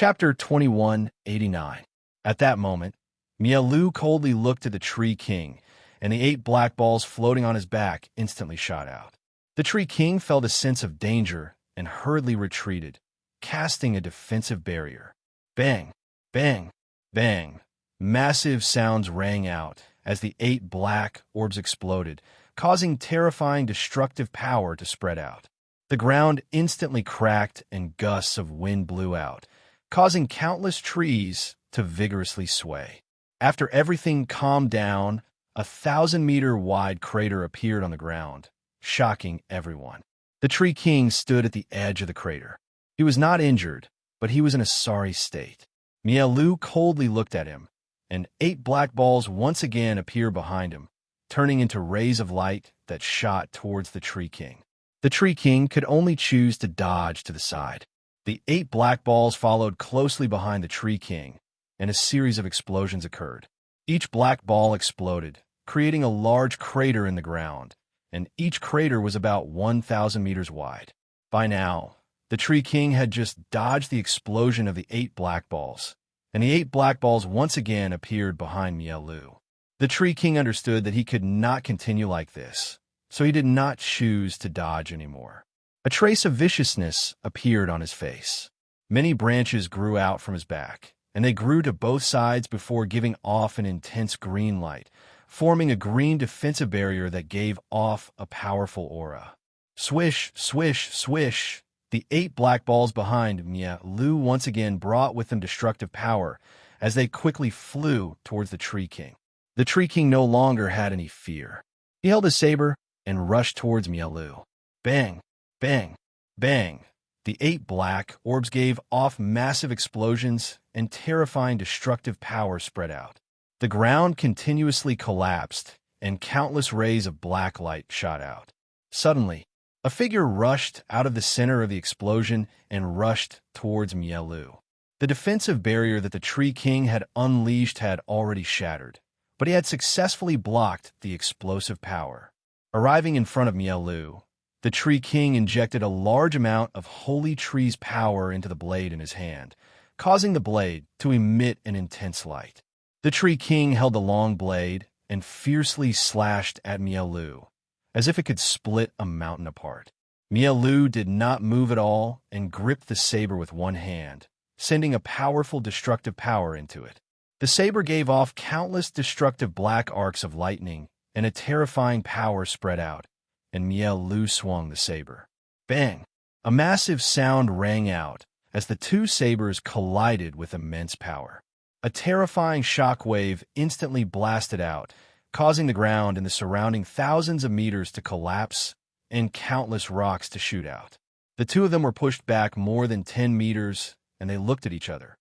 Chapter 2189. At that moment, Mielu coldly looked at the Tree King, and the 8 black balls floating on his back instantly shot out. The Tree King felt a sense of danger and hurriedly retreated, casting a defensive barrier. Bang! Bang! Bang! Massive sounds rang out as the 8 black orbs exploded, causing terrifying destructive power to spread out. The ground instantly cracked and gusts of wind blew out, causing countless trees to vigorously sway. After everything calmed down, a 1,000-meter-wide crater appeared on the ground, shocking everyone. The Tree King stood at the edge of the crater. He was not injured, but he was in a sorry state. Mielu coldly looked at him, and 8 black balls once again appeared behind him, turning into rays of light that shot towards the Tree King. The Tree King could only choose to dodge to the side. The 8 black balls followed closely behind the Tree King, and a series of explosions occurred. Each black ball exploded, creating a large crater in the ground, and each crater was about 1,000 meters wide. By now, the Tree King had just dodged the explosion of the 8 black balls, and the 8 black balls once again appeared behind Mielu. The Tree King understood that he could not continue like this, so he did not choose to dodge anymore. A trace of viciousness appeared on his face. Many branches grew out from his back, and they grew to both sides before giving off an intense green light, forming a green defensive barrier that gave off a powerful aura. Swish, swish, swish! The 8 black balls behind Mielu once again brought with them destructive power as they quickly flew towards the Tree King. The Tree King no longer had any fear. He held his saber and rushed towards Mielu. Bang! Bang! Bang! The 8 black orbs gave off massive explosions and terrifying destructive power spread out. The ground continuously collapsed, and countless rays of black light shot out. Suddenly, a figure rushed out of the center of the explosion and rushed towards Mielu. The defensive barrier that the Tree King had unleashed had already shattered, but he had successfully blocked the explosive power. Arriving in front of Mielu, the Tree King injected a large amount of Holy Tree's power into the blade in his hand, causing the blade to emit an intense light. The Tree King held the long blade and fiercely slashed at Mielu, as if it could split a mountain apart. Mielu did not move at all and gripped the saber with one hand, sending a powerful destructive power into it. The saber gave off countless destructive black arcs of lightning, and a terrifying power spread out, and Mielu swung the saber. Bang! A massive sound rang out as the 2 sabers collided with immense power. A terrifying shockwave instantly blasted out, causing the ground and the surrounding thousands of meters to collapse and countless rocks to shoot out. The 2 of them were pushed back more than 10 meters, and they looked at each other.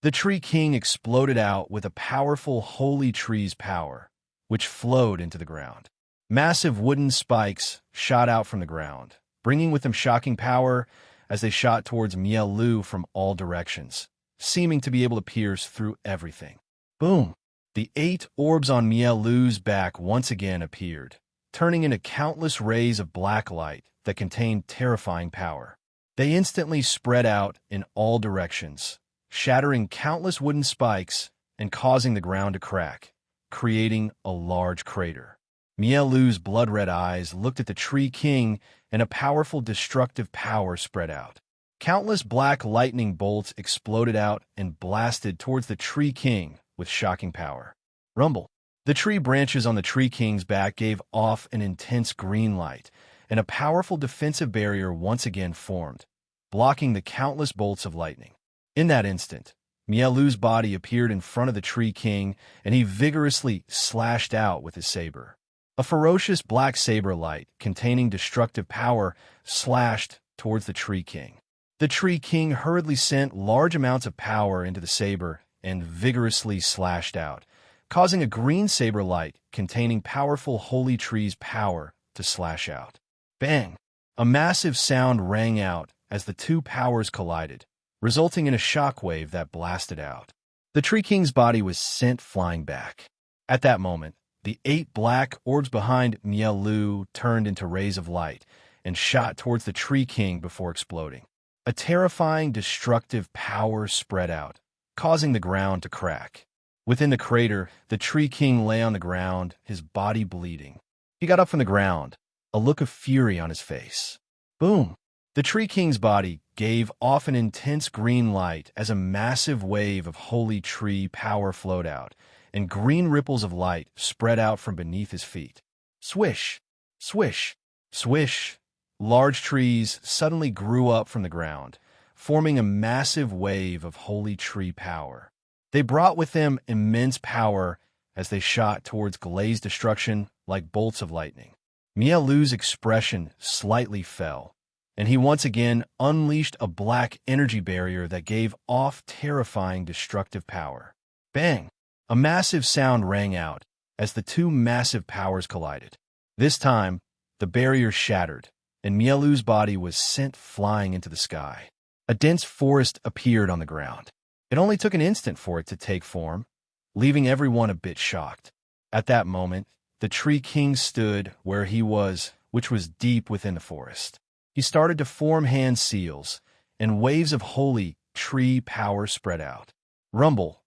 The Tree King exploded out with a powerful Holy Tree's power, which flowed into the ground. Massive wooden spikes shot out from the ground, bringing with them shocking power as they shot towards Mielu from all directions, seeming to be able to pierce through everything. Boom! The 8 orbs on Mielu's back once again appeared, turning into countless rays of black light that contained terrifying power. They instantly spread out in all directions, shattering countless wooden spikes and causing the ground to crack, creating a large crater. Mielu's blood-red eyes looked at the Tree King, and a powerful destructive power spread out. Countless black lightning bolts exploded out and blasted towards the Tree King with shocking power. Rumble! The tree branches on the Tree King's back gave off an intense green light, and a powerful defensive barrier once again formed, blocking the countless bolts of lightning. In that instant, Mielu's body appeared in front of the Tree King, and he vigorously slashed out with his saber. A ferocious black saber light containing destructive power slashed towards the Tree King. The Tree King hurriedly sent large amounts of power into the saber and vigorously slashed out, causing a green saber light containing powerful Holy Tree's power to slash out. Bang! A massive sound rang out as the 2 powers collided, resulting in a shockwave that blasted out. The Tree King's body was sent flying back. At that moment, the 8 black orbs behind Mielu turned into rays of light and shot towards the Tree King before exploding. A terrifying, destructive power spread out, causing the ground to crack. Within the crater, the Tree King lay on the ground, his body bleeding. He got up from the ground, a look of fury on his face. Boom! The Tree King's body gave off an intense green light as a massive wave of holy tree power flowed out, and green ripples of light spread out from beneath his feet. Swish! Swish! Swish! Large trees suddenly grew up from the ground, forming a massive wave of holy tree power. They brought with them immense power as they shot towards Glazed destruction like bolts of lightning. Mielu's expression slightly fell, and he once again unleashed a black energy barrier that gave off terrifying destructive power. Bang! A massive sound rang out as the two massive powers collided. This time, the barrier shattered, and Mielu's body was sent flying into the sky. A dense forest appeared on the ground. It only took an instant for it to take form, leaving everyone a bit shocked. At that moment, the Tree King stood where he was, which was deep within the forest. He started to form hand seals, and waves of holy tree power spread out. Rumble!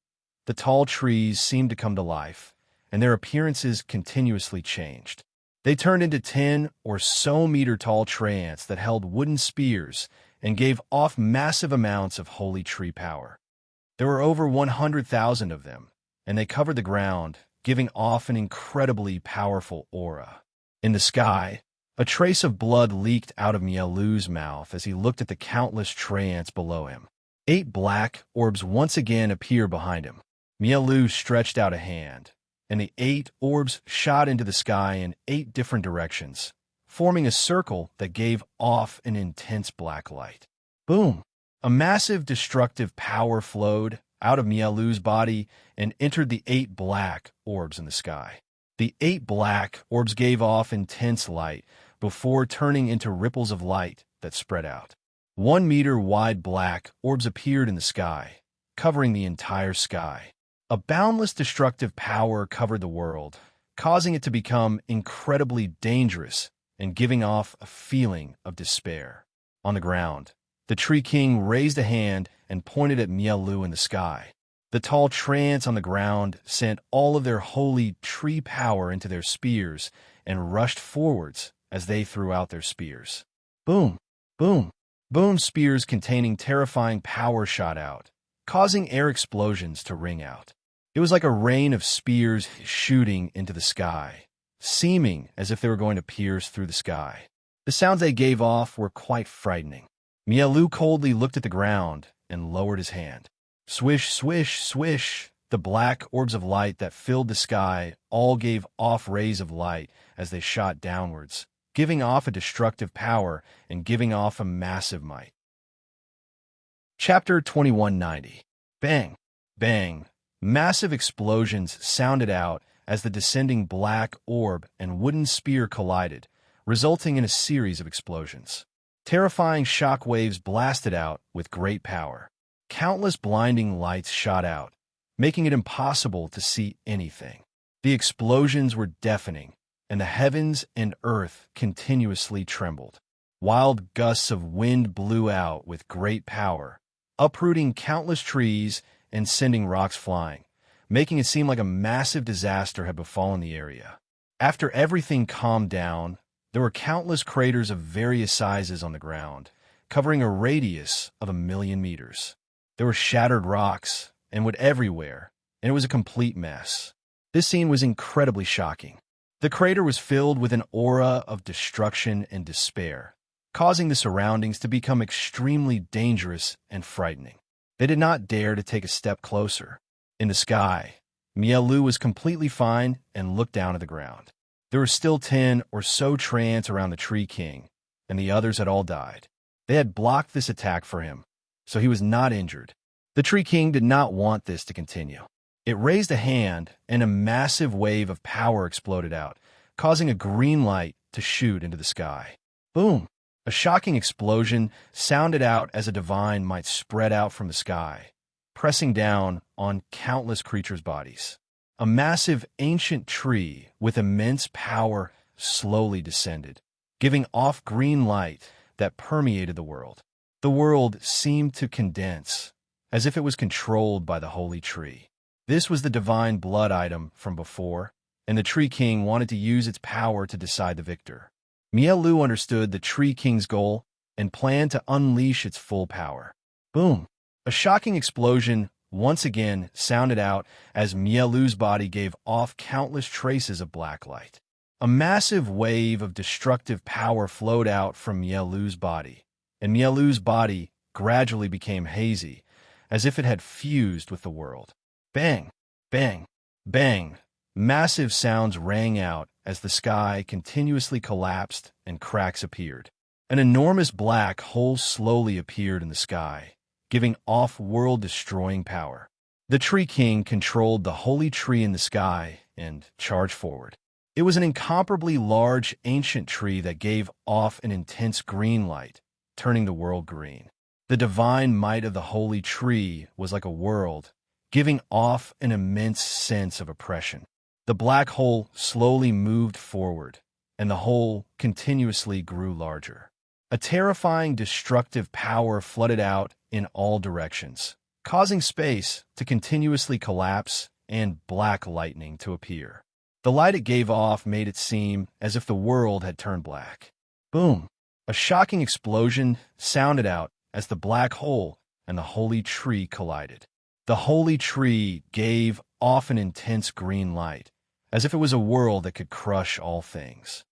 The tall trees seemed to come to life, and their appearances continuously changed. They turned into 10 or so meter tall tree ants that held wooden spears and gave off massive amounts of holy tree power. There were over 100,000 of them, and they covered the ground, giving off an incredibly powerful aura. In the sky, a trace of blood leaked out of Mielu's mouth as he looked at the countless tree ants below him. 8 black orbs once again appeared behind him. Mielu stretched out a hand, and the 8 orbs shot into the sky in 8 different directions, forming a circle that gave off an intense black light. Boom! A massive destructive power flowed out of Mielu's body and entered the 8 black orbs in the sky. The 8 black orbs gave off intense light before turning into ripples of light that spread out. 1 meter wide black orbs appeared in the sky, covering the entire sky. A boundless destructive power covered the world, causing it to become incredibly dangerous and giving off a feeling of despair. On the ground, the Tree King raised a hand and pointed at Mielu in the sky. The tall trance on the ground sent all of their holy tree power into their spears and rushed forwards as they threw out their spears. Boom! Boom! Boom! Spears containing terrifying power shot out, causing air explosions to ring out. It was like a rain of spears shooting into the sky, seeming as if they were going to pierce through the sky. The sounds they gave off were quite frightening. Mielu coldly looked at the ground and lowered his hand. Swish, swish, swish! The black orbs of light that filled the sky all gave off rays of light as they shot downwards, giving off a destructive power and giving off a massive might. Chapter 2190. Bang! Bang! Massive explosions sounded out as the descending black orb and wooden spear collided, resulting in a series of explosions. Terrifying shock waves blasted out with great power. Countless blinding lights shot out, making it impossible to see anything. The explosions were deafening, and the heavens and earth continuously trembled. Wild gusts of wind blew out with great power, uprooting countless trees and sending rocks flying, making it seem like a massive disaster had befallen the area. After everything calmed down, there were countless craters of various sizes on the ground, covering a radius of 1,000,000 meters. There were shattered rocks and wood everywhere, and it was a complete mess. This scene was incredibly shocking. The crater was filled with an aura of destruction and despair, causing the surroundings to become extremely dangerous and frightening. They did not dare to take a step closer. In the sky, Mielu was completely fine and looked down at the ground. There were still 10 or so trance around the Tree King, and the others had all died. They had blocked this attack for him, so he was not injured. The Tree King did not want this to continue. It raised a hand, and a massive wave of power exploded out, causing a green light to shoot into the sky. Boom! A shocking explosion sounded out as a divine might spread out from the sky, pressing down on countless creatures' bodies. A massive ancient tree with immense power slowly descended, giving off green light that permeated the world. The world seemed to condense, as if it was controlled by the holy tree. This was the divine blood item from before, and the Tree King wanted to use its power to decide the victor. Mielu understood the Tree King's goal and planned to unleash its full power. Boom! A shocking explosion once again sounded out as Mielu's body gave off countless traces of black light. A massive wave of destructive power flowed out from Mielu's body, and Mielu's body gradually became hazy, as if it had fused with the world. Bang! Bang! Bang! Massive sounds rang out as the sky continuously collapsed and cracks appeared. An enormous black hole slowly appeared in the sky, giving off world-destroying power. The Tree King controlled the holy tree in the sky and charged forward. It was an incomparably large, ancient tree that gave off an intense green light, turning the world green. The divine might of the holy tree was like a world, giving off an immense sense of oppression. The black hole slowly moved forward, and the hole continuously grew larger. A terrifying, destructive power flooded out in all directions, causing space to continuously collapse and black lightning to appear. The light it gave off made it seem as if the world had turned black. Boom! A shocking explosion sounded out as the black hole and the holy tree collided. The holy tree gave off an intense green light, as if it was a world that could crush all things.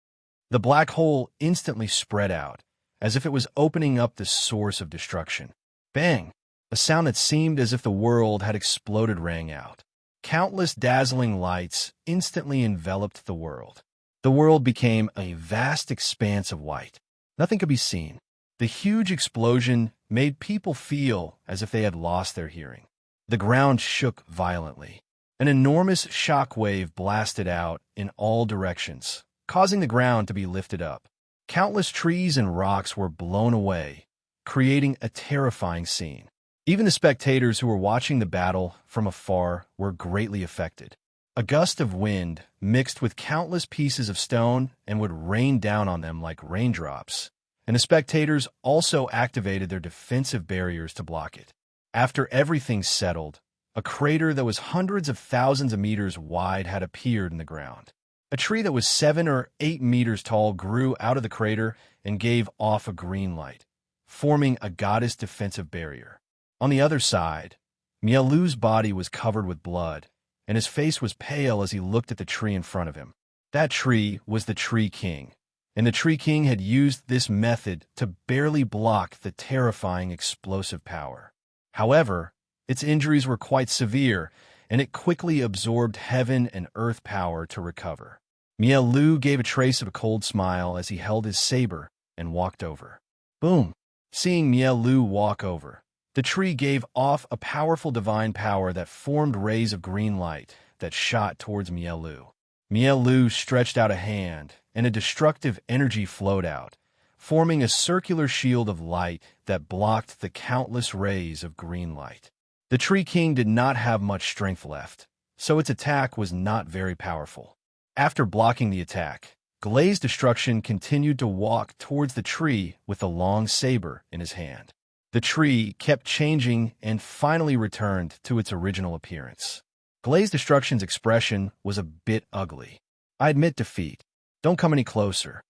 The black hole instantly spread out, as if it was opening up the source of destruction. Bang! A sound that seemed as if the world had exploded rang out. Countless dazzling lights instantly enveloped the world. The world became a vast expanse of white. Nothing could be seen. The huge explosion made people feel as if they had lost their hearing. The ground shook violently. An enormous shock wave blasted out in all directions, causing the ground to be lifted up. Countless trees and rocks were blown away, creating a terrifying scene. Even the spectators who were watching the battle from afar were greatly affected. A gust of wind mixed with countless pieces of stone and would rain down on them like raindrops, and the spectators also activated their defensive barriers to block it. After everything settled, a crater that was hundreds of thousands of meters wide had appeared in the ground. A tree that was 7 or 8 meters tall grew out of the crater and gave off a green light, forming a goddess defensive barrier. On the other side, Mielu's body was covered with blood, and his face was pale as he looked at the tree in front of him. That tree was the Tree King, and the Tree King had used this method to barely block the terrifying explosive power. However, its injuries were quite severe, and it quickly absorbed heaven and earth power to recover. Mielu gave a trace of a cold smile as he held his saber and walked over. Boom! Seeing Mielu walk over, the tree gave off a powerful divine power that formed rays of green light that shot towards Mielu. Mielu stretched out a hand, and a destructive energy flowed out, forming a circular shield of light that blocked the countless rays of green light. The Tree King did not have much strength left, so its attack was not very powerful. After blocking the attack, Glazed Destruction continued to walk towards the tree with a long saber in his hand. The tree kept changing and finally returned to its original appearance. Glazed Destruction's expression was a bit ugly. "I admit defeat. Don't come any closer."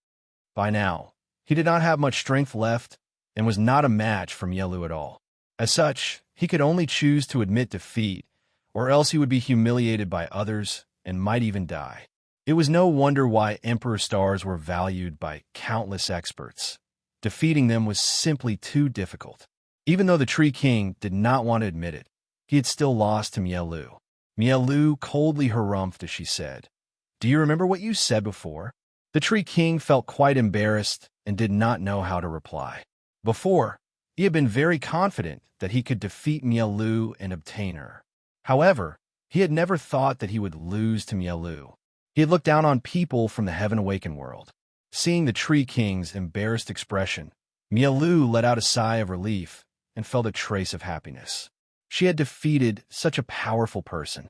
By now, he did not have much strength left and was not a match for Mielu at all. As such, he could only choose to admit defeat, or else he would be humiliated by others and might even die. It was no wonder why Emperor Stars were valued by countless experts. Defeating them was simply too difficult. Even though the Tree King did not want to admit it, he had still lost to Mielu. Mielu coldly harumphed as she said, "Do you remember what you said before?" The Tree King felt quite embarrassed and did not know how to reply. Before, he had been very confident that he could defeat Mielu and obtain her. However, he had never thought that he would lose to Mielu. He had looked down on people from the Heaven Awakened world. Seeing the Tree King's embarrassed expression, Mielu let out a sigh of relief and felt a trace of happiness. She had defeated such a powerful person.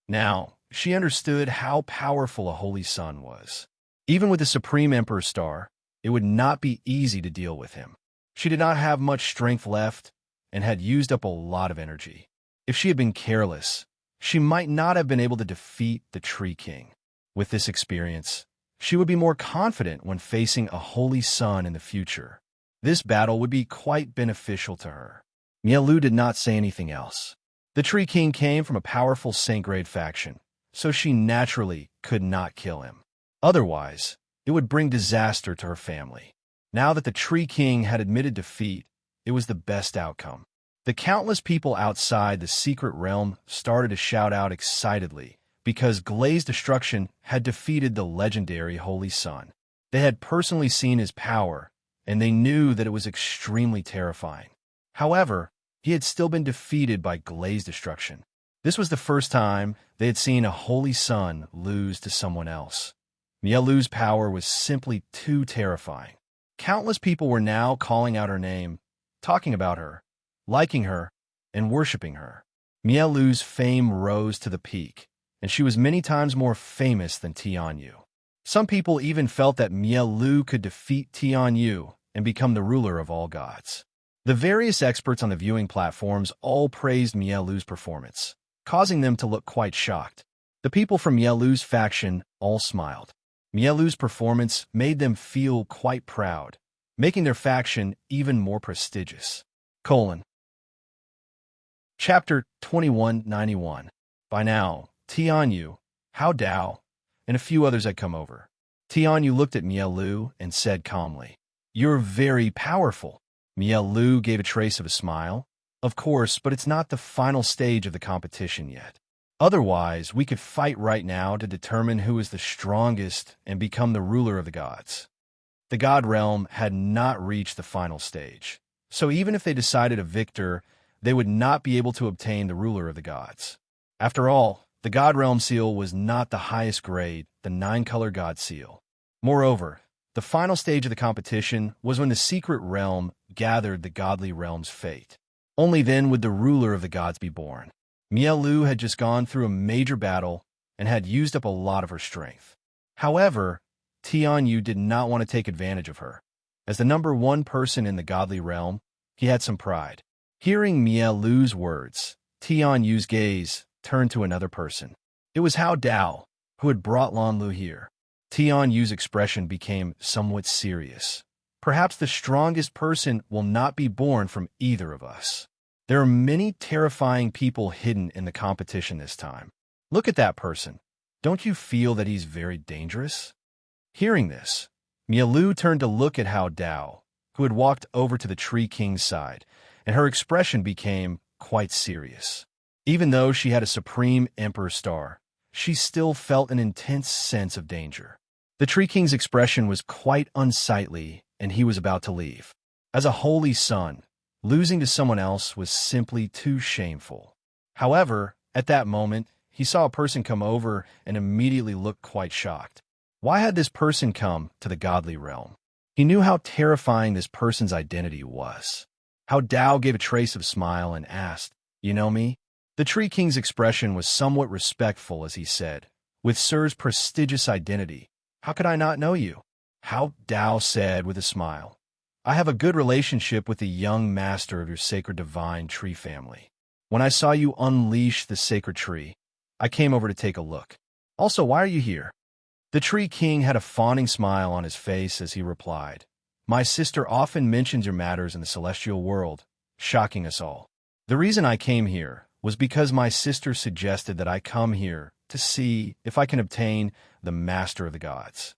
Now, she understood how powerful a Holy Sun was. Even with the Supreme Emperor Star, it would not be easy to deal with him. She did not have much strength left and had used up a lot of energy. If she had been careless, she might not have been able to defeat the Tree King. With this experience, she would be more confident when facing a holy sun in the future. This battle would be quite beneficial to her. Mielu did not say anything else. The Tree King came from a powerful Saint-Grade faction, so she naturally could not kill him. Otherwise, it would bring disaster to her family. Now that the Tree King had admitted defeat, it was the best outcome. The countless people outside the secret realm started to shout out excitedly because Glaze Destruction had defeated the legendary Holy Sun. They had personally seen his power, and they knew that it was extremely terrifying. However, he had still been defeated by Glaze Destruction. This was the first time they had seen a Holy Sun lose to someone else. Mielu's power was simply too terrifying. Countless people were now calling out her name, talking about her, liking her, and worshipping her. Mielu's fame rose to the peak, and she was many times more famous than Tianyu. Some people even felt that Mielu could defeat Tianyu and become the ruler of all gods. The various experts on the viewing platforms all praised Mielu's performance, causing them to look quite shocked. The people from Mielu's faction all smiled. Mielu's performance made them feel quite proud, making their faction even more prestigious. Chapter 2191. By now, Tianyu, Hao Dao, and a few others had come over. Tianyu looked at Mielu and said calmly, "You're very powerful." Mielu gave a trace of a smile. "Of course, but it's not the final stage of the competition yet. Otherwise, we could fight right now to determine who is the strongest and become the ruler of the gods." The God Realm had not reached the final stage, so even if they decided a victor, they would not be able to obtain the ruler of the gods. After all, the God Realm seal was not the highest grade, the 9-color God seal. Moreover, the final stage of the competition was when the secret realm gathered the godly realm's fate. Only then would the ruler of the gods be born. Mielu had just gone through a major battle and had used up a lot of her strength. However, Tianyu did not want to take advantage of her. As the number one person in the godly realm, he had some pride. Hearing Mielu's words, Tianyu's gaze turned to another person. It was Hao Dao, who had brought Lanlu here. Tianyu's expression became somewhat serious. "Perhaps the strongest person will not be born from either of us. There are many terrifying people hidden in the competition this time. Look at that person. Don't you feel that he's very dangerous?" Hearing this, Mielu turned to look at Hao Dao, who had walked over to the Tree King's side, and her expression became quite serious. Even though she had a supreme Emperor star, she still felt an intense sense of danger. The Tree King's expression was quite unsightly, and he was about to leave. As a holy son, losing to someone else was simply too shameful. However, at that moment, he saw a person come over and immediately looked quite shocked. Why had this person come to the godly realm? He knew how terrifying this person's identity was. Hao Dao gave a trace of smile and asked, "You know me?" The Tree King's expression was somewhat respectful as he said, "With Sir's prestigious identity, how could I not know you?" Hao Dao said with a smile, "I have a good relationship with the young master of your sacred divine tree family. When I saw you unleash the sacred tree, I came over to take a look. Also, why are you here?" The Tree King had a fawning smile on his face as he replied, "My sister often mentions your matters in the celestial world, shocking us all. The reason I came here was because my sister suggested that I come here to see if I can obtain the Master of the Gods."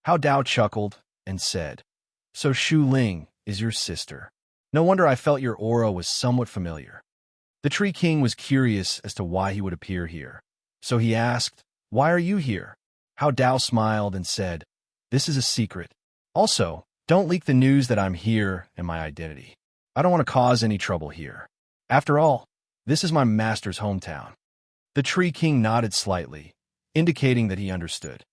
Hao Dao chuckled and said, "So Shu Ling is your sister. No wonder I felt your aura was somewhat familiar." The Tree King was curious as to why he would appear here, so he asked, "Why are you here?" Hao Dao smiled and said, "This is a secret. Also, don't leak the news that I'm here and my identity. I don't want to cause any trouble here. After all, this is my master's hometown." The Tree King nodded slightly, indicating that he understood.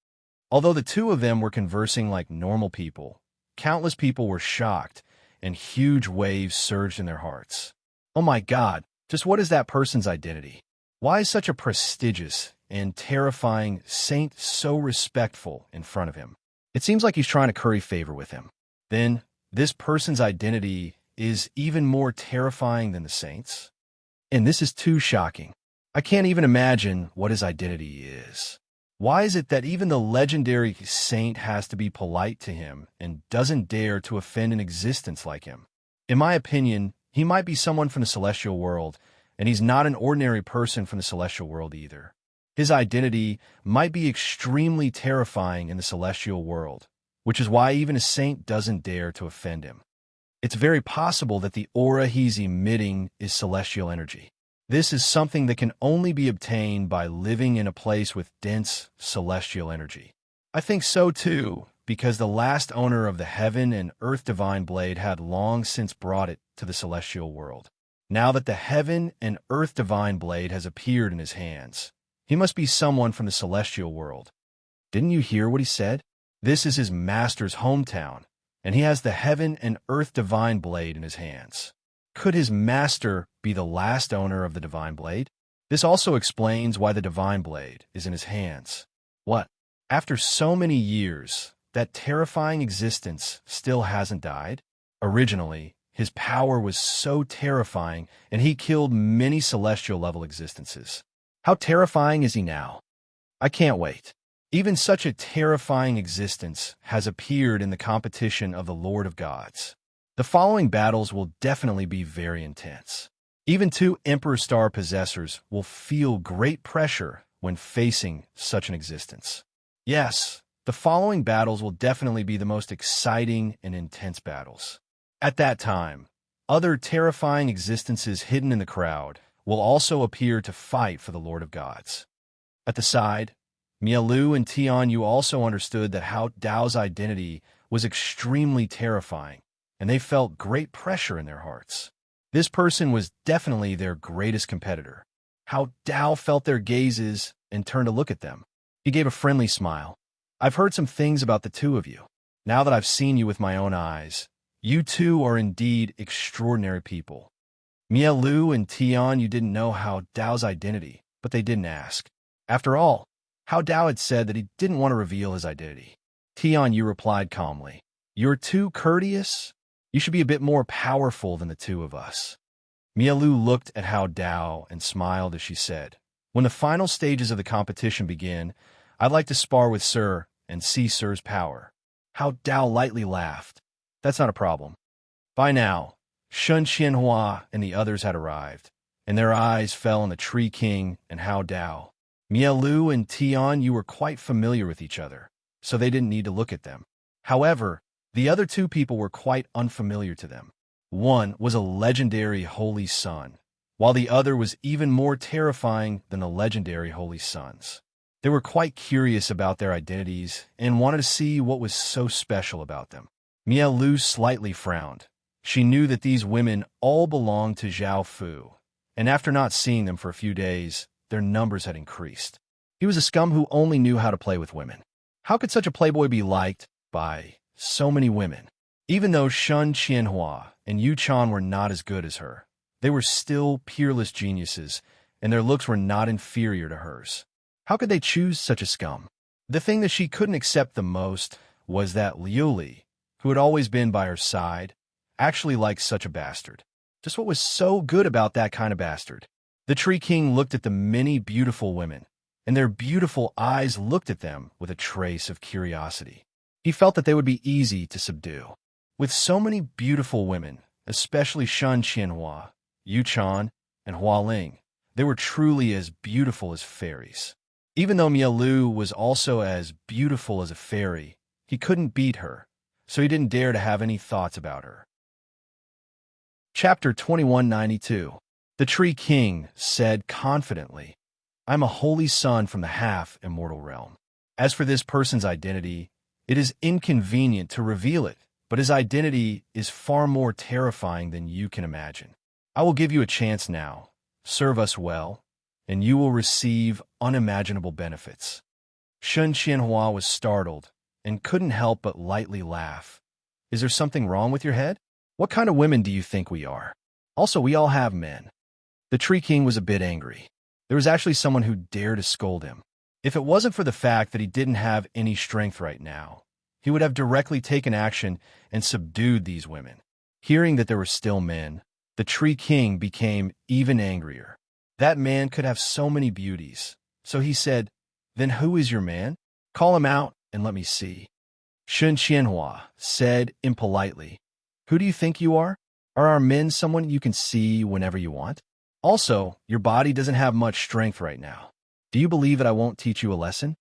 Although the two of them were conversing like normal people, countless people were shocked, and huge waves surged in their hearts. Oh my God, just what is that person's identity? Why is such a prestigious and terrifying saint so respectful in front of him? It seems like he's trying to curry favor with him. Then, this person's identity is even more terrifying than the saint's? And this is too shocking. I can't even imagine what his identity is. Why is it that even the legendary saint has to be polite to him and doesn't dare to offend an existence like him? In my opinion, he might be someone from the celestial world, and he's not an ordinary person from the celestial world either. His identity might be extremely terrifying in the celestial world, which is why even a saint doesn't dare to offend him. It's very possible that the aura he's emitting is celestial energy. This is something that can only be obtained by living in a place with dense celestial energy. I think so too, because the last owner of the Heaven and Earth Divine Blade had long since brought it to the celestial world. Now that the Heaven and Earth Divine Blade has appeared in his hands, he must be someone from the celestial world. Didn't you hear what he said? This is his master's hometown, and he has the Heaven and Earth Divine Blade in his hands. Could his master be the last owner of the Divine Blade? This also explains why the Divine Blade is in his hands. What? After so many years, that terrifying existence still hasn't died? Originally, his power was so terrifying, and he killed many celestial-level existences. How terrifying is he now? I can't wait. Even such a terrifying existence has appeared in the competition of the Lord of Gods. The following battles will definitely be very intense. Even two Emperor Star possessors will feel great pressure when facing such an existence. Yes, the following battles will definitely be the most exciting and intense battles. At that time, other terrifying existences hidden in the crowd will also appear to fight for the Lord of Gods. At the side, Mialu and Tianyu also understood that Hao Dao's identity was extremely terrifying, and they felt great pressure in their hearts. This person was definitely their greatest competitor. Hao Dao felt their gazes and turned to look at them. He gave a friendly smile. I've heard some things about the two of you. Now that I've seen you with my own eyes, you two are indeed extraordinary people. Mialu and Tianyu didn't know Hao Dao's identity, but they didn't ask. After all, Hao Dao had said that he didn't want to reveal his identity. Tianyu replied calmly, "You're too courteous? You should be a bit more powerful than the two of us." Mialu looked at Hao Dao and smiled as she said, "When the final stages of the competition begin, I'd like to spar with Sir and see Sir's power." Hao Dao lightly laughed. "That's not a problem." By now, Shun Qianhua and the others had arrived, and their eyes fell on the Tree King and Hao Dao. Mialu and Tianyu were quite familiar with each other, so they didn't need to look at them. However, the other two people were quite unfamiliar to them. One was a legendary Holy Sun, while the other was even more terrifying than the legendary Holy Suns. They were quite curious about their identities and wanted to see what was so special about them. Mialu slightly frowned. She knew that these women all belonged to Zhao Fu, and after not seeing them for a few days, their numbers had increased. He was a scum who only knew how to play with women. How could such a playboy be liked by so many women? Even though Shun Qianhua and Yu Chan were not as good as her, they were still peerless geniuses, and their looks were not inferior to hers. How could they choose such a scum? The thing that she couldn't accept the most was that Liu Li, who had always been by her side, actually liked such a bastard. Just what was so good about that kind of bastard? The Tree King looked at the many beautiful women, and their beautiful eyes looked at them with a trace of curiosity. He felt that they would be easy to subdue. With so many beautiful women, especially Shun Qianhua, Yu Chan, and Hua Ling, they were truly as beautiful as fairies. Even though Mialu was also as beautiful as a fairy, he couldn't beat her, so he didn't dare to have any thoughts about her. Chapter 2192. The Tree King said confidently, "I'm a holy son from the half-immortal realm. As for this person's identity, it is inconvenient to reveal it, but his identity is far more terrifying than you can imagine. I will give you a chance now. Serve us well, and you will receive unimaginable benefits." Shun Qianhua was startled and couldn't help but lightly laugh. "Is there something wrong with your head? What kind of women do you think we are? Also, we all have men." The Tree King was a bit angry. There was actually someone who dared to scold him. If it wasn't for the fact that he didn't have any strength right now, he would have directly taken action and subdued these women. Hearing that there were still men, the Tree King became even angrier. That man could have so many beauties. So he said, "Then who is your man? Call him out and let me see." Shun Qianhua said impolitely, "Who do you think you are? Are our men someone you can see whenever you want? Also, your body doesn't have much strength right now. Do you believe that I won't teach you a lesson?"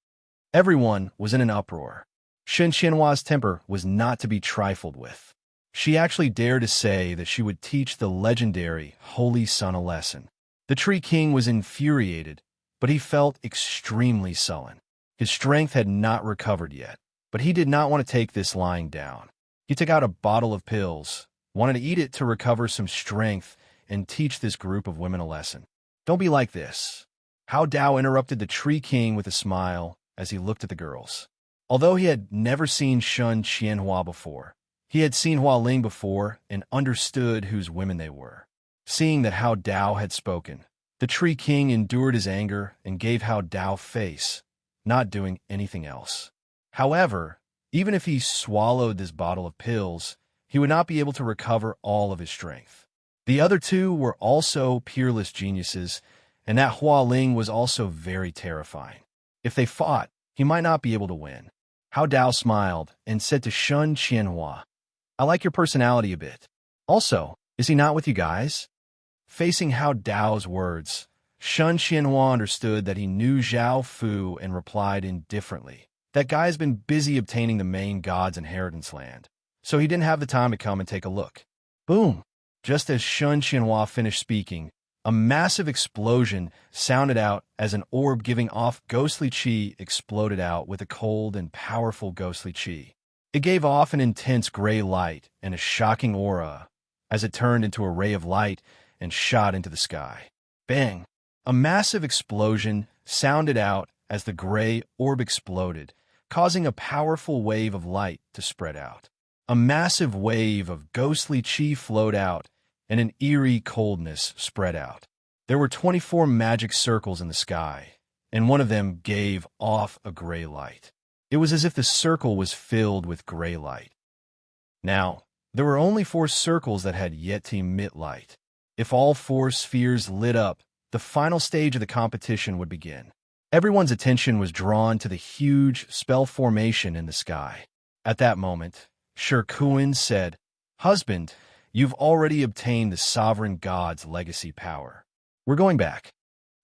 Everyone was in an uproar. Shun Qianhua's temper was not to be trifled with. She actually dared to say that she would teach the legendary Holy Sun a lesson. The Tree King was infuriated, but he felt extremely sullen. His strength had not recovered yet, but he did not want to take this lying down. He took out a bottle of pills, wanted to eat it to recover some strength and teach this group of women a lesson. "Don't be like this." Hao Dao interrupted the Tree King with a smile as he looked at the girls. Although he had never seen Shun Qianhua before, he had seen Hua Ling before and understood whose women they were. Seeing that Hao Dao had spoken, the Tree King endured his anger and gave Hao Dao face, not doing anything else. However, even if he swallowed this bottle of pills, he would not be able to recover all of his strength. The other two were also peerless geniuses, and that Hua Ling was also very terrifying. If they fought, he might not be able to win. Hao Dao smiled and said to Shun Qianhua, "I like your personality a bit. Also, is he not with you guys?" Facing Hao Dao's words, Shun Qianhua understood that he knew Zhao Fu and replied indifferently. That guy's been busy obtaining the main god's inheritance land, so he didn't have the time to come and take a look. Boom! Just as Shun Qianhua finished speaking, a massive explosion sounded out as an orb giving off ghostly qi exploded out with a cold and powerful ghostly qi. It gave off an intense gray light and a shocking aura as it turned into a ray of light and shot into the sky. Bang! A massive explosion sounded out as the gray orb exploded, causing a powerful wave of light to spread out. A massive wave of ghostly qi flowed out, and an eerie coldness spread out. There were 24 magic circles in the sky, and one of them gave off a gray light. It was as if the circle was filled with gray light. Now, there were only 4 circles that had yet to emit light. If all 4 spheres lit up, the final stage of the competition would begin. Everyone's attention was drawn to the huge spell formation in the sky. At that moment, Shi Kuan said, "Husband, you've already obtained the sovereign god's legacy power. We're going back."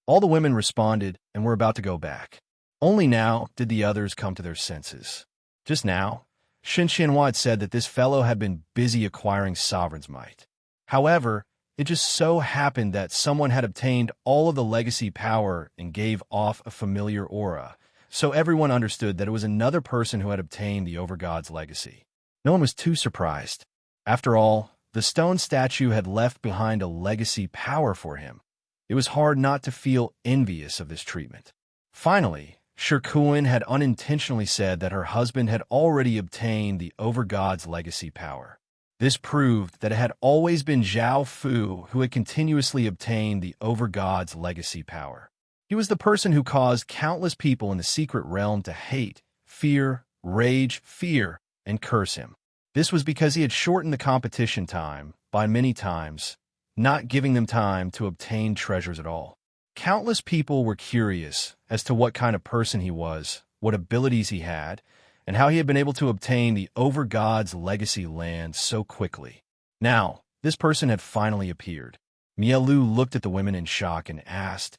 All the women responded and were about to go back. Only now did the others come to their senses. Just now, Shun Qianhua had said that this fellow had been busy acquiring sovereign's might. However, it just so happened that someone had obtained all of the legacy power and gave off a familiar aura, so everyone understood that it was another person who had obtained the Overgod's legacy. No one was too surprised. After all, the stone statue had left behind a legacy power for him. It was hard not to feel envious of this treatment. Finally, Shi Kuan had unintentionally said that her husband had already obtained the Overgod's legacy power. This proved that it had always been Zhao Fu who had continuously obtained the Overgod's legacy power. He was the person who caused countless people in the secret realm to hate, fear, rage, fear, and curse him. This was because he had shortened the competition time by many times, not giving them time to obtain treasures at all. Countless people were curious as to what kind of person he was, what abilities he had, and how he had been able to obtain the Overgod's legacy land so quickly. Now, this person had finally appeared. Mielu looked at the women in shock and asked,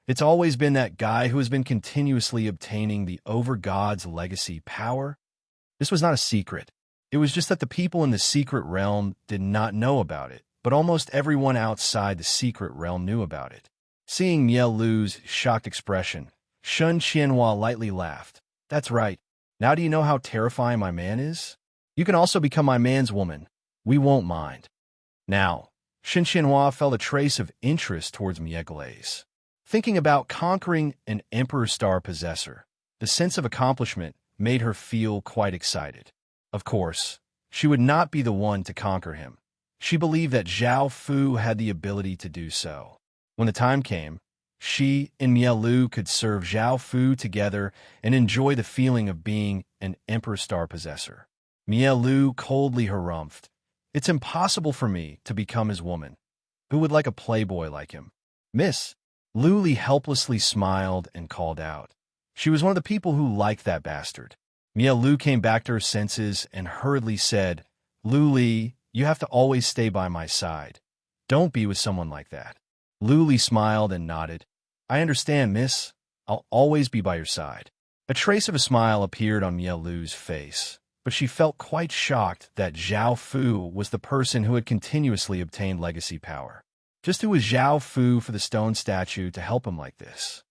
"It's always been that guy who has been continuously obtaining the Overgod's legacy power?" This was not a secret. It was just that the people in the secret realm did not know about it, but almost everyone outside the secret realm knew about it. Seeing Mielu's shocked expression, Shun Qianhua lightly laughed. "That's right. Now do you know how terrifying my man is? You can also become my man's woman. We won't mind." Now, Shun Qianhua felt a trace of interest towards Mieglaze. Thinking about conquering an Emperor Star possessor, the sense of accomplishment made her feel quite excited. Of course, she would not be the one to conquer him. She believed that Zhao Fu had the ability to do so. When the time came, She and Mielu could serve Zhao Fu together and enjoy the feeling of being an Emperor Star possessor. Mielu coldly harumphed. It's impossible for me to become his woman. Who would like a playboy like him? Miss Luli helplessly smiled and called out. She was one of the people who liked that bastard. Mielu came back to her senses and hurriedly said, Luli, you have to always stay by my side. Don't be with someone like that. Luli smiled and nodded. I understand, miss. I'll always be by your side. A trace of a smile appeared on Mielu's face, but she felt quite shocked that Zhao Fu was the person who had continuously obtained legacy power. Just who was Zhao Fu for the stone statue to help him like this?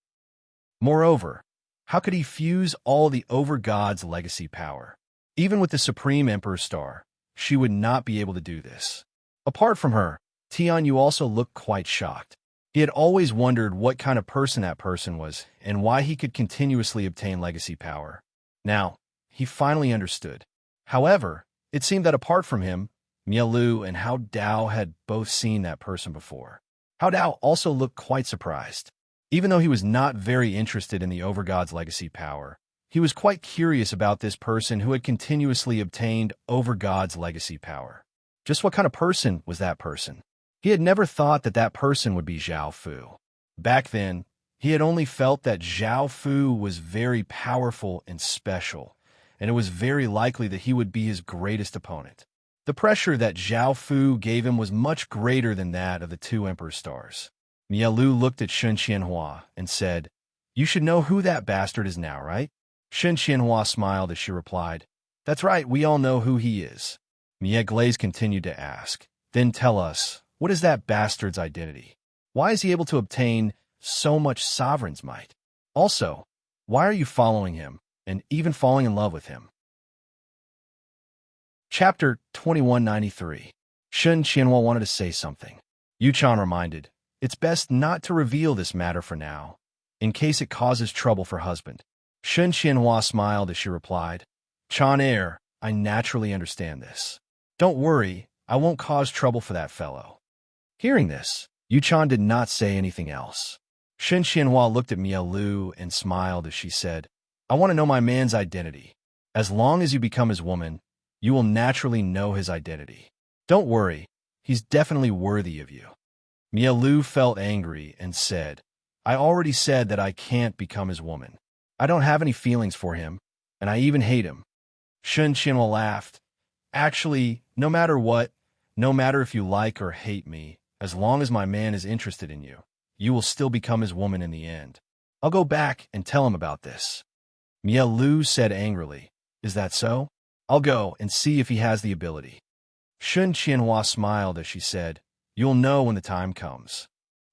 Moreover, how could he fuse all the Overgod's legacy power? Even with the Supreme Emperor Star, she would not be able to do this. Apart from her, Tianyu also looked quite shocked. He had always wondered what kind of person that person was and why he could continuously obtain legacy power. Now, he finally understood. However, it seemed that apart from him, Mielu and Hao Dao had both seen that person before. Hao Dao also looked quite surprised. Even though he was not very interested in the Overgod's legacy power, he was quite curious about this person who had continuously obtained Overgod's legacy power. Just what kind of person was that person? He had never thought that that person would be Zhao Fu. Back then, he had only felt that Zhao Fu was very powerful and special, and it was very likely that he would be his greatest opponent. The pressure that Zhao Fu gave him was much greater than that of the two Emperor Stars. Mielu looked at Shun Qianhua and said, You should know who that bastard is now, right? Shun Qianhua smiled as she replied, That's right, we all know who he is. Mie Glaze continued to ask, Then tell us, what is that bastard's identity? Why is he able to obtain so much sovereign's might? Also, why are you following him and even falling in love with him? Chapter 2193. Shun Qianhua wanted to say something. Yuchan reminded, It's best not to reveal this matter for now, in case it causes trouble for husband. Shun Qianhua smiled as she replied, Chan Air, I naturally understand this. Don't worry, I won't cause trouble for that fellow. Hearing this, Yuchan did not say anything else. Shun Qianhua looked at Mielu and smiled as she said, I want to know my man's identity. As long as you become his woman, you will naturally know his identity. Don't worry, he's definitely worthy of you. Mielu felt angry and said, I already said that I can't become his woman. I don't have any feelings for him, and I even hate him. Shun Qianhua laughed. Actually, no matter what, no matter if you like or hate me, as long as my man is interested in you, you will still become his woman in the end. I'll go back and tell him about this. Mielu said angrily, Is that so? I'll go and see if he has the ability. Shun Qianhua smiled as she said, You'll know when the time comes.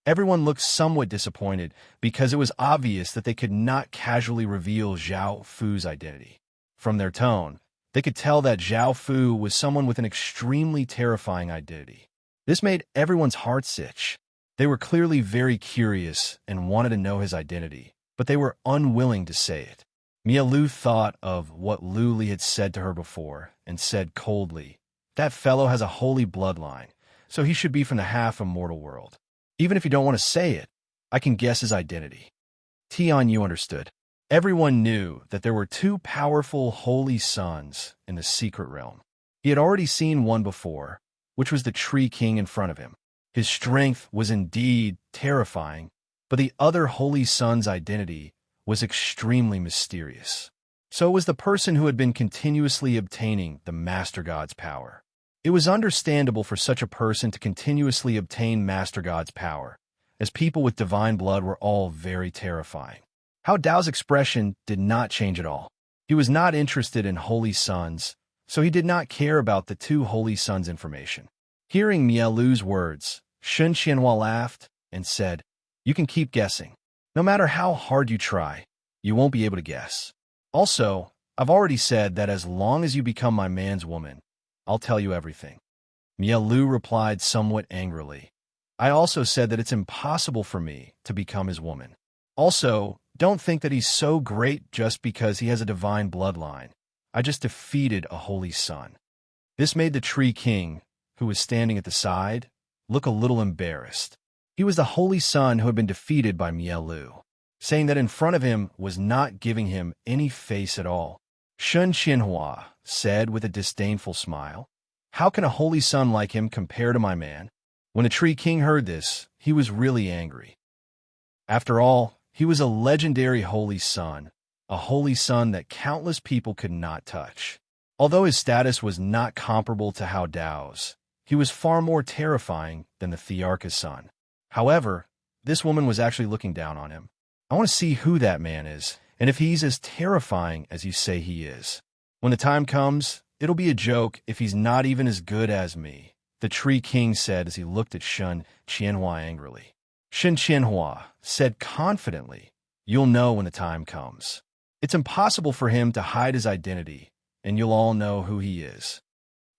Everyone looked somewhat disappointed because it was obvious that they could not casually reveal Zhao Fu's identity. From their tone, they could tell that Zhao Fu was someone with an extremely terrifying identity. This made everyone's hearts itch. They were clearly very curious and wanted to know his identity, but they were unwilling to say it. Mielu thought of what Luli had said to her before and said coldly, That fellow has a holy bloodline, so he should be from the half-immortal world. Even if you don't want to say it, I can guess his identity. Tianyu understood. Everyone knew that there were two powerful holy sons in the secret realm. He had already seen one before, which was the Tree King in front of him. His strength was indeed terrifying, but the other holy son's identity was extremely mysterious. So it was the person who had been continuously obtaining the Master God's power. It was understandable for such a person to continuously obtain Master God's power, as people with divine blood were all very terrifying. Hao Dao's expression did not change at all. He was not interested in holy sons, so he did not care about the two holy sons' information. Hearing Mielu's words, Shun Qianhua laughed and said, You can keep guessing. No matter how hard you try, you won't be able to guess. Also, I've already said that as long as you become my man's woman, I'll tell you everything. Mielu replied somewhat angrily. I also said that it's impossible for me to become his woman. Also, don't think that he's so great just because he has a divine bloodline. I just defeated a holy son. This made the Tree King, who was standing at the side, look a little embarrassed. He was the holy son who had been defeated by Mielu, saying that in front of him was not giving him any face at all. Shun Qianhua said with a disdainful smile, "How can a holy son like him compare to my man?" When the Tree King heard this, he was really angry. After all, he was a legendary holy son, a holy son that countless people could not touch. Although his status was not comparable to Hao Dao's, he was far more terrifying than the Thearcha's son. However, this woman was actually looking down on him. "I want to see who that man is, and if he's as terrifying as you say he is. When the time comes, it'll be a joke if he's not even as good as me," the Tree King said as he looked at Shun Qianhua angrily. Shun Qianhua said confidently, "You'll know when the time comes. It's impossible for him to hide his identity, and you'll all know who he is."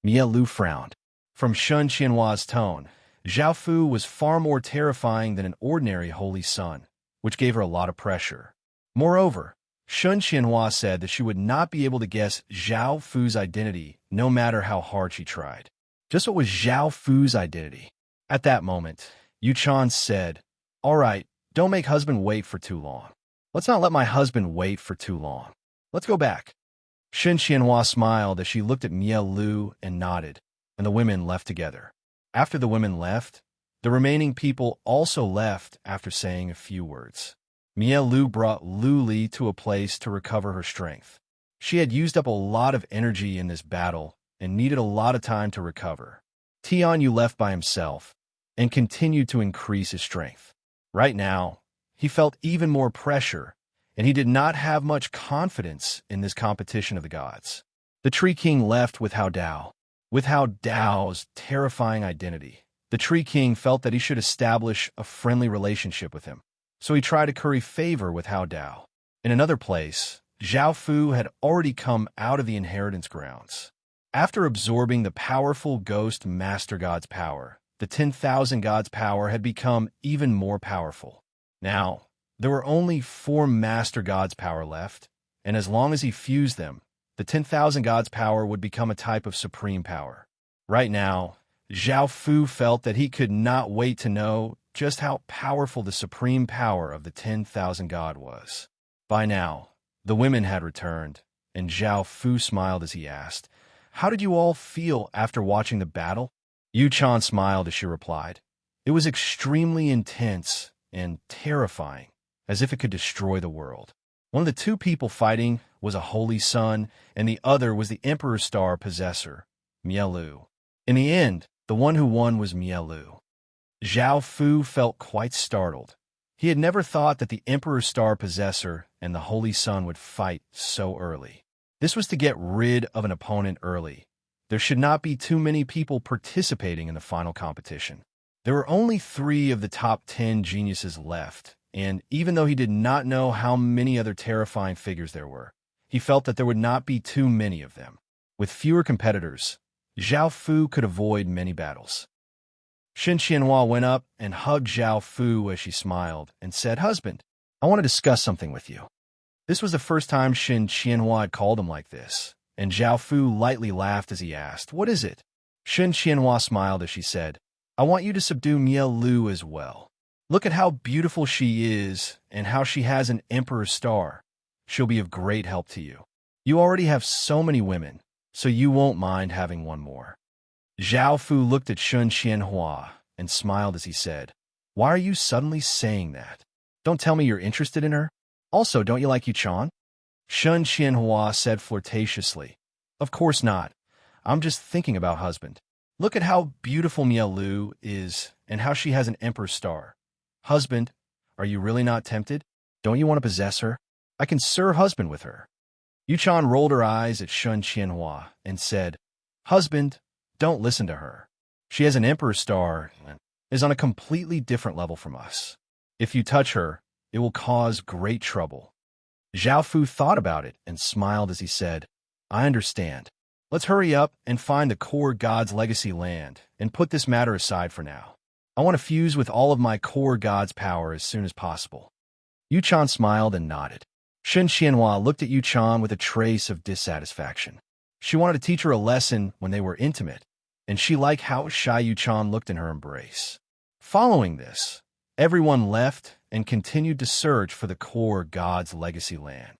Mielu frowned. From Shun Qianhua's tone, Zhao Fu was far more terrifying than an ordinary holy son, which gave her a lot of pressure. Moreover, Shun Qianhua said that she would not be able to guess Zhao Fu's identity no matter how hard she tried. Just what was Zhao Fu's identity? At that moment, Yu Chan said, "All right, don't make husband wait for too long. Let's not let my husband wait for too long. Let's go back." Shun Qianhua smiled as she looked at Mielu and nodded, and the women left together. After the women left, the remaining people also left after saying a few words. Mielu brought Lu Li to a place to recover her strength. She had used up a lot of energy in this battle and needed a lot of time to recover. Tianyu left by himself and continued to increase his strength. Right now, he felt even more pressure, and he did not have much confidence in this competition of the gods. The Tree King left with Hao Dao. With Hao Dao's terrifying identity, the Tree King felt that he should establish a friendly relationship with him, so he tried to curry favor with Hao Dao. In another place, Zhao Fu had already come out of the inheritance grounds. After absorbing the powerful Ghost Master God's power, the 10,000 gods' power had become even more powerful. Now, there were only 4 Master Gods' power left, and as long as he fused them, the 10,000 gods' power would become a type of supreme power. Right now, Zhao Fu felt that he could not wait to know just how powerful the supreme power of the 10,000 god was. By now, the women had returned, and Zhao Fu smiled as he asked, "How did you all feel after watching the battle?" Yu Chan smiled as she replied, "It was extremely intense and terrifying, as if it could destroy the world. One of the 2 people fighting was a holy son, and the other was the Emperor's Star possessor, Mielu. In the end, the one who won was Mielu." Zhao Fu felt quite startled. He had never thought that the Emperor's Star possessor and the holy son would fight so early. This was to get rid of an opponent early. There should not be too many people participating in the final competition. There were only 3 of the top 10 geniuses left, and even though he did not know how many other terrifying figures there were, he felt that there would not be too many of them. With fewer competitors, Zhao Fu could avoid many battles. Shun Qianhua went up and hugged Zhao Fu as she smiled and said, "Husband, I want to discuss something with you." This was the first time Shun Qianhua had called him like this, and Zhao Fu lightly laughed as he asked, "What is it?" Shun Qianhua smiled as she said, "I want you to subdue Mielu as well. Look at how beautiful she is and how she has an Emperor's Star. She'll be of great help to you. You already have so many women, so you won't mind having one more." Zhao Fu looked at Shun Qianhua and smiled as he said, "Why are you suddenly saying that? Don't tell me you're interested in her. Also, don't you like Yu Chan?" Shun Qianhua said flirtatiously, "Of course not. I'm just thinking about husband. Look at how beautiful Mielu is and how she has an Emperor's Star. Husband, are you really not tempted? Don't you want to possess her? I can serve husband with her." Yu Chan rolled her eyes at Shun Qianhua and said, "Husband, don't listen to her. She has an Emperor's Star and is on a completely different level from us. If you touch her, it will cause great trouble." Zhao Fu thought about it and smiled as he said, "I understand. Let's hurry up and find the core God's legacy land and put this matter aside for now. I want to fuse with all of my core God's power as soon as possible." Yu Chan smiled and nodded. Shun Qianhua looked at Yu Chan with a trace of dissatisfaction. She wanted to teach her a lesson when they were intimate, and she liked how shy Yu Chan looked in her embrace. Following this, Everyone left and continued to search for the core God's legacy land.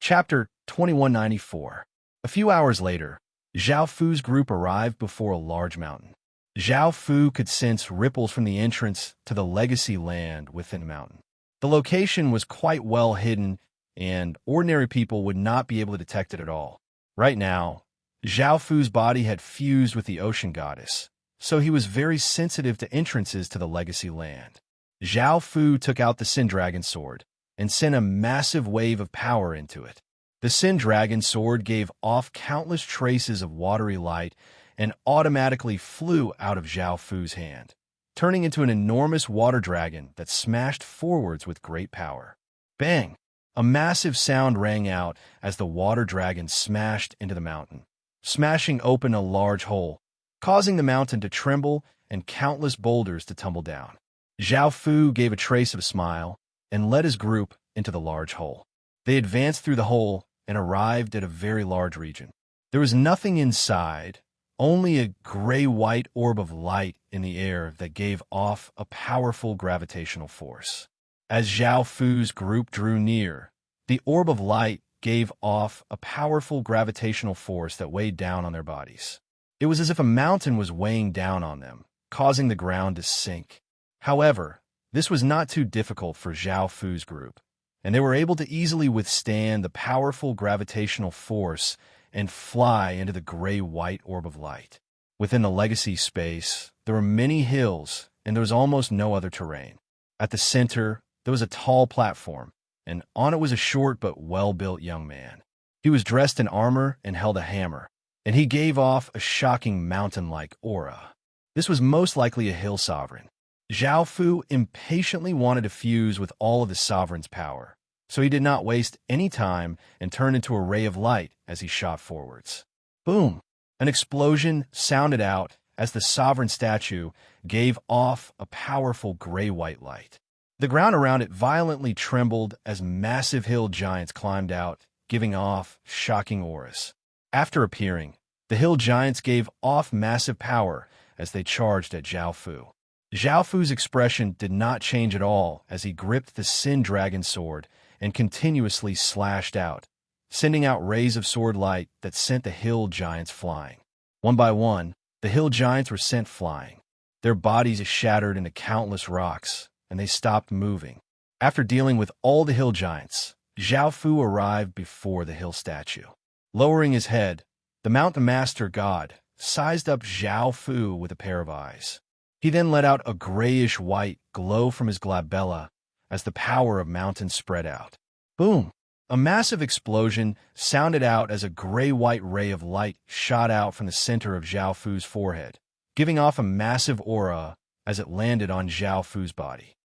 Chapter 2194. A few hours later, Zhao Fu's group arrived before a large mountain. Zhao Fu could sense ripples from the entrance to the legacy land within the mountain. The location was quite well hidden, and ordinary people would not be able to detect it at all. Right now, Zhao Fu's body had fused with the ocean goddess, so he was very sensitive to entrances to the legacy land. Zhao Fu took out the Sin Dragon sword and sent a massive wave of power into it. The Sin Dragon sword gave off countless traces of watery light and automatically flew out of Zhao Fu's hand, turning into an enormous water dragon that smashed forwards with great power. Bang! A massive sound rang out as the water dragon smashed into the mountain, smashing open a large hole, causing the mountain to tremble and countless boulders to tumble down. Zhao Fu gave a trace of a smile and led his group into the large hole. They advanced through the hole and arrived at a very large region. There was nothing inside, only a gray-white orb of light in the air that gave off a powerful gravitational force. As Zhao Fu's group drew near, the orb of light gave off a powerful gravitational force that weighed down on their bodies. It was as if a mountain was weighing down on them, causing the ground to sink. However, this was not too difficult for Zhao Fu's group, and they were able to easily withstand the powerful gravitational force and fly into the gray-white orb of light. Within the legacy space, there were many hills, and there was almost no other terrain. At the center, there was a tall platform, and on it was a short but well-built young man. He was dressed in armor and held a hammer, and he gave off a shocking mountain-like aura. This was most likely a hill sovereign. Zhao Fu impatiently wanted to fuse with all of the sovereign's power, so he did not waste any time and turned into a ray of light as he shot forwards. Boom! An explosion sounded out as the sovereign statue gave off a powerful gray-white light. The ground around it violently trembled as massive hill giants climbed out, giving off shocking auras. After appearing, the hill giants gave off massive power as they charged at Zhao Fu. Zhao Fu's expression did not change at all as he gripped the Sin Dragon sword and continuously slashed out, sending out rays of sword light that sent the hill giants flying. One by one, the hill giants were sent flying. Their bodies shattered into countless rocks, and they stopped moving. After dealing with all the hill giants, Zhao Fu arrived before the hill statue. Lowering his head, the mountain master god sized up Zhao Fu with a pair of eyes. He then let out a grayish-white glow from his glabella as the power of mountains spread out. Boom! A massive explosion sounded out as a gray-white ray of light shot out from the center of Zhao Fu's forehead, giving off a massive aura as it landed on Zhao Fu's body.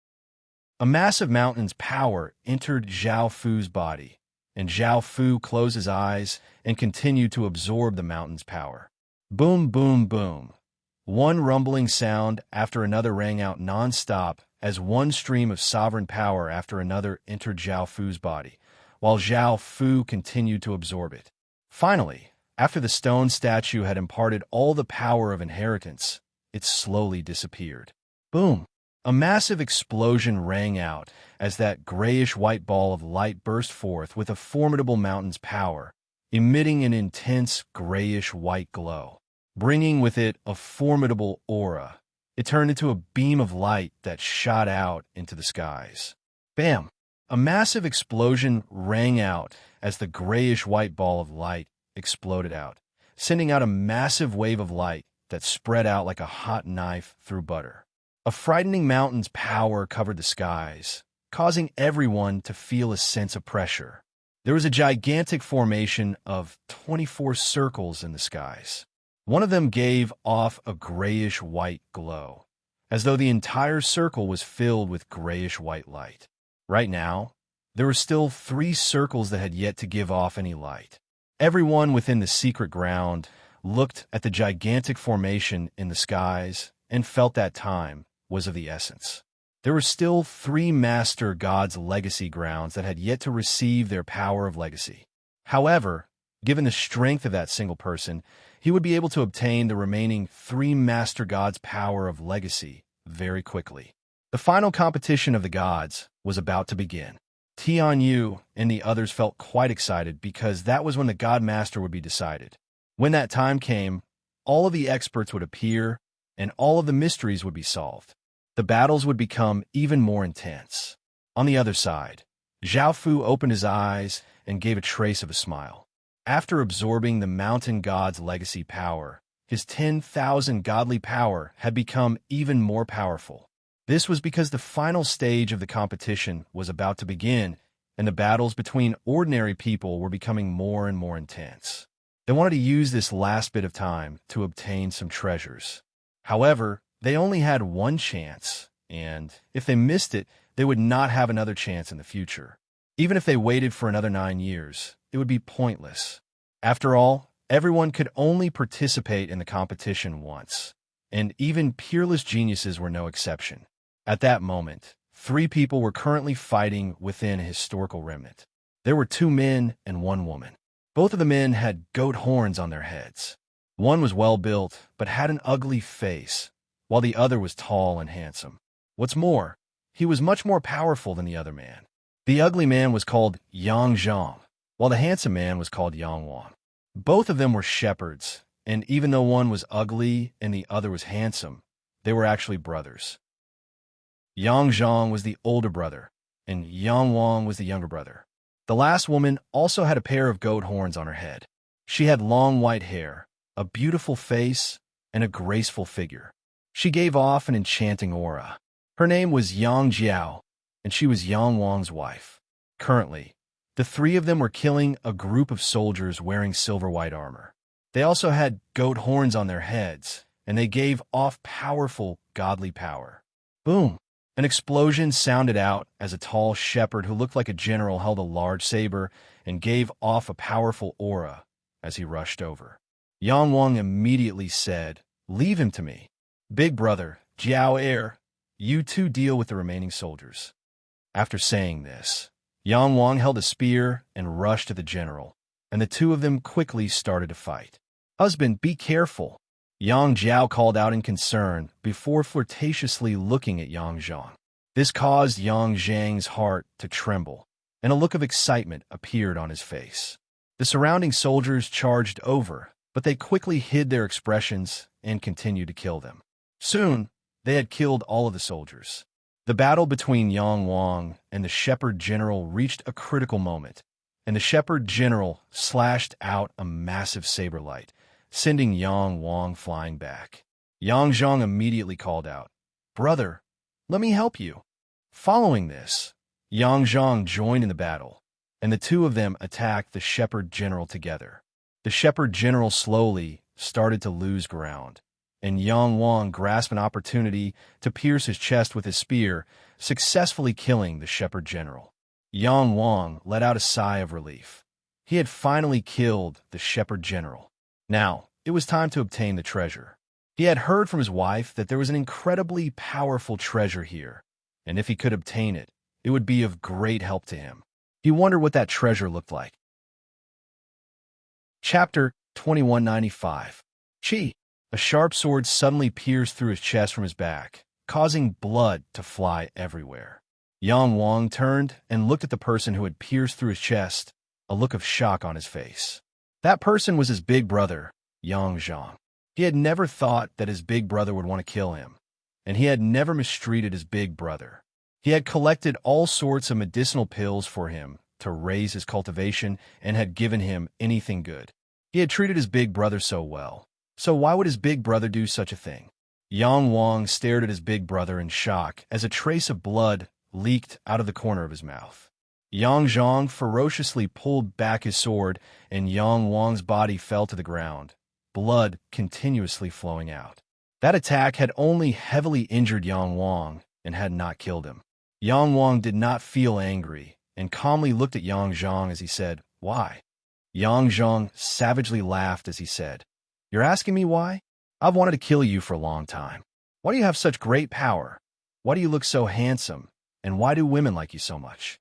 A massive mountain's power entered Zhao Fu's body, and Zhao Fu closed his eyes and continued to absorb the mountain's power. Boom, boom, boom. One rumbling sound after another rang out non-stop as one stream of sovereign power after another entered Zhao Fu's body, while Zhao Fu continued to absorb it. Finally, after the stone statue had imparted all the power of inheritance, it slowly disappeared. Boom! A massive explosion rang out as that grayish-white ball of light burst forth with a formidable mountain's power, emitting an intense grayish-white glow, bringing with it a formidable aura. It turned into a beam of light that shot out into the skies. Bam! A massive explosion rang out as the grayish-white ball of light exploded out, sending out a massive wave of light that spread out like a hot knife through butter. A frightening mountain's power covered the skies, causing everyone to feel a sense of pressure. There was a gigantic formation of 24 circles in the skies. One of them gave off a grayish-white glow, as though the entire circle was filled with grayish-white light. Right now, there were still 3 circles that had yet to give off any light. Everyone within the secret ground looked at the gigantic formation in the skies and felt that time was of the essence. There were still 3 master gods' legacy grounds that had yet to receive their power of legacy. However, given the strength of that single person, he would be able to obtain the remaining 3 master gods' power of legacy very quickly. The final competition of the gods was about to begin. Tianyu and the others felt quite excited because that was when the God Master would be decided. When that time came, all of the experts would appear and all of the mysteries would be solved. The battles would become even more intense. On the other side, Zhao Fu opened his eyes and gave a trace of a smile. After absorbing the mountain god's legacy power, his 10,000 godly power had become even more powerful. This was because the final stage of the competition was about to begin, and the battles between ordinary people were becoming more and more intense. They wanted to use this last bit of time to obtain some treasures. However, they only had one chance, and if they missed it, they would not have another chance in the future. Even if they waited for another 9 years, it would be pointless. After all, everyone could only participate in the competition once, and even peerless geniuses were no exception. At that moment, 3 people were currently fighting within a historical remnant. There were 2 men and 1 woman. Both of the men had goat horns on their heads. One was well-built, but had an ugly face, while the other was tall and handsome. What's more, he was much more powerful than the other man. The ugly man was called Yang Zhang, while the handsome man was called Yang Wang. Both of them were shepherds, and even though one was ugly and the other was handsome, they were actually brothers. Yang Zhang was the older brother, and Yang Wang was the younger brother. The last woman also had a pair of goat horns on her head. She had long white hair, a beautiful face, and a graceful figure. She gave off an enchanting aura. Her name was Yang Jiao, and she was Yang Wang's wife. Currently, the 3 of them were killing a group of soldiers wearing silver white armor. They also had goat horns on their heads, and they gave off powerful, godly power. Boom! An explosion sounded out as a tall shepherd who looked like a general held a large saber and gave off a powerful aura as he rushed over. Yang Wang immediately said, "Leave him to me. Big brother, Jiao Air, you two deal with the remaining soldiers." After saying this, Yang Wang held a spear and rushed to the general, and the 2 of them quickly started to fight. "Husband, be careful," Yang Jiao called out in concern before flirtatiously looking at Yang Zhang. This caused Yang Zhang's heart to tremble, and a look of excitement appeared on his face. The surrounding soldiers charged over, but they quickly hid their expressions and continued to kill them. Soon, they had killed all of the soldiers. The battle between Yang Wang and the shepherd general reached a critical moment, and the shepherd general slashed out a massive saber light, sending Yang Wang flying back. Yang Zhang immediately called out, "Brother, let me help you." Following this, Yang Zhang joined in the battle, and the 2 of them attacked the shepherd general together. The shepherd general slowly started to lose ground, and Yang Wang grasped an opportunity to pierce his chest with his spear, successfully killing the shepherd general. Yang Wang let out a sigh of relief. He had finally killed the shepherd general. Now, it was time to obtain the treasure. He had heard from his wife that there was an incredibly powerful treasure here, and if he could obtain it, it would be of great help to him. He wondered what that treasure looked like. Chapter 2195. Chi. A sharp sword suddenly pierced through his chest from his back, causing blood to fly everywhere. Yang Wang turned and looked at the person who had pierced through his chest, a look of shock on his face. That person was his big brother, Yang Zhang. He had never thought that his big brother would want to kill him, and he had never mistreated his big brother. He had collected all sorts of medicinal pills for him to raise his cultivation and had given him anything good. He had treated his big brother so well. So why would his big brother do such a thing? Yang Wang stared at his big brother in shock as a trace of blood leaked out of the corner of his mouth. Yang Zhang ferociously pulled back his sword, and Yang Wang's body fell to the ground, blood continuously flowing out. That attack had only heavily injured Yang Wang and had not killed him. Yang Wang did not feel angry and calmly looked at Yang Zhang as he said, "Why?" Yang Zhang savagely laughed as he said, "You're asking me why? I've wanted to kill you for a long time. Why do you have such great power? Why do you look so handsome? And why do women like you so much?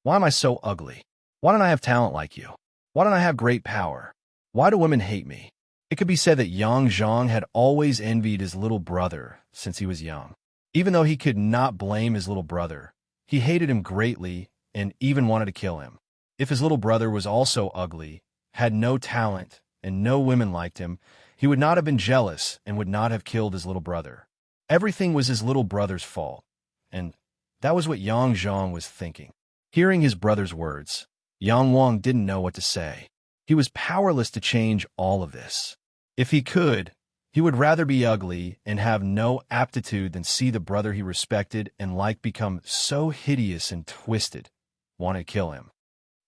Why am I so ugly? Why don't I have talent like you? Why don't I have great power? Why do women hate me?" It could be said that Yang Zhang had always envied his little brother since he was young. Even though he could not blame his little brother, he hated him greatly and even wanted to kill him. If his little brother was also ugly, had no talent, and no women liked him, he would not have been jealous and would not have killed his little brother. Everything was his little brother's fault, and that was what Yang Zhang was thinking. Hearing his brother's words, Yang Wang didn't know what to say. He was powerless to change all of this. If he could, he would rather be ugly and have no aptitude than see the brother he respected and liked become so hideous and twisted, want to kill him.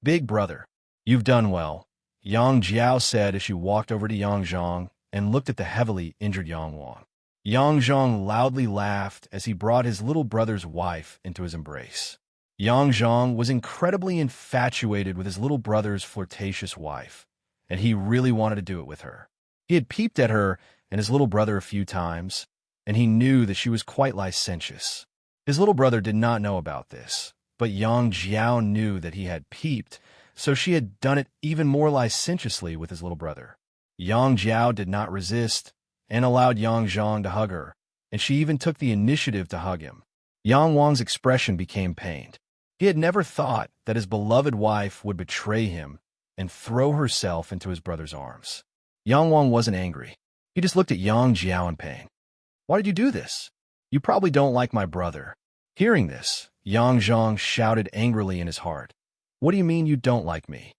Big brother, you've done well, Yang Jiao said as she walked over to Yang Zhang and looked at the heavily injured Yang Wang. Yang Zhang loudly laughed as he brought his little brother's wife into his embrace. Yang Zhang was incredibly infatuated with his little brother's flirtatious wife, and he really wanted to do it with her. He had peeped at her and his little brother a few times, and he knew that she was quite licentious. His little brother did not know about this, but Yang Jiao knew that he had peeped, so she had done it even more licentiously with his little brother. Yang Jiao did not resist and allowed Yang Zhang to hug her, and she even took the initiative to hug him. Yang Wang's expression became pained. He had never thought that his beloved wife would betray him and throw herself into his brother's arms. Yang Wang wasn't angry. He just looked at Yang Jiao in pain. Why did you do this? You probably don't like my brother. Hearing this, Yang Zhang shouted angrily in his heart. What do you mean you don't like me?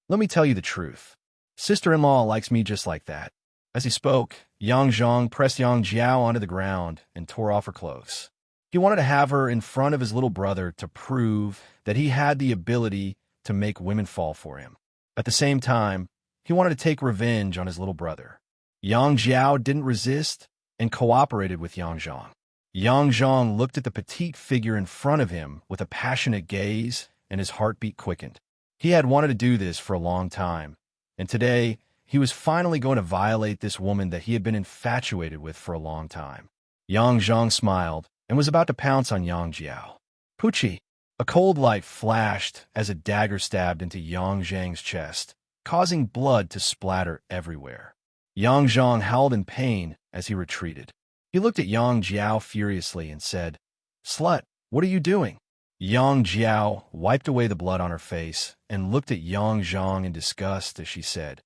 Let me tell you the truth. Sister-in-law likes me just like that. As he spoke, Yang Zhang pressed Yang Jiao onto the ground and tore off her clothes. He wanted to have her in front of his little brother to prove that he had the ability to make women fall for him. At the same time, he wanted to take revenge on his little brother. Yang Jiao didn't resist and cooperated with Yang Zhang. Yang Zhang looked at the petite figure in front of him with a passionate gaze, and his heartbeat quickened. He had wanted to do this for a long time, and today he was finally going to violate this woman that he had been infatuated with for a long time. Yang Zhang smiled and was about to pounce on Yang Jiao. Puchi! A cold light flashed as a dagger stabbed into Yang Zhang's chest, causing blood to splatter everywhere. Yang Zhang howled in pain as he retreated. He looked at Yang Jiao furiously and said, Slut, what are you doing? Yang Jiao wiped away the blood on her face and looked at Yang Zhang in disgust as she said,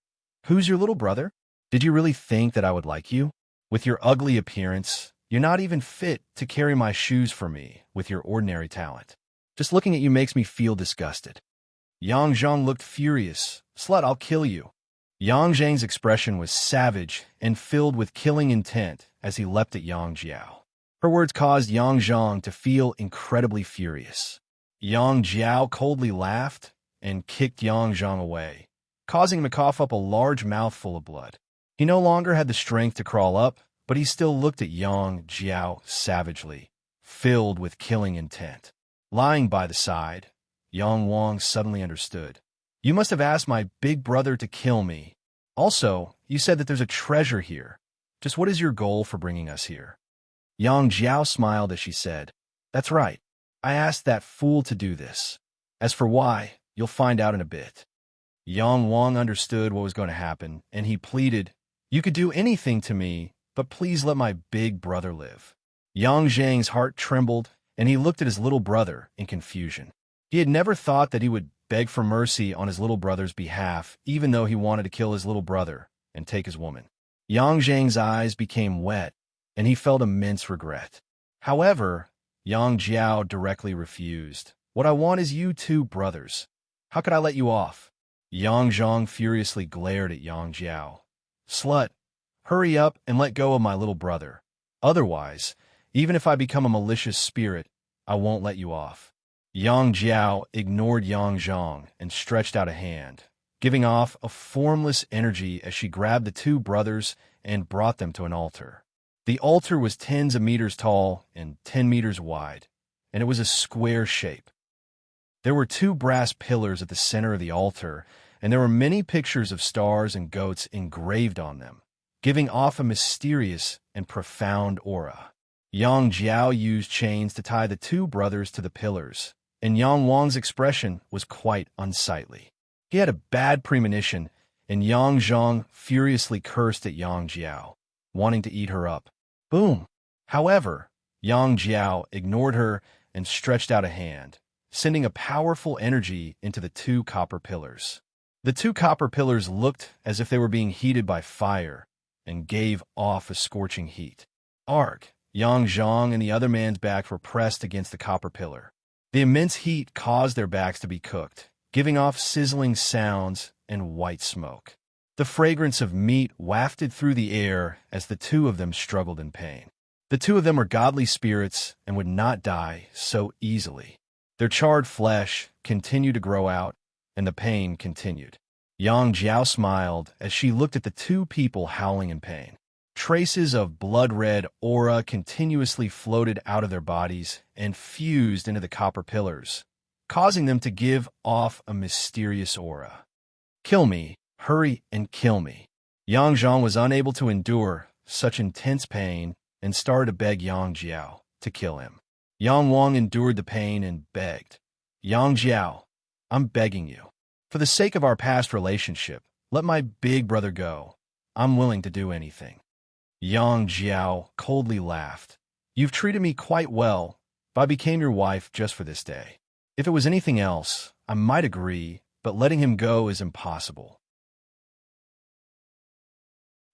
Who's your little brother? Did you really think that I would like you? With your ugly appearance, you're not even fit to carry my shoes for me with your ordinary talent. Just looking at you makes me feel disgusted. Yang Zhang looked furious. Slut, I'll kill you. Yang Zhang's expression was savage and filled with killing intent as he leapt at Yang Jiao. Her words caused Yang Zhang to feel incredibly furious. Yang Jiao coldly laughed and kicked Yang Zhang away, causing him to cough up a large mouthful of blood. He no longer had the strength to crawl up, but he still looked at Yang Jiao savagely, filled with killing intent. Lying by the side, Yang Wang suddenly understood. You must have asked my big brother to kill me. Also, you said that there's a treasure here. Just what is your goal for bringing us here? Yang Jiao smiled as she said, That's right. I asked that fool to do this. As for why, you'll find out in a bit. Yang Wang understood what was going to happen, and he pleaded, You could do anything to me, but please let my big brother live. Yang Zhang's heart trembled, and he looked at his little brother in confusion. He had never thought that he would beg for mercy on his little brother's behalf, even though he wanted to kill his little brother and take his woman. Yang Zhang's eyes became wet, and he felt immense regret. However, Yang Jiao directly refused. What I want is you two brothers. How could I let you off? Yang Zhang furiously glared at Yang Jiao. Slut, hurry up and let go of my little brother. Otherwise, even if I become a malicious spirit, I won't let you off. Yang Jiao ignored Yang Zhang and stretched out a hand, giving off a formless energy as she grabbed the two brothers and brought them to an altar. The altar was tens of meters tall and 10 meters wide, and it was a square shape. There were two brass pillars at the center of the altar, and there were many pictures of stars and goats engraved on them, giving off a mysterious and profound aura. Yang Jiao used chains to tie the two brothers to the pillars, and Yang Wang's expression was quite unsightly. He had a bad premonition, and Yang Zhang furiously cursed at Yang Jiao, wanting to eat her up. Boom! However, Yang Jiao ignored her and stretched out a hand, sending a powerful energy into the two copper pillars. The two copper pillars looked as if they were being heated by fire and gave off a scorching heat. Arg! Yang Zhang and the other man's backs were pressed against the copper pillar. The immense heat caused their backs to be cooked, giving off sizzling sounds and white smoke. The fragrance of meat wafted through the air as the two of them struggled in pain. The two of them were godly spirits and would not die so easily. Their charred flesh continued to grow out, and the pain continued. Yang Jiao smiled as she looked at the two people howling in pain. Traces of blood-red aura continuously floated out of their bodies and fused into the copper pillars, causing them to give off a mysterious aura. "Kill me, hurry and kill me." Yang Zhang was unable to endure such intense pain and started to beg Yang Jiao to kill him. Yang Wang endured the pain and begged, "Yang Jiao, I'm begging you. For the sake of our past relationship, let my big brother go. I'm willing to do anything." Yang Jiao coldly laughed. "You've treated me quite well, but I became your wife just for this day. If it was anything else, I might agree, but letting him go is impossible."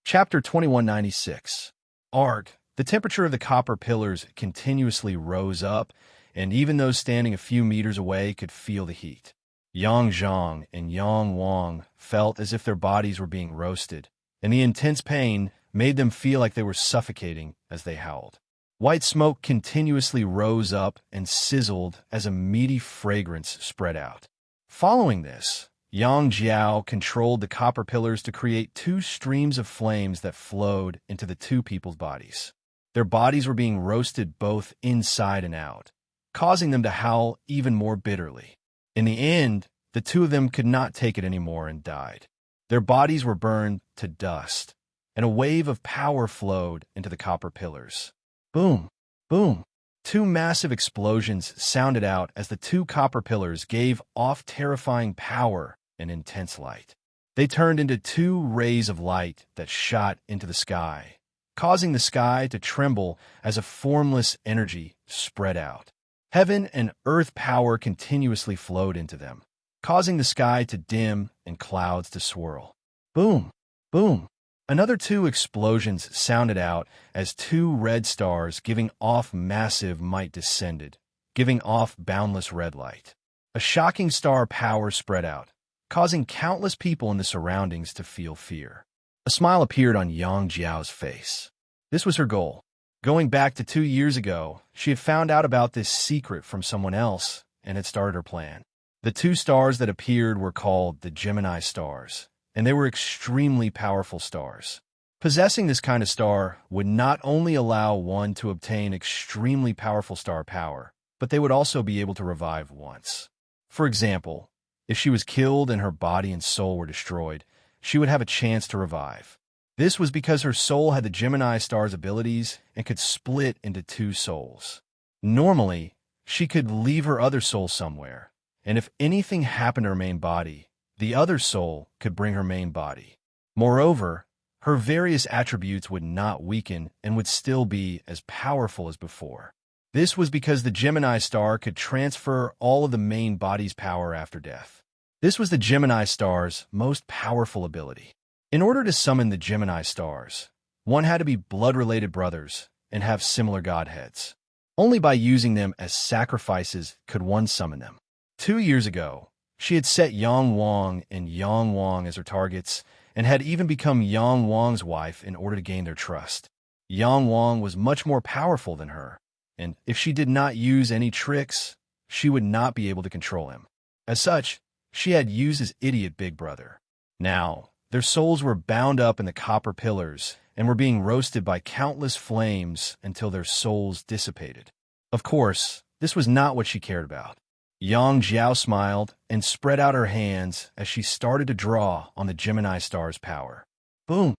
Chapter 2196. Arg! The temperature of the copper pillars continuously rose up, and even those standing a few meters away could feel the heat. Yang Zhang and Yang Wang felt as if their bodies were being roasted, and the intense pain made them feel like they were suffocating as they howled. White smoke continuously rose up and sizzled as a meaty fragrance spread out. Following this, Yang Jiao controlled the copper pillars to create two streams of flames that flowed into the two people's bodies. Their bodies were being roasted both inside and out, causing them to howl even more bitterly. In the end, the two of them could not take it anymore and died. Their bodies were burned to dust, and a wave of power flowed into the copper pillars. Boom! Boom! Two massive explosions sounded out as the two copper pillars gave off terrifying power and intense light. They turned into two rays of light that shot into the sky, causing the sky to tremble as a formless energy spread out. Heaven and earth power continuously flowed into them, causing the sky to dim and clouds to swirl. Boom! Boom! Another two explosions sounded out as two red stars giving off massive might descended, giving off boundless red light. A shocking star power spread out, causing countless people in the surroundings to feel fear. A smile appeared on Yang Jiao's face. This was her goal. Going back to 2 years ago, she had found out about this secret from someone else and had started her plan. The two stars that appeared were called the Gemini stars, and they were extremely powerful stars. Possessing this kind of star would not only allow one to obtain extremely powerful star power, but they would also be able to revive once. For example, if she was killed and her body and soul were destroyed, she would have a chance to revive. This was because her soul had the Gemini star's abilities and could split into two souls. Normally, she could leave her other soul somewhere, and if anything happened to her main body, the other soul could bring her main body. Moreover, her various attributes would not weaken and would still be as powerful as before. This was because the Gemini star could transfer all of the main body's power after death. This was the Gemini star's most powerful ability. In order to summon the Gemini stars, one had to be blood-related brothers and have similar godheads. Only by using them as sacrifices could one summon them. 2 years ago, she had set Yang Wang and Yang Wang as her targets and had even become Yang Wang's wife in order to gain their trust. Yang Wang was much more powerful than her, and if she did not use any tricks, she would not be able to control him. As such, she had used his idiot big brother. Now, their souls were bound up in the copper pillars and were being roasted by countless flames until their souls dissipated. Of course, this was not what she cared about. Yang Jiao smiled and spread out her hands as she started to draw on the Gemini star's power. Boom!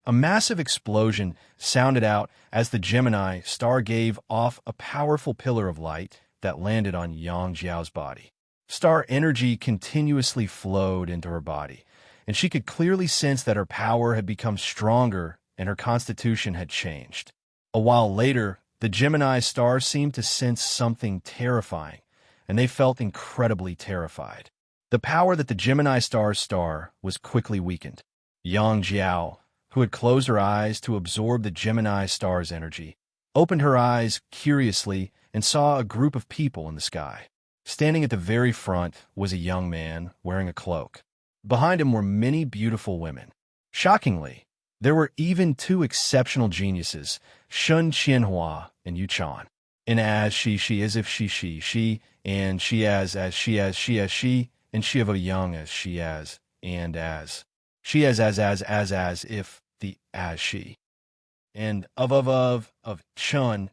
A massive explosion sounded out as the Gemini star gave off a powerful pillar of light that landed on Yang Jiao's body. Star energy continuously flowed into her body, and she could clearly sense that her power had become stronger and her constitution had changed. A while later, The Gemini star seemed to sense something terrifying, and they felt incredibly terrified. The power that the Gemini star's star was quickly weakened. Yang Jiao, who had closed her eyes to absorb the Gemini star's energy, opened her eyes curiously and saw a group of people in the sky. Standing at the very front was a young man wearing a cloak. Behind him were many beautiful women. Shockingly, there were even two exceptional geniuses, Shun Qianhua and Yu Chan. And as she as if she, and she as she, and she of a young as she as, and as. She as if the as she. And of Chun.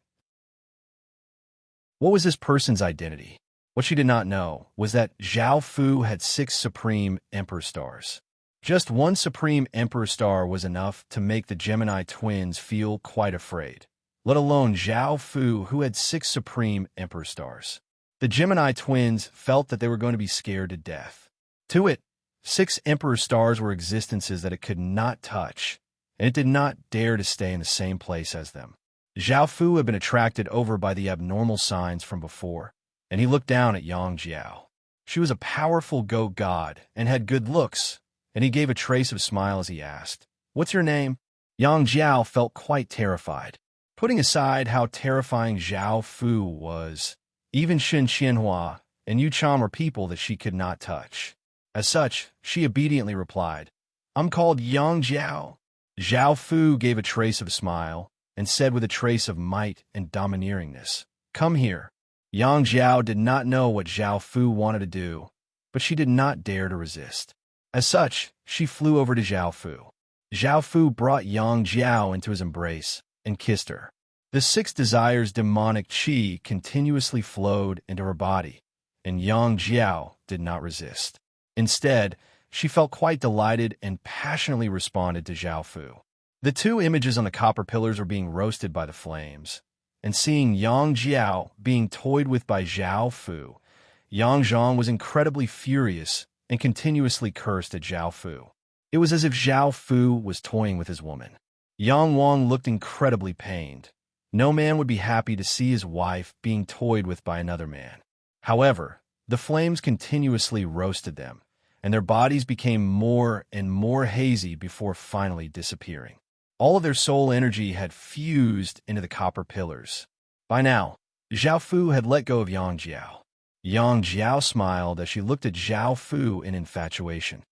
What was this person's identity? What she did not know was that Zhao Fu had 6 supreme emperor stars. Just one supreme emperor star was enough to make the Gemini twins feel quite afraid, let alone Zhao Fu, who had 6 supreme emperor stars. The Gemini twins felt that they were going to be scared to death. To it, 6 emperor stars were existences that it could not touch, and it did not dare to stay in the same place as them. Zhao Fu had been attracted over by the abnormal signs from before, and he looked down at Yang Jiao. She was a powerful goat god and had good looks, and he gave a trace of smile as he asked, "What's your name?" Yang Jiao felt quite terrified. Putting aside how terrifying Zhao Fu was, even Shen Qianhua and Yu Chan were people that she could not touch. As such, she obediently replied, "I'm called Yang Jiao." Zhao Fu gave a trace of a smile and said with a trace of might and domineeringness, "Come here." Yang Jiao did not know what Zhao Fu wanted to do, but she did not dare to resist. As such, she flew over to Zhao Fu. Zhao Fu brought Yang Jiao into his embrace and kissed her. The 6 desires' demonic qi continuously flowed into her body, and Yang Jiao did not resist. Instead, she felt quite delighted and passionately responded to Zhao Fu. The 2 images on the copper pillars were being roasted by the flames, and seeing Yang Jiao being toyed with by Zhao Fu, Yang Zhang was incredibly furious and continuously cursed at Zhao Fu. It was as if Zhao Fu was toying with his woman. Yang Wang looked incredibly pained. No man would be happy to see his wife being toyed with by another man. However, the flames continuously roasted them, and their bodies became more and more hazy before finally disappearing. All of their soul energy had fused into the copper pillars. By now, Zhao Fu had let go of Yang Jiao. Yang Jiao smiled as she looked at Zhao Fu in infatuation.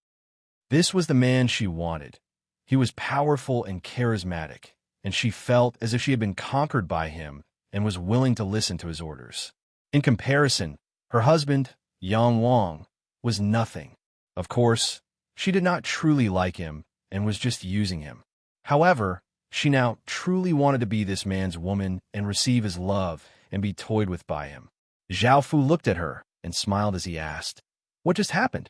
This was the man she wanted. He was powerful and charismatic, and she felt as if she had been conquered by him and was willing to listen to his orders. In comparison, her husband, Yang Wang, was nothing. Of course, she did not truly like him and was just using him. However, she now truly wanted to be this man's woman and receive his love and be toyed with by him. Zhao Fu looked at her and smiled as he asked, "What just happened?"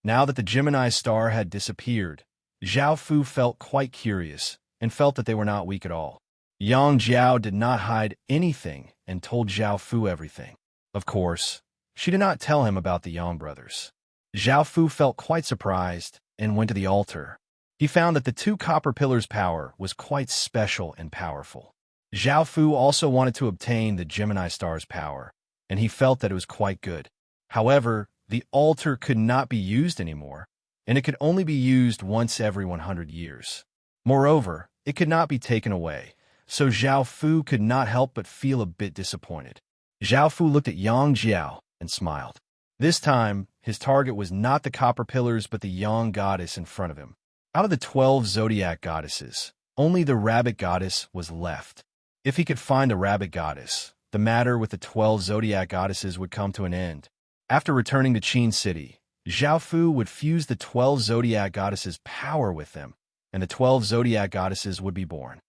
Now that the Gemini star had disappeared, Zhao Fu felt quite curious and felt that they were not weak at all. Yang Jiao did not hide anything and told Zhao Fu everything. Of course, she did not tell him about the Yang brothers. Zhao Fu felt quite surprised and went to the altar. He found that the 2 copper pillars' power was quite special and powerful. Zhao Fu also wanted to obtain the Gemini star's power, and he felt that it was quite good. However, the altar could not be used anymore, and it could only be used once every 100 years. Moreover, it could not be taken away, so Zhao Fu could not help but feel a bit disappointed. Zhao Fu looked at Yang Jiao and smiled. This time, his target was not the copper pillars but the Yang goddess in front of him. Out of the 12 zodiac goddesses, only the rabbit goddess was left. If he could find the rabbit goddess, the matter with the 12 zodiac goddesses would come to an end. After returning to Qin City, Zhao Fu would fuse the 12 zodiac goddesses' power with them, and the 12 zodiac goddesses would be born.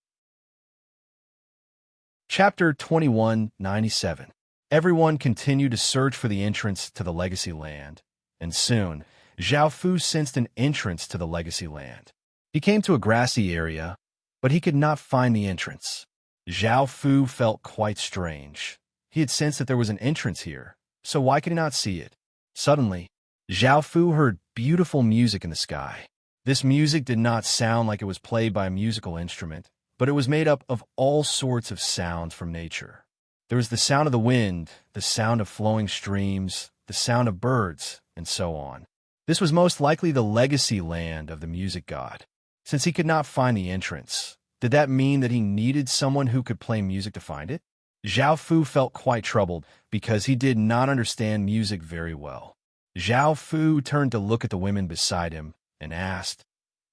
Chapter 2197. Everyone continued to search for the entrance to the Legacy Land, and soon, Zhao Fu sensed an entrance to the Legacy Land. He came to a grassy area, but he could not find the entrance. Zhao Fu felt quite strange. He had sensed that there was an entrance here, so why could he not see it? Suddenly, Zhao Fu heard beautiful music in the sky. This music did not sound like it was played by a musical instrument, but it was made up of all sorts of sounds from nature. There was the sound of the wind, the sound of flowing streams, the sound of birds, and so on. This was most likely the legacy land of the music god. Since he could not find the entrance, did that mean that he needed someone who could play music to find it? Zhao Fu felt quite troubled because he did not understand music very well. Zhao Fu turned to look at the women beside him and asked,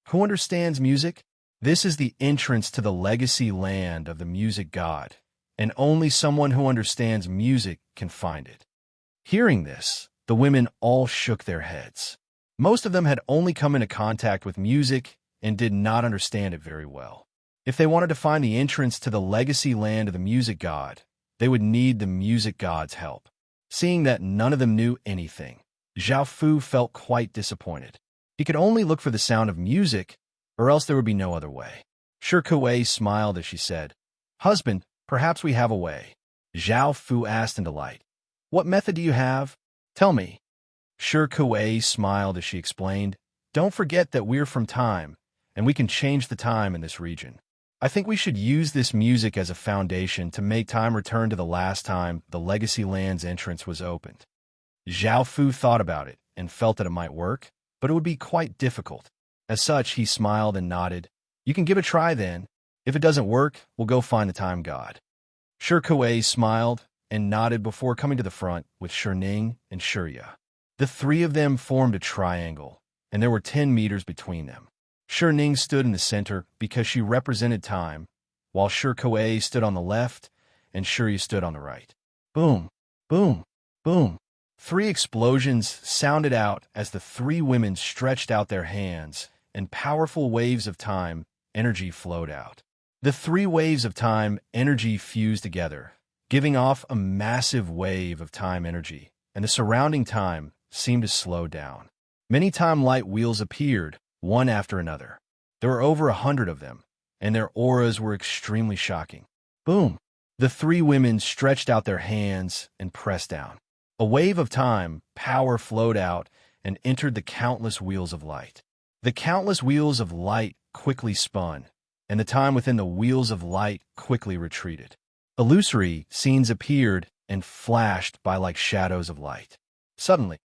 "Who understands music? This is the entrance to the legacy land of the music god, and only someone who understands music can find it." Hearing this, the women all shook their heads. Most of them had only come into contact with music and did not understand it very well. If they wanted to find the entrance to the legacy land of the music god, they would need the music god's help. Seeing that none of them knew anything, Zhao Fu felt quite disappointed. He could only look for the sound of music, or else there would be no other way. Shi Kuei smiled as she said, "Husband, perhaps we have a way." Zhao Fu asked in delight, "What method do you have? Tell me." Shi Kuei smiled as she explained, "Don't forget that we're from time, and we can change the time in this region. I think we should use this music as a foundation to make time return to the last time the Legacy Land's entrance was opened." Zhao Fu thought about it and felt that it might work, but it would be quite difficult. As such, he smiled and nodded. "You can give it a try then. If it doesn't work, we'll go find the time god." Shi Kuei smiled and nodded before coming to the front with Shining and Shirya. The three of them formed a triangle, and there were 10 meters between them. Shining stood in the center because she represented time, while Shi Kuei stood on the left and Shirya stood on the right. Boom, boom, boom. 3 explosions sounded out as the 3 women stretched out their hands, and powerful waves of time energy flowed out. The 3 waves of time energy fused together, giving off a massive wave of time energy, and the surrounding time seemed to slow down. Many time light wheels appeared, one after another. There were over 100 of them, and their auras were extremely shocking. Boom! The 3 women stretched out their hands and pressed down. A wave of time power flowed out and entered the countless wheels of light. The countless wheels of light quickly spun, and the time within the wheels of light quickly retreated. Illusory scenes appeared and flashed by like shadows of light. Suddenly,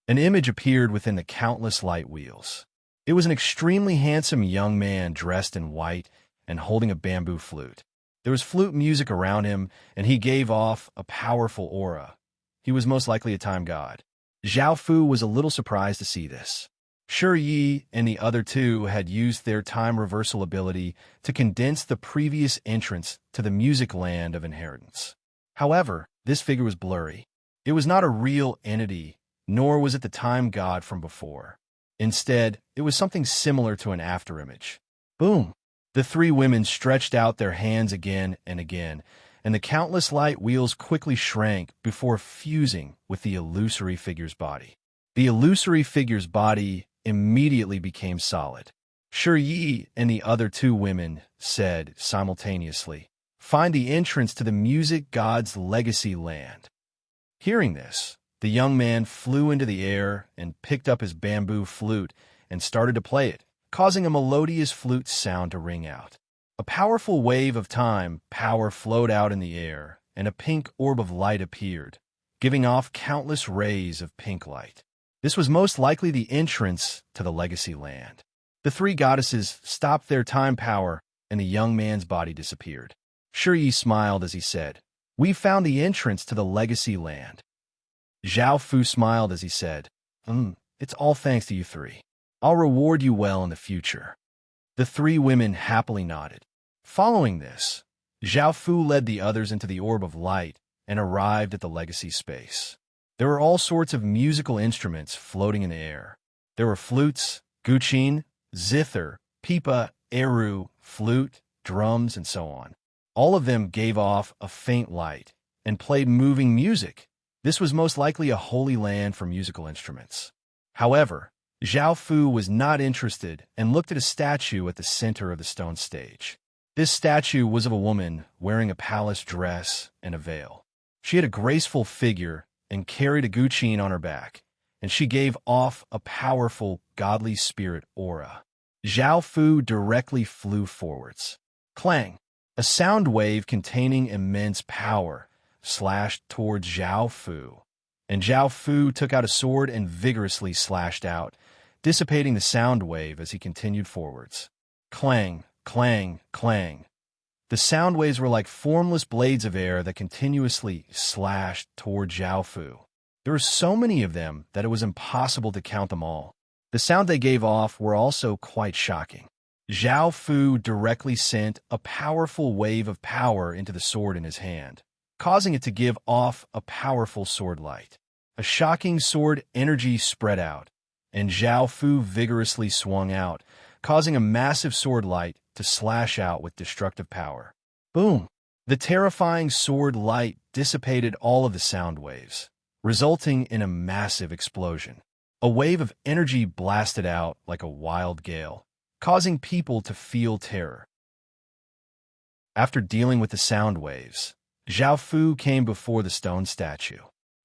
an image appeared within the countless light wheels. It was an extremely handsome young man dressed in white and holding a bamboo flute. There was flute music around him, and he gave off a powerful aura. He was most likely a time god. Zhao Fu was a little surprised to see this. Shi Yi and the other 2 had used their time reversal ability to condense the previous entrance to the music land of inheritance. However, this figure was blurry. It was not a real entity, nor was it the time god from before. Instead, it was something similar to an afterimage. Boom! The 3 women stretched out their hands again and again, and the countless light wheels quickly shrank before fusing with the illusory figure's body. The illusory figure's body immediately became solid. Shi Yi and the other 2 women said simultaneously, "Find the entrance to the music god's legacy land." Hearing this, the young man flew into the air and picked up his bamboo flute and started to play it, causing a melodious flute sound to ring out. A powerful wave of time power flowed out in the air, and a pink orb of light appeared, giving off countless rays of pink light. This was most likely the entrance to the legacy land. The 3 goddesses stopped their time power, and the young man's body disappeared. Shi Yi smiled as he said, "We found the entrance to the legacy land." Zhao Fu smiled as he said, "It's all thanks to you 3. I'll reward you well in the future." The 3 women happily nodded. Following this, Zhao Fu led the others into the orb of light and arrived at the legacy space. There were all sorts of musical instruments floating in the air. There were flutes, guqin, zither, pipa, eru, flute, drums, and so on. All of them gave off a faint light and played moving music. This was most likely a holy land for musical instruments. However, Zhao Fu was not interested and looked at a statue at the center of the stone stage. This statue was of a woman wearing a palace dress and a veil. She had a graceful figure and carried a guqin on her back, and she gave off a powerful, godly spirit aura. Zhao Fu directly flew forwards. Clang! A sound wave containing immense power slashed towards Zhao Fu, and Zhao Fu took out a sword and vigorously slashed out, dissipating the sound wave as he continued forwards. Clang, clang, clang. The sound waves were like formless blades of air that continuously slashed toward Zhao Fu. There were so many of them that it was impossible to count them all. The sound they gave off were also quite shocking. Zhao Fu directly sent a powerful wave of power into the sword in his hand, causing it to give off a powerful sword light. A shocking sword energy spread out, and Zhao Fu vigorously swung out, causing a massive sword light to slash out with destructive power. Boom! The terrifying sword light dissipated all of the sound waves, resulting in a massive explosion. A wave of energy blasted out like a wild gale, causing people to feel terror. After dealing with the sound waves, Zhao Fu came before the stone statue.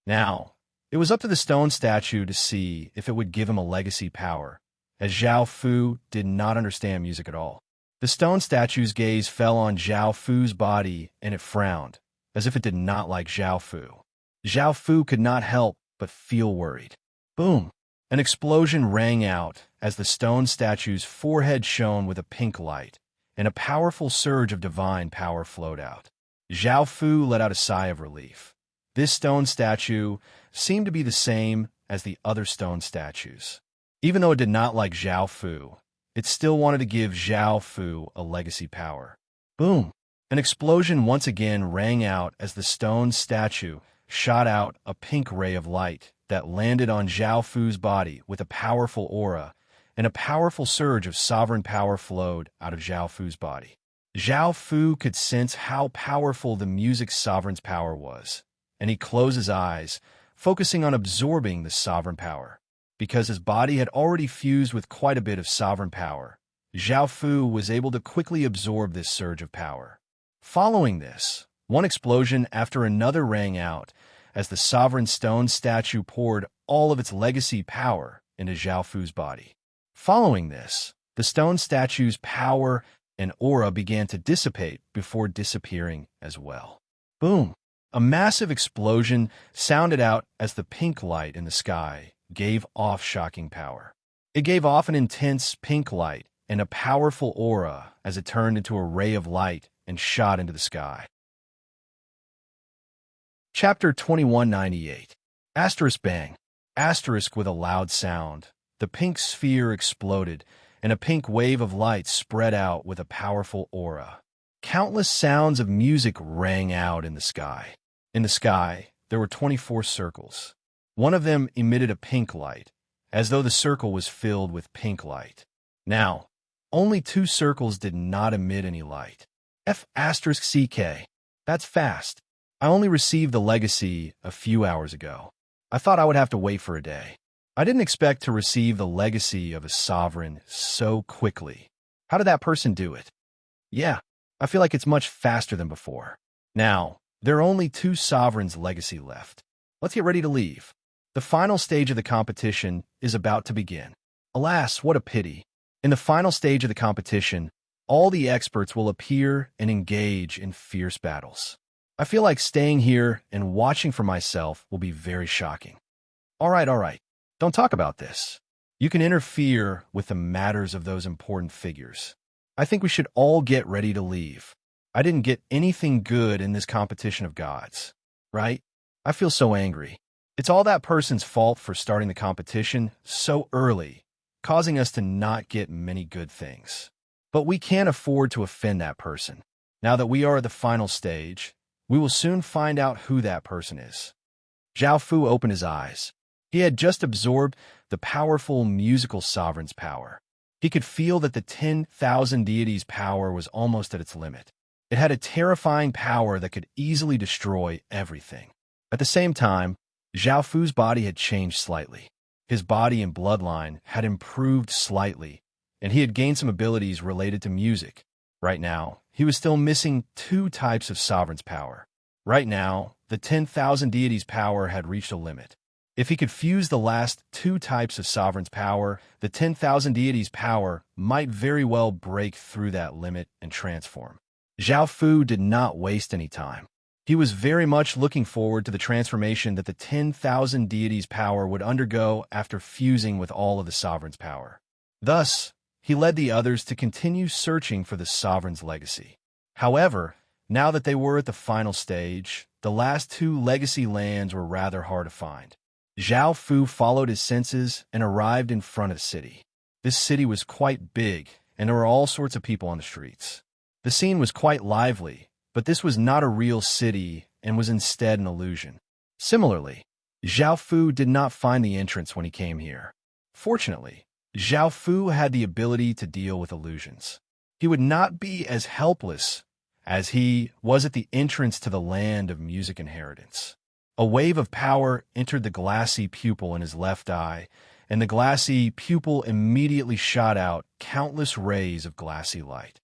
Now, it was up to the stone statue to see if it would give him a legacy power, as Zhao Fu did not understand music at all. The stone statue's gaze fell on Zhao Fu's body, and it frowned, as if it did not like Zhao Fu. Zhao Fu could not help but feel worried. Boom! An explosion rang out as the stone statue's forehead shone with a pink light, and a powerful surge of divine power flowed out. Zhao Fu let out a sigh of relief. This stone statue seemed to be the same as the other stone statues. Even though it did not like Zhao Fu, it still wanted to give Zhao Fu a legacy power. Boom! An explosion once again rang out as the stone statue shot out a pink ray of light that landed on Zhao Fu's body with a powerful aura, and a powerful surge of sovereign power flowed out of Zhao Fu's body. Zhao Fu could sense how powerful the music's sovereign's power was, and he closed his eyes, focusing on absorbing the sovereign power. Because his body had already fused with quite a bit of sovereign power, Zhao Fu was able to quickly absorb this surge of power. Following this, one explosion after another rang out as the sovereign stone statue poured all of its legacy power into Zhao Fu's body. Following this, the stone statue's power and aura began to dissipate before disappearing as well. Boom! A massive explosion sounded out as the pink light in the sky gave off shocking power. It gave off an intense pink light and a powerful aura as it turned into a ray of light and shot into the sky. Chapter 2198. Asterisk bang. Asterisk with a loud sound. The pink sphere exploded, and a pink wave of light spread out with a powerful aura. Countless sounds of music rang out in the sky. In the sky, there were 24 circles. One of them emitted a pink light, as though the circle was filled with pink light. Now, only 2 circles did not emit any light. F*CK. That's fast. I only received the legacy a few hours ago. I thought I would have to wait for a day. I didn't expect to receive the legacy of a sovereign so quickly. How did that person do it? Yeah, I feel like it's much faster than before. Now, there are only 2 sovereigns' legacy left. Let's get ready to leave. The final stage of the competition is about to begin. Alas, what a pity. In the final stage of the competition, all the experts will appear and engage in fierce battles. I feel like staying here and watching for myself will be very shocking. All right. Don't talk about this. You can interfere with the matters of those important figures. I think we should all get ready to leave. I didn't get anything good in this competition of gods, right? I feel so angry. It's all that person's fault for starting the competition so early, causing us to not get many good things. But we can't afford to offend that person. Now that we are at the final stage, we will soon find out who that person is. Zhao Fu opened his eyes. He had just absorbed the powerful musical sovereign's power. He could feel that the 10,000 deities' power was almost at its limit. It had a terrifying power that could easily destroy everything. At the same time, Zhao Fu's body had changed slightly. His body and bloodline had improved slightly, and he had gained some abilities related to music. Right now, he was still missing 2 types of sovereign's power. Right now, the 10,000 deities' power had reached a limit. If he could fuse the last two types of sovereign's power, the 10,000 deities' power might very well break through that limit and transform. Zhao Fu did not waste any time. He was very much looking forward to the transformation that the 10,000 deities' power would undergo after fusing with all of the sovereign's power. Thus, he led the others to continue searching for the sovereign's legacy. However, now that they were at the final stage, the last two legacy lands were rather hard to find. Zhao Fu followed his senses and arrived in front of the city. This city was quite big, and there were all sorts of people on the streets. The scene was quite lively, but this was not a real city and was instead an illusion. Similarly, Zhao Fu did not find the entrance when he came here. Fortunately, Zhao Fu had the ability to deal with illusions. He would not be as helpless as he was at the entrance to the land of music inheritance. A wave of power entered the glassy pupil in his left eye, and the glassy pupil immediately shot out countless rays of glassy light.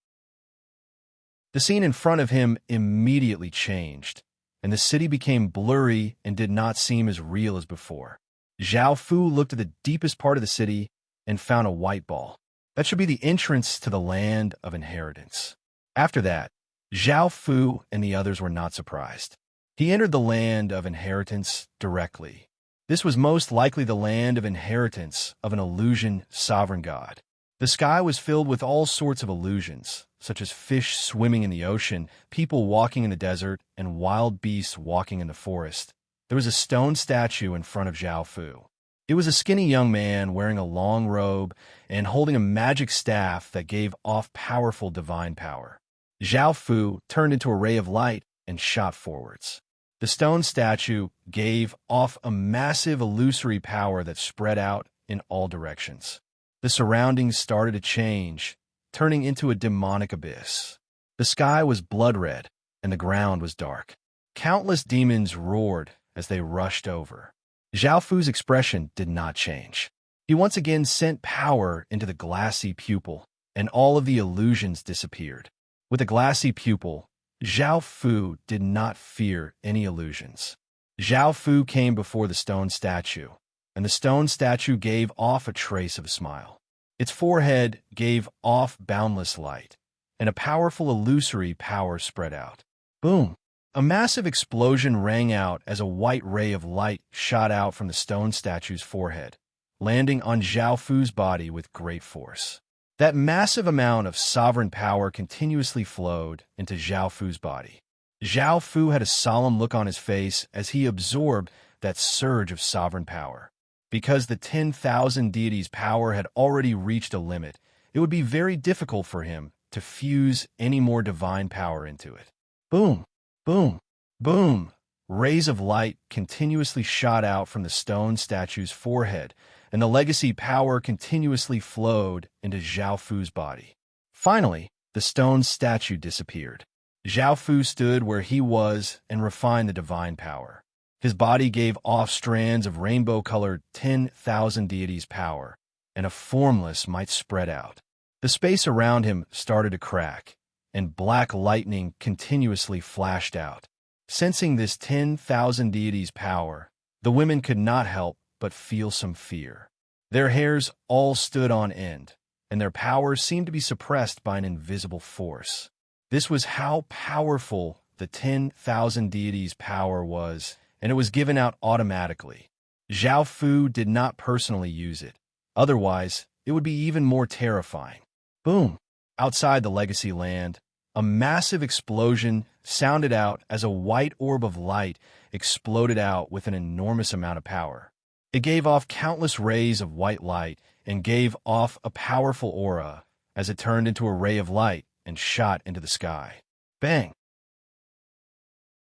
The scene in front of him immediately changed, and the city became blurry and did not seem as real as before. Zhao Fu looked at the deepest part of the city and found a white ball. That should be the entrance to the land of inheritance. After that, Zhao Fu and the others were not surprised. He entered the land of inheritance directly. This was most likely the land of inheritance of an illusion sovereign god. The sky was filled with all sorts of illusions, such as fish swimming in the ocean, people walking in the desert, and wild beasts walking in the forest. There was a stone statue in front of Zhao Fu. It was a skinny young man wearing a long robe and holding a magic staff that gave off powerful divine power. Zhao Fu turned into a ray of light and shot forwards. The stone statue gave off a massive illusory power that spread out in all directions. The surroundings started to change, turning into a demonic abyss. The sky was blood red, and the ground was dark. Countless demons roared as they rushed over. Zhao Fu's expression did not change. He once again sent power into the glassy pupil, and all of the illusions disappeared. With the glassy pupil, Zhao Fu did not fear any illusions. Zhao Fu came before the stone statue, and the stone statue gave off a trace of a smile. Its forehead gave off boundless light, and a powerful illusory power spread out. Boom! A massive explosion rang out as a white ray of light shot out from the stone statue's forehead, landing on Zhao Fu's body with great force. That massive amount of sovereign power continuously flowed into Zhao Fu's body. Zhao Fu had a solemn look on his face as he absorbed that surge of sovereign power. Because the 10,000 deities' power had already reached a limit, it would be very difficult for him to fuse any more divine power into it. Boom! Boom! Boom! Rays of light continuously shot out from the stone statue's forehead, and the legacy power continuously flowed into Zhao Fu's body. Finally, the stone statue disappeared. Zhao Fu stood where he was and refined the divine power. His body gave off strands of rainbow-colored 10,000 deities' power, and a formless might spread out. The space around him started to crack, and black lightning continuously flashed out. Sensing this 10,000 deities' power, the women could not help but feel some fear. Their hairs all stood on end, and their powers seemed to be suppressed by an invisible force. This was how powerful the 10,000 deities' power was, and it was given out automatically. Zhao Fu did not personally use it. Otherwise, it would be even more terrifying. Boom! Outside the legacy land, a massive explosion sounded out as a white orb of light exploded out with an enormous amount of power. It gave off countless rays of white light and gave off a powerful aura as it turned into a ray of light and shot into the sky. Bang!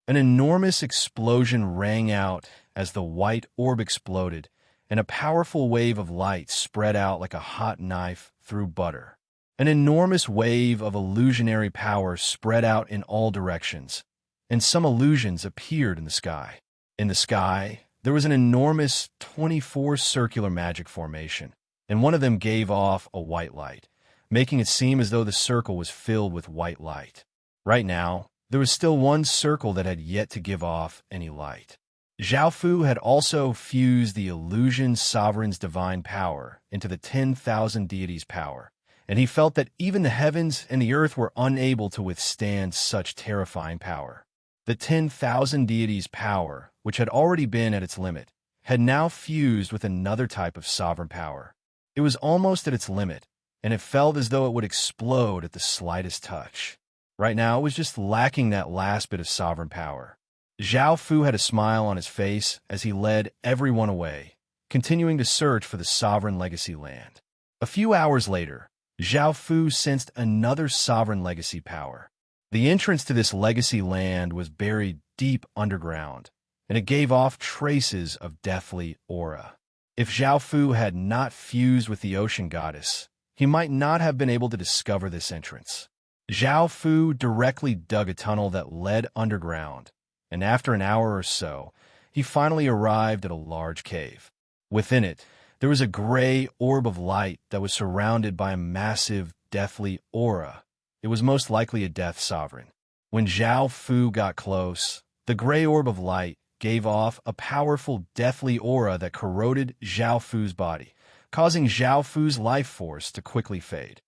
An enormous explosion rang out as the white orb exploded, and a powerful wave of light spread out like a hot knife through butter. An enormous wave of illusionary power spread out in all directions, and some illusions appeared in the sky. In the sky, there was an enormous 24 circular magic formation, and one of them gave off a white light, making it seem as though the circle was filled with white light. Right now, there was still one circle that had yet to give off any light. Zhao Fu had also fused the illusion sovereign's divine power into the 10,000 deities' power, and he felt that even the heavens and the earth were unable to withstand such terrifying power. The 10,000 deities' power, which had already been at its limit, had now fused with another type of sovereign power. It was almost at its limit, and it felt as though it would explode at the slightest touch. Right now, it was just lacking that last bit of sovereign power. Zhao Fu had a smile on his face as he led everyone away, continuing to search for the sovereign legacy land. A few hours later, Zhao Fu sensed another sovereign legacy power. The entrance to this legacy land was buried deep underground, and it gave off traces of deathly aura. If Zhao Fu had not fused with the ocean goddess, he might not have been able to discover this entrance. Zhao Fu directly dug a tunnel that led underground, and after an hour or so, he finally arrived at a large cave. Within it, there was a gray orb of light that was surrounded by a massive, deathly aura. It was most likely a death sovereign. When Zhao Fu got close, the gray orb of light gave off a powerful, deathly aura that corroded Zhao Fu's body, causing Zhao Fu's life force to quickly fade.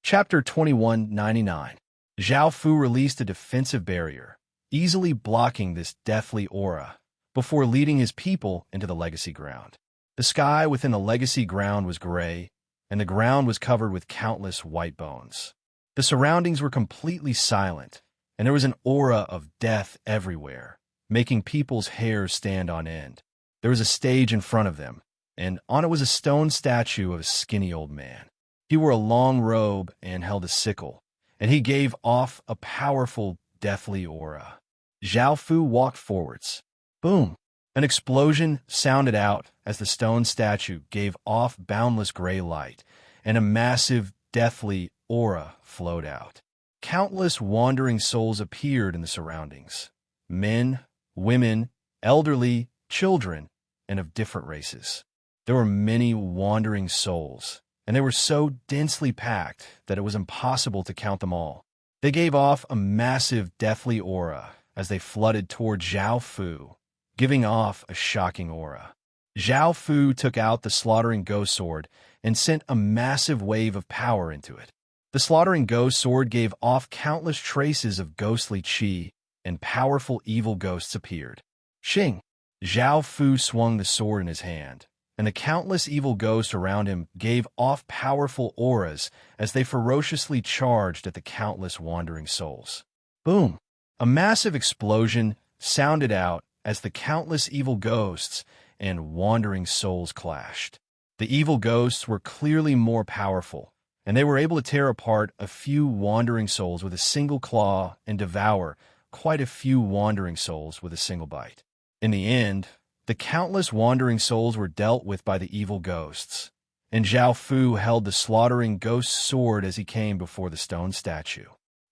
Chapter 2199. Zhao Fu released a defensive barrier, easily blocking this deathly aura, before leading his people into the legacy ground. The sky within the legacy ground was gray, and the ground was covered with countless white bones. The surroundings were completely silent, and there was an aura of death everywhere, making people's hair stand on end. There was a stage in front of them, and on it was a stone statue of a skinny old man. He wore a long robe and held a sickle, and he gave off a powerful, deathly aura. Zhao Fu walked forwards. Boom! An explosion sounded out as the stone statue gave off boundless gray light, and a massive, deathly aura flowed out. Countless wandering souls appeared in the surroundings. Men, women, elderly, children, and of different races. There were many wandering souls, and they were so densely packed that it was impossible to count them all. They gave off a massive, deathly aura as they flooded toward Zhao Fu, giving off a shocking aura. Zhao Fu took out the slaughtering ghost sword and sent a massive wave of power into it. The slaughtering ghost sword gave off countless traces of ghostly qi, and powerful evil ghosts appeared. Xing! Zhao Fu swung the sword in his hand, and the countless evil ghosts around him gave off powerful auras as they ferociously charged at the countless wandering souls. Boom! A massive explosion sounded out as the countless evil ghosts and wandering souls clashed. The evil ghosts were clearly more powerful, and they were able to tear apart a few wandering souls with a single claw and devour quite a few wandering souls with a single bite. In the end, the countless wandering souls were dealt with by the evil ghosts, and Zhao Fu held the slaughtering ghost sword as he came before the stone statue.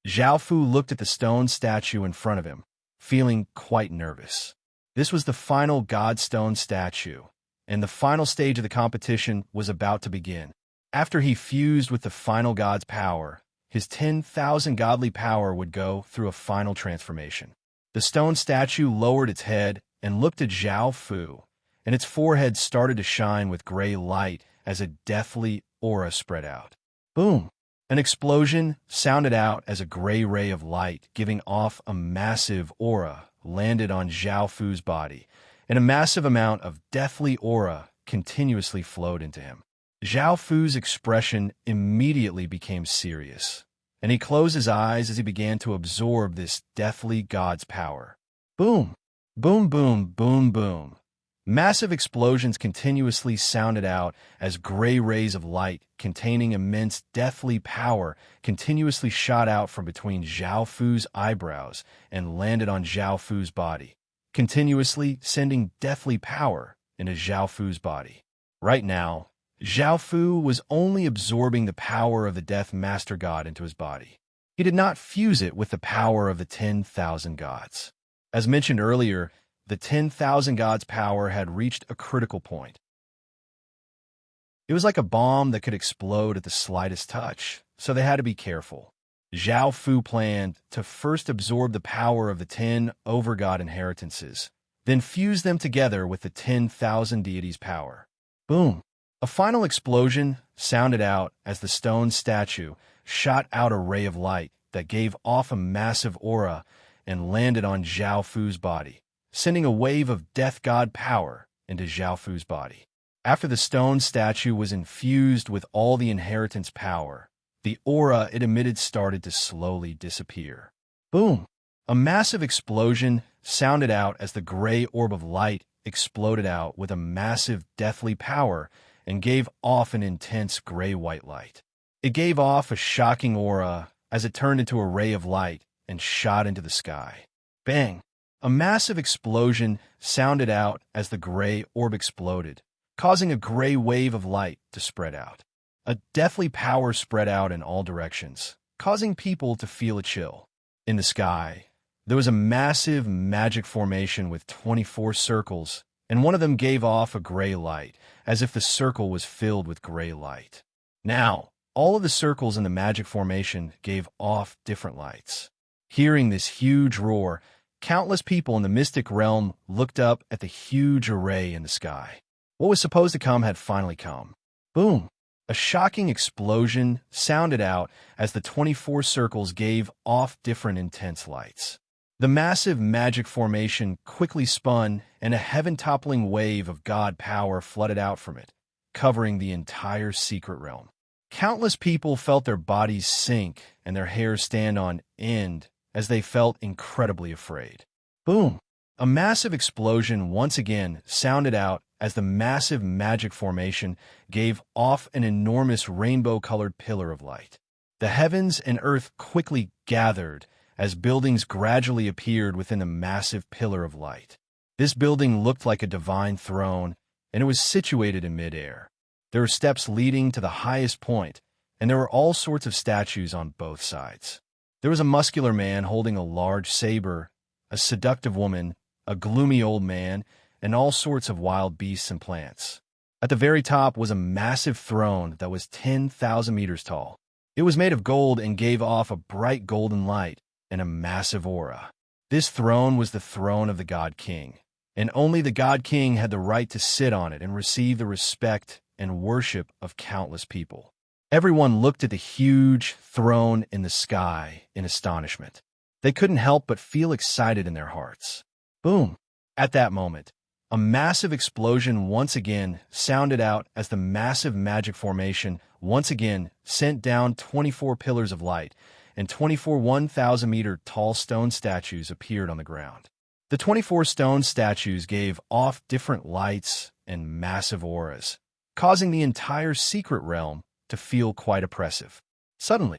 Zhao Fu looked at the stone statue in front of him, feeling quite nervous. This was the final Godstone statue, and the final stage of the competition was about to begin. After he fused with the final god's power, his 10,000 godly power would go through a final transformation. The stone statue lowered its head and looked at Zhao Fu, and its forehead started to shine with gray light as a deathly aura spread out. Boom! An explosion sounded out as a gray ray of light, giving off a massive aura, landed on Zhao Fu's body, and a massive amount of deathly aura continuously flowed into him. Zhao Fu's expression immediately became serious, and he closed his eyes as he began to absorb this deathly god's power. Boom! Boom, boom, boom, boom. Massive explosions continuously sounded out as gray rays of light containing immense deathly power continuously shot out from between Zhao Fu's eyebrows and landed on Zhao Fu's body, continuously sending deathly power into Zhao Fu's body. Right now, Zhao Fu was only absorbing the power of the Death Master God into his body. He did not fuse it with the power of the 10,000 gods. As mentioned earlier, the 10,000 gods' power had reached a critical point. It was like a bomb that could explode at the slightest touch, so they had to be careful. Zhao Fu planned to first absorb the power of the 10 overgod inheritances, then fuse them together with the 10,000 deities' power. Boom! A final explosion sounded out as the stone statue shot out a ray of light that gave off a massive aura and landed on Zhao Fu's body, sending a wave of death god power into Zhao Fu's body. After the stone statue was infused with all the inheritance power, the aura it emitted started to slowly disappear. Boom! A massive explosion sounded out as the gray orb of light exploded out with a massive deathly power and gave off an intense gray-white light. It gave off a shocking aura as it turned into a ray of light and shot into the sky. Bang! A massive explosion sounded out as the gray orb exploded, causing a gray wave of light to spread out. A deathly power spread out in all directions, causing people to feel a chill. In the sky, there was a massive magic formation with 24 circles, and one of them gave off a gray light, as if the circle was filled with gray light. Now, all of the circles in the magic formation gave off different lights. Hearing this huge roar, countless people in the mystic realm looked up at the huge array in the sky. What was supposed to come had finally come. Boom! A shocking explosion sounded out as the 24 circles gave off different intense lights. The massive magic formation quickly spun, and a heaven-toppling wave of god power flooded out from it, covering the entire secret realm. Countless people felt their bodies sink and their hair stand on end as they felt incredibly afraid. Boom! A massive explosion once again sounded out as the massive magic formation gave off an enormous rainbow-colored pillar of light. The heavens and earth quickly gathered as buildings gradually appeared within the massive pillar of light. This building looked like a divine throne, and it was situated in midair. There were steps leading to the highest point, and there were all sorts of statues on both sides. There was a muscular man holding a large saber, a seductive woman, a gloomy old man, and all sorts of wild beasts and plants. At the very top was a massive throne that was 10,000 meters tall. It was made of gold and gave off a bright golden light and a massive aura. This throne was the throne of the God King, and only the God King had the right to sit on it and receive the respect and worship of countless people. Everyone looked at the huge throne in the sky in astonishment. They couldn't help but feel excited in their hearts. Boom! At that moment, a massive explosion once again sounded out as the massive magic formation once again sent down 24 pillars of light, and 24 1,000-meter tall stone statues appeared on the ground. The 24 stone statues gave off different lights and massive auras, causing the entire secret realm to feel quite oppressive. Suddenly,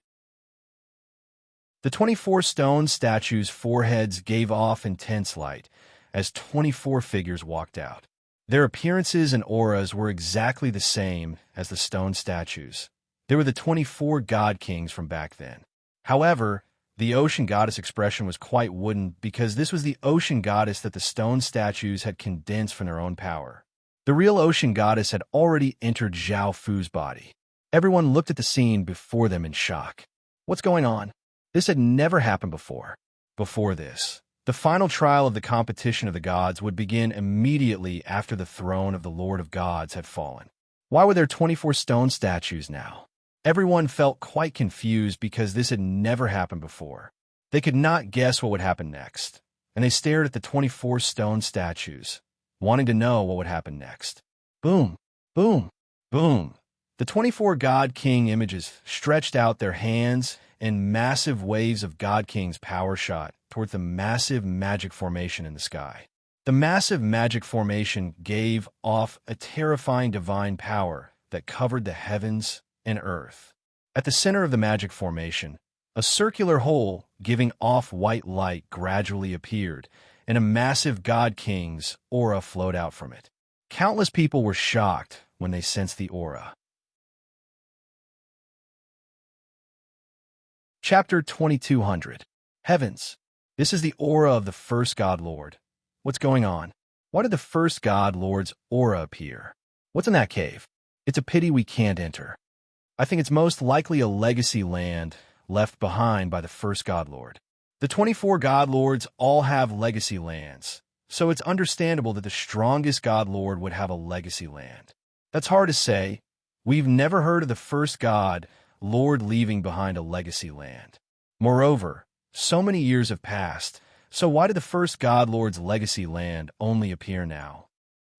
the 24 stone statues' foreheads gave off intense light as 24 figures walked out. Their appearances and auras were exactly the same as the stone statues. They were the 24 god kings from back then. However, the ocean goddess expression was quite wooden because this was the ocean goddess that the stone statues had condensed from their own power. The real ocean goddess had already entered Zhao Fu's body. Everyone looked at the scene before them in shock. What's going on? This had never happened before. Before this, the final trial of the competition of the gods would begin immediately after the throne of the Lord of Gods had fallen. Why were there 24 stone statues now? Everyone felt quite confused because this had never happened before. They could not guess what would happen next, and they stared at the 24 stone statues, wanting to know what would happen next. Boom, boom, boom. The 24 God King images stretched out their hands, and massive waves of God King's power shot toward the massive magic formation in the sky. The massive magic formation gave off a terrifying divine power that covered the heavens and earth. At the center of the magic formation, a circular hole giving off white light gradually appeared, and a massive God King's aura flowed out from it. Countless people were shocked when they sensed the aura. Chapter 2200. Heavens. This is the aura of the first God Lord. What's going on? Why did the first God Lord's aura appear? What's in that cave? It's a pity we can't enter. I think it's most likely a legacy land left behind by the first God Lord. The 24 God Lords all have legacy lands, so it's understandable that the strongest God Lord would have a legacy land. That's hard to say. We've never heard of the first God Lord leaving behind a legacy land. Moreover, so many years have passed, so why did the first God Lord's legacy land only appear now?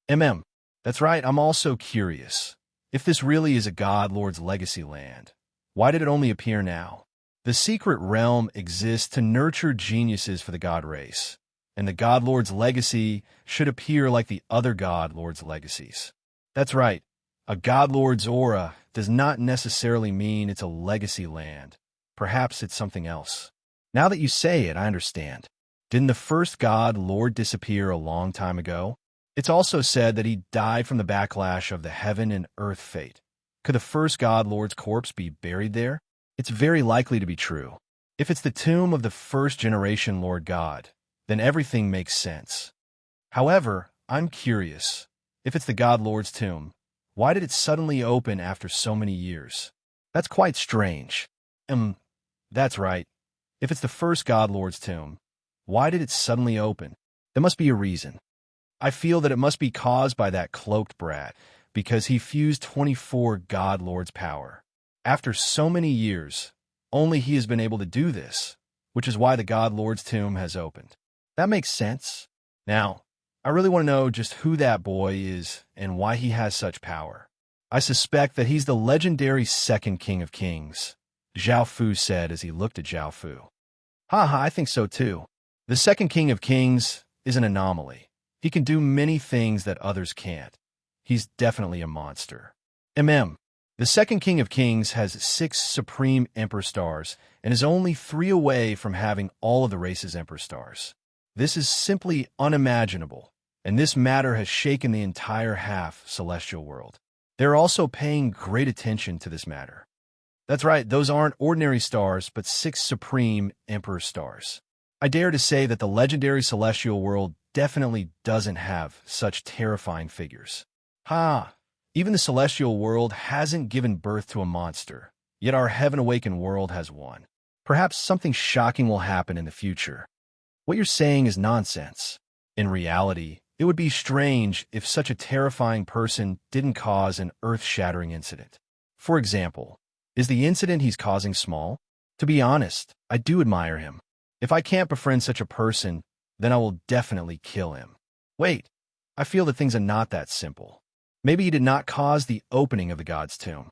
That's right, I'm also curious. If this really is a God Lord's legacy land, why did it only appear now? The secret realm exists to nurture geniuses for the God race, and the God Lord's legacy should appear like the other God Lord's legacies. That's right, a God Lord's aura does not necessarily mean it's a legacy land. Perhaps it's something else. Now that you say it, I understand. Didn't the first God Lord disappear a long time ago? It's also said that he died from the backlash of the heaven and earth fate. Could the first God Lord's corpse be buried there? It's very likely to be true. If it's the tomb of the first generation Lord God, then everything makes sense. However, I'm curious. If it's the God Lord's tomb, why did it suddenly open after so many years? That's quite strange. That's right. If it's the first God Lord's tomb, why did it suddenly open? There must be a reason. I feel that it must be caused by that cloaked brat, because he fused 24 God Lord's power. After so many years, only he has been able to do this, which is why the God Lord's tomb has opened. That makes sense. Now, I really want to know just who that boy is and why he has such power. I suspect that he's the legendary second King of Kings, Zhao Fu said as he looked at Zhao Fu. Haha, I think so too. The second King of Kings is an anomaly. He can do many things that others can't. He's definitely a monster. The second King of Kings has 6 Supreme Emperor Stars and is only 3 away from having all of the race's Emperor Stars. This is simply unimaginable, and this matter has shaken the entire half celestial world. They're also paying great attention to this matter. That's right, those aren't ordinary stars, but 6 Supreme Emperor Stars. I dare to say that the legendary celestial world definitely doesn't have such terrifying figures. Even the celestial world hasn't given birth to a monster, yet our heaven-awakened world has one. Perhaps something shocking will happen in the future. What you're saying is nonsense. In reality, it would be strange if such a terrifying person didn't cause an earth-shattering incident. For example, is the incident he's causing small? To be honest, I do admire him. If I can't befriend such a person, then I will definitely kill him. Wait, I feel that things are not that simple. Maybe he did not cause the opening of the God's tomb.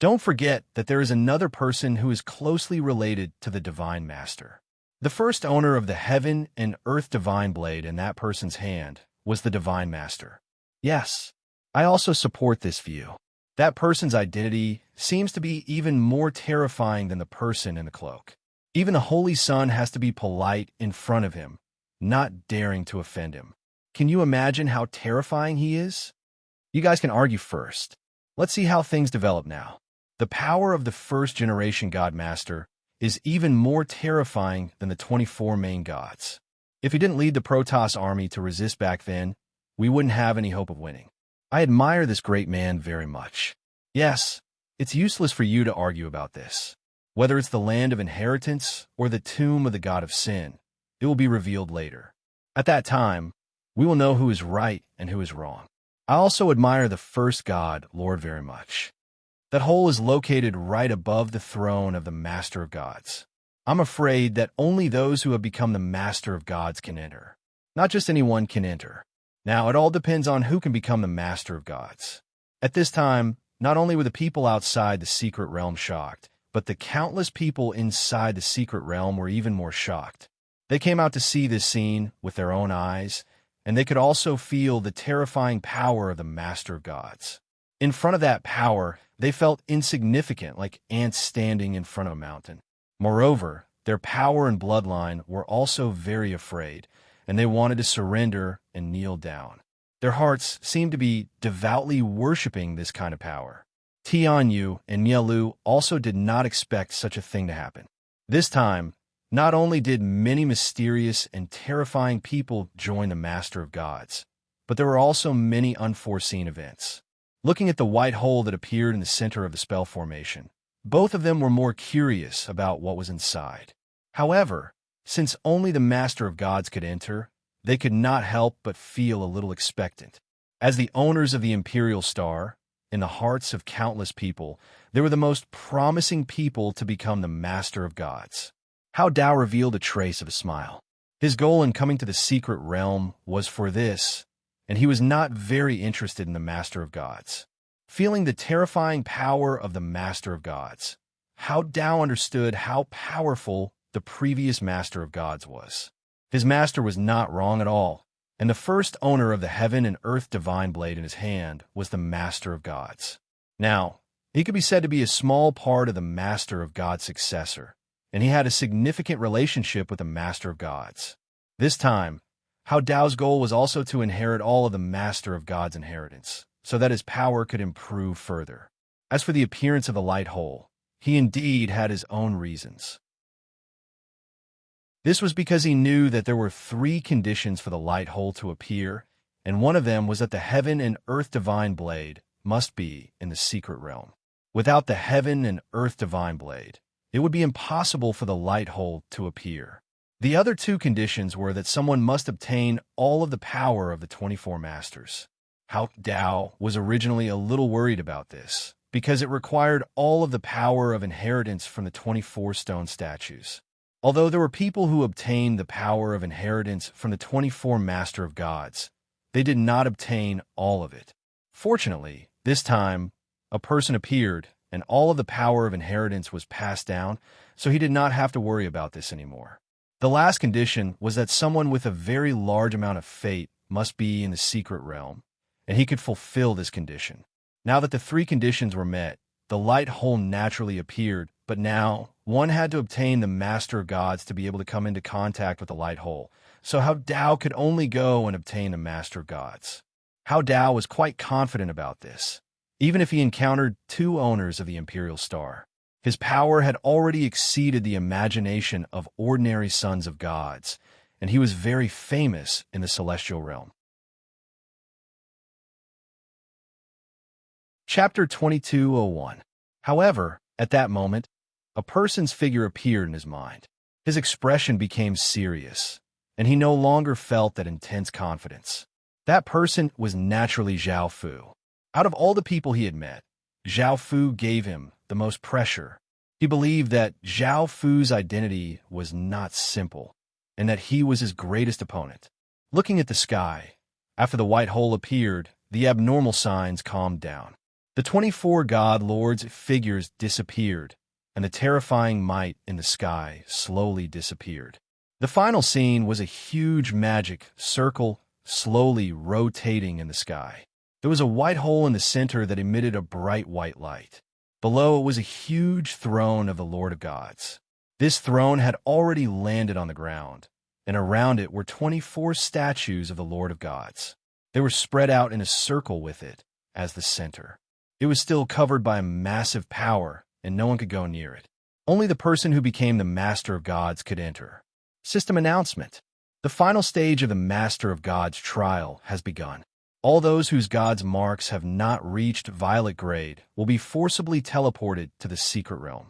Don't forget that there is another person who is closely related to the Divine Master. The first owner of the Heaven and Earth Divine Blade in that person's hand was the Divine Master. Yes, I also support this view. That person's identity seems to be even more terrifying than the person in the cloak. Even the Holy Son has to be polite in front of him, not daring to offend him. Can you imagine how terrifying he is? You guys can argue first. Let's see how things develop now. The power of the first generation God Master is even more terrifying than the 24 main gods. If he didn't lead the Protoss army to resist back then, we wouldn't have any hope of winning. I admire this great man very much. Yes, it's useless for you to argue about this. Whether it's the land of inheritance or the tomb of the god of sin, it will be revealed later. At that time, we will know who is right and who is wrong. I also admire the first God Lord very much. That hole is located right above the throne of the Master of Gods. I'm afraid that only those who have become the Master of Gods can enter. Not just anyone can enter. Now, it all depends on who can become the Master of Gods. At this time, not only were the people outside the secret realm shocked, but the countless people inside the secret realm were even more shocked. They came out to see this scene with their own eyes, and they could also feel the terrifying power of the Master of Gods. In front of that power, they felt insignificant, like ants standing in front of a mountain. Moreover, their power and bloodline were also very afraid, and they wanted to surrender and kneel down. Their hearts seemed to be devoutly worshipping this kind of power. Tianyu and Mielu also did not expect such a thing to happen. This time, not only did many mysterious and terrifying people join the Master of Gods, but there were also many unforeseen events. Looking at the white hole that appeared in the center of the spell formation, Both of them were more curious about what was inside. However, since only the Master of Gods could enter, they could not help but feel a little expectant. As the owners of the Imperial Star, in the hearts of countless people, they were the most promising people to become the Master of Gods. Hao Dao revealed a trace of a smile. His goal in coming to the secret realm was for this, and he was not very interested in the Master of Gods. Feeling the terrifying power of the Master of Gods, Hao Dao understood how powerful the previous Master of Gods was. His master was not wrong at all, and the first owner of the heaven and earth divine blade in his hand was the Master of Gods. Now, he could be said to be a small part of the Master of God's successor, and he had a significant relationship with the Master of Gods. This time, Hao Dao's goal was also to inherit all of the Master of God's inheritance, so that his power could improve further. As for the appearance of the light hole, he indeed had his own reasons. This was because he knew that there were 3 conditions for the light hole to appear, and one of them was that the heaven and earth divine blade must be in the secret realm. Without the heaven and earth divine blade, it would be impossible for the light hole to appear. The other 2 conditions were that someone must obtain all of the power of the 24 masters. Hao Dao was originally a little worried about this, because it required all of the power of inheritance from the 24 stone statues. Although there were people who obtained the power of inheritance from the 24 Master of Gods, they did not obtain all of it. Fortunately, this time, a person appeared, and all of the power of inheritance was passed down, so he did not have to worry about this anymore. The last condition was that someone with a very large amount of fate must be in the secret realm, and he could fulfill this condition. Now that the 3 conditions were met, the light hole naturally appeared, but now one had to obtain the Master of Gods to be able to come into contact with the light hole, so Hao Dao could only go and obtain the Master of Gods. Hao Dao was quite confident about this, even if he encountered 2 owners of the Imperial Star. His power had already exceeded the imagination of ordinary sons of gods, and he was very famous in the celestial realm. Chapter 2201. However, at that moment, a person's figure appeared in his mind. His expression became serious, and he no longer felt that intense confidence. That person was naturally Zhao Fu. Out of all the people he had met, Zhao Fu gave him the most pressure. He believed that Zhao Fu's identity was not simple, and that he was his greatest opponent. Looking at the sky, after the white hole appeared, the abnormal signs calmed down. The 24 god lords' figures disappeared, and the terrifying might in the sky slowly disappeared. The final scene was a huge magic circle slowly rotating in the sky. There was a white hole in the center that emitted a bright white light. Below it was a huge throne of the Lord of Gods. This throne had already landed on the ground, and around it were 24 statues of the Lord of Gods. They were spread out in a circle with it as the center. It was still covered by a massive power, and no one could go near it. Only the person who became the Master of Gods could enter. System announcement. The final stage of the Master of Gods trial has begun. All those whose God's marks have not reached violet grade will be forcibly teleported to the secret realm.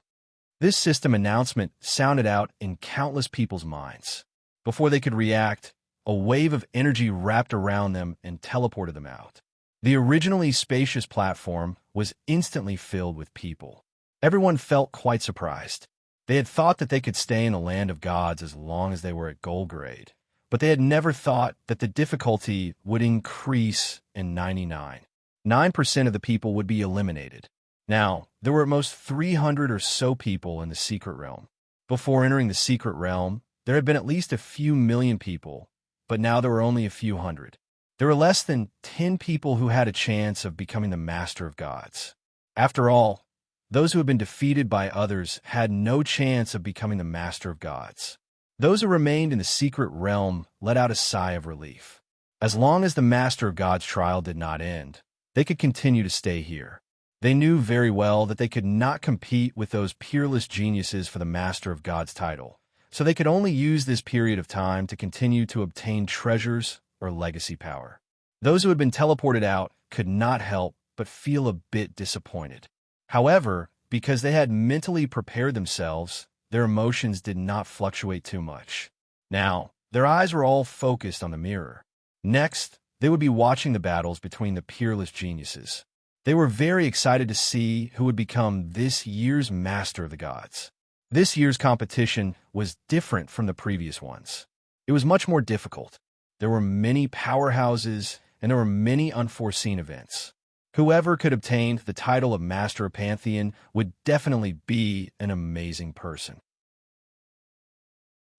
This system announcement sounded out in countless people's minds. Before they could react, a wave of energy wrapped around them and teleported them out. The originally spacious platform was instantly filled with people. Everyone felt quite surprised. They had thought that they could stay in the land of gods as long as they were at gold grade, but they had never thought that the difficulty would increase in 99. 9% of the people would be eliminated. Now, there were at most 300 or so people in the secret realm. Before entering the secret realm, there had been at least a few million people, but now there were only a few hundred. There were less than 10 people who had a chance of becoming the Master of Gods. After all, those who had been defeated by others had no chance of becoming the Master of Gods. Those who remained in the secret realm let out a sigh of relief. As long as the Master of God's trial did not end, they could continue to stay here. They knew very well that they could not compete with those peerless geniuses for the Master of God's title, so they could only use this period of time to continue to obtain treasures or legacy power. Those who had been teleported out could not help but feel a bit disappointed. However, because they had mentally prepared themselves, their emotions did not fluctuate too much. Now, their eyes were all focused on the mirror. Next, they would be watching the battles between the peerless geniuses. They were very excited to see who would become this year's master of the gods. This year's competition was different from the previous ones. It was much more difficult. There were many powerhouses, and there were many unforeseen events. Whoever could obtain the title of Master of Pantheon would definitely be an amazing person.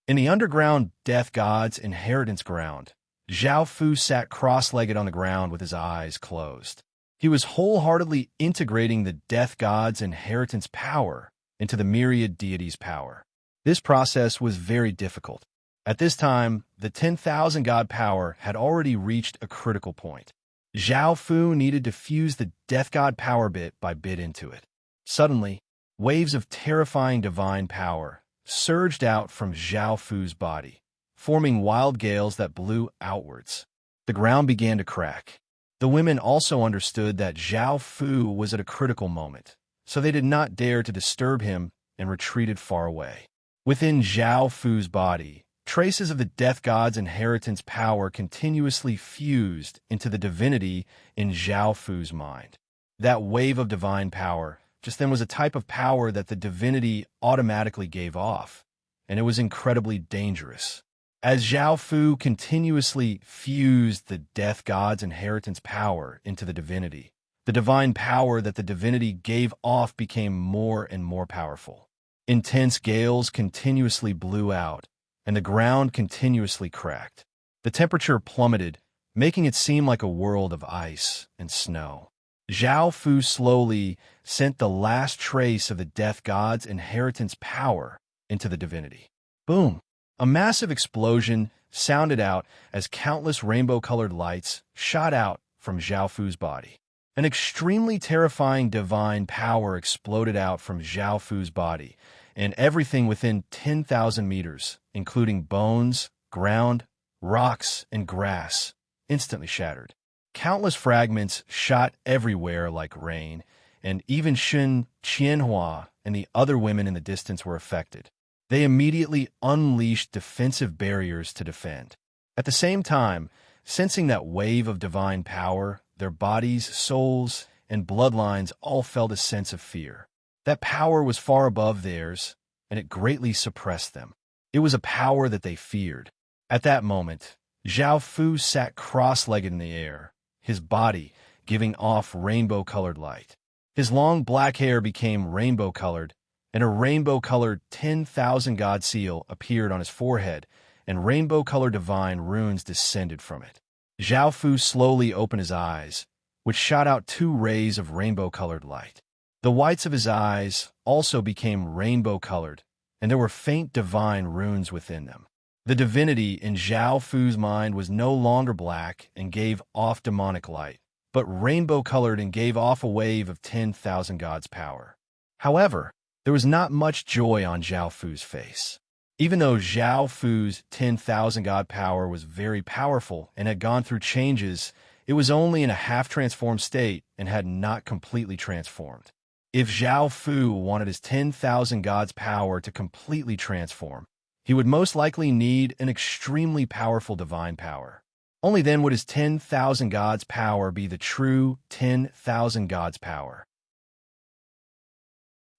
In the underground Death God's inheritance ground, Zhao Fu sat cross-legged on the ground with his eyes closed. He was wholeheartedly integrating the Death God's inheritance power into the myriad deities' power. This process was very difficult. At this time, the 10,000 god power had already reached a critical point. Zhao Fu needed to fuse the Death God power bit by bit into it. Suddenly, waves of terrifying divine power surged out from Zhao Fu's body, forming wild gales that blew outwards. The ground began to crack. The women also understood that Zhao Fu was at a critical moment, so they did not dare to disturb him and retreated far away. Within Zhao Fu's body, traces of the Death God's inheritance power continuously fused into the divinity in Zhao Fu's mind. That wave of divine power just then was a type of power that the divinity automatically gave off, and it was incredibly dangerous. As Zhao Fu continuously fused the Death God's inheritance power into the divinity, the divine power that the divinity gave off became more and more powerful. Intense gales continuously blew out, and the ground continuously cracked. The temperature plummeted, making it seem like a world of ice and snow. Zhao Fu slowly sent the last trace of the Death God's inheritance power into the divinity. Boom! A massive explosion sounded out as countless rainbow-colored lights shot out from Zhao Fu's body. An extremely terrifying divine power exploded out from Zhao Fu's body, and everything within 10,000 meters, including bones, ground, rocks, and grass, instantly shattered. Countless fragments shot everywhere like rain, and even Shen Qianhua and the other women in the distance were affected. They immediately unleashed defensive barriers to defend. At the same time, sensing that wave of divine power, their bodies, souls, and bloodlines all felt a sense of fear. That power was far above theirs, and it greatly suppressed them. It was a power that they feared. At that moment, Zhao Fu sat cross-legged in the air, his body giving off rainbow-colored light. His long black hair became rainbow-colored, and a rainbow-colored 10,000 god seal appeared on his forehead, and rainbow-colored divine runes descended from it. Zhao Fu slowly opened his eyes, which shot out 2 rays of rainbow-colored light. The whites of his eyes also became rainbow-colored, and there were faint divine runes within them. The divinity in Zhao Fu's mind was no longer black and gave off demonic light, but rainbow-colored and gave off a wave of 10,000 gods' power. However, there was not much joy on Zhao Fu's face. Even though Zhao Fu's 10,000 god power was very powerful and had gone through changes, it was only in a half-transformed state and had not completely transformed. If Zhao Fu wanted his 10,000 gods' power to completely transform, he would most likely need an extremely powerful divine power. Only then would his 10,000 gods' power be the true 10,000 gods' power.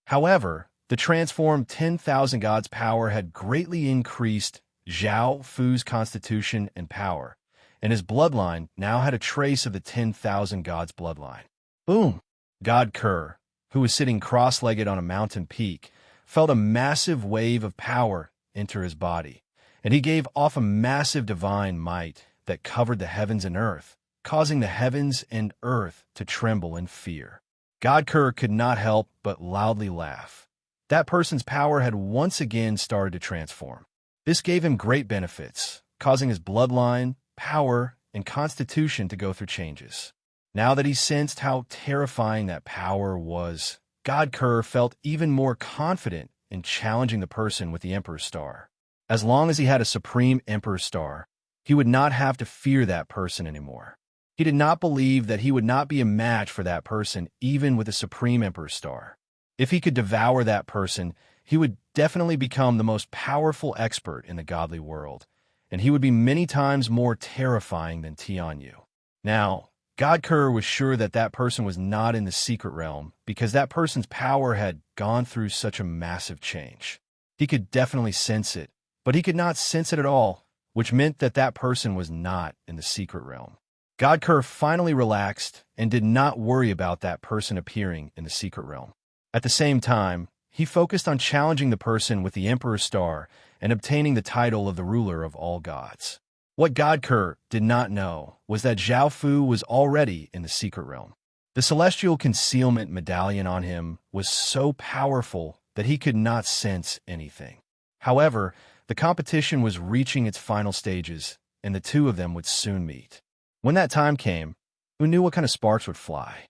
However, the transformed 10,000 gods' power had greatly increased Zhao Fu's constitution and power, and his bloodline now had a trace of the 10,000 gods' bloodline. Boom! God Kerr, who was sitting cross-legged on a mountain peak, felt a massive wave of power enter his body, and he gave off a massive divine might that covered the heavens and earth, causing the heavens and earth to tremble in fear. God Kerr could not help but loudly laugh. That person's power had once again started to transform. This gave him great benefits, causing his bloodline, power, and constitution to go through changes. Now that he sensed how terrifying that power was, God Kerr felt even more confident in challenging the person with the Emperor's Star. As long as he had a Supreme Emperor's Star, he would not have to fear that person anymore. He did not believe that he would not be a match for that person even with a Supreme Emperor's Star. If he could devour that person, he would definitely become the most powerful expert in the godly world, and he would be many times more terrifying than Tianyu. Now, Godker was sure that that person was not in the secret realm because that person's power had gone through such a massive change. He could definitely sense it, but he could not sense it at all, which meant that that person was not in the secret realm. Godker finally relaxed and did not worry about that person appearing in the secret realm. At the same time, he focused on challenging the person with the Emperor's Star and obtaining the title of the ruler of all gods. What Godker did not know was that Zhao Fu was already in the secret realm. The celestial concealment medallion on him was so powerful that he could not sense anything. However, the competition was reaching its final stages, and the two of them would soon meet. When that time came, who knew what kind of sparks would fly?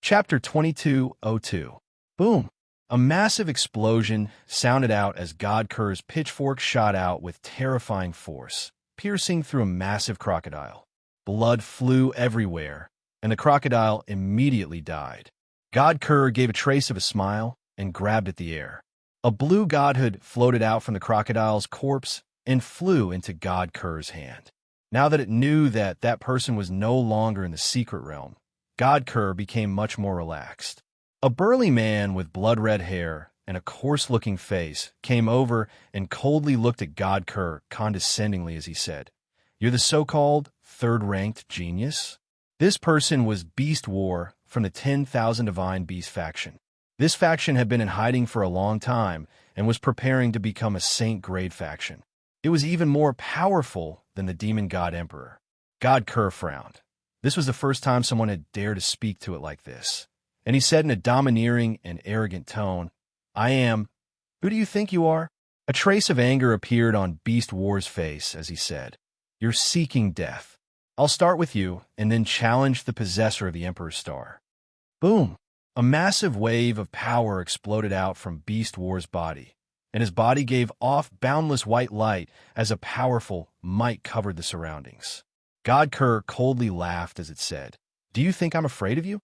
Chapter 2202. Boom! A massive explosion sounded out as Godker's pitchfork shot out with terrifying force, piercing through a massive crocodile. Blood flew everywhere, and the crocodile immediately died. Godker gave a trace of a smile and grabbed at the air. A blue godhood floated out from the crocodile's corpse and flew into Godker's hand. Now that it knew that that person was no longer in the secret realm, Godker became much more relaxed. A burly man with blood-red hair and a coarse-looking face came over and coldly looked at Godker condescendingly as he said, "You're the so-called third-ranked genius?" This person was Beast War from the 10,000 Divine Beast faction. This faction had been in hiding for a long time and was preparing to become a Saint-grade faction. It was even more powerful than the Demon God Emperor. Godker frowned. This was the first time someone had dared to speak to it like this. And he said in a domineering and arrogant tone, "I am. Who do you think you are?" A trace of anger appeared on Beast War's face as he said, "You're seeking death. I'll start with you and then challenge the possessor of the Emperor's Star." Boom! A massive wave of power exploded out from Beast War's body, and his body gave off boundless white light as a powerful might covered the surroundings. Godker coldly laughed as it said, "Do you think I'm afraid of you?"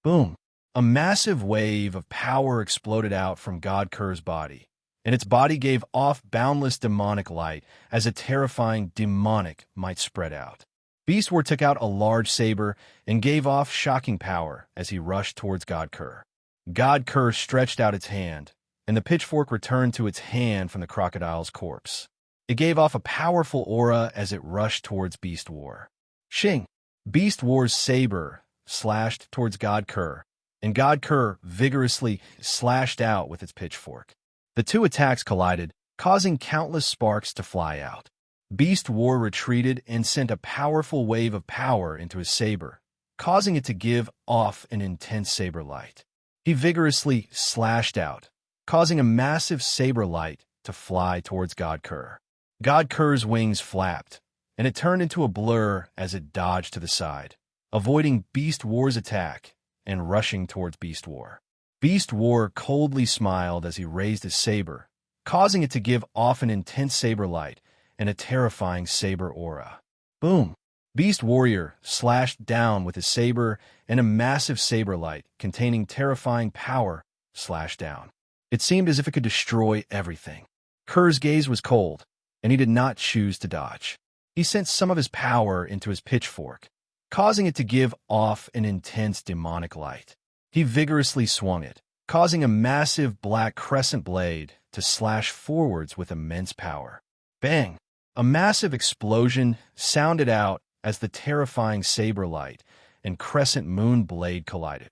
Boom! A massive wave of power exploded out from Godker's body, and its body gave off boundless demonic light as a terrifying demonic might spread out. Beast War took out a large saber and gave off shocking power as he rushed towards Godker. Godker stretched out its hand, and the pitchfork returned to its hand from the crocodile's corpse. It gave off a powerful aura as it rushed towards Beast War. Shing! Beast War's saber slashed towards Godker, and Godker vigorously slashed out with its pitchfork. The two attacks collided, causing countless sparks to fly out. Beast War retreated and sent a powerful wave of power into his saber, causing it to give off an intense saber light. He vigorously slashed out, causing a massive saber light to fly towards Godker. Godker's wings flapped, and it turned into a blur as it dodged to the side, avoiding Beast War's attack and rushing towards Beast War. Beast War coldly smiled as he raised his saber, causing it to give off an intense saber light and a terrifying saber aura. Boom! Beast Warrior slashed down with his saber, and a massive saber light containing terrifying power slashed down. It seemed as if it could destroy everything. Kerr's gaze was cold, and he did not choose to dodge. He sent some of his power into his pitchfork, causing it to give off an intense demonic light. He vigorously swung it, causing a massive black crescent blade to slash forwards with immense power. Bang! A massive explosion sounded out as the terrifying saber light and crescent moon blade collided.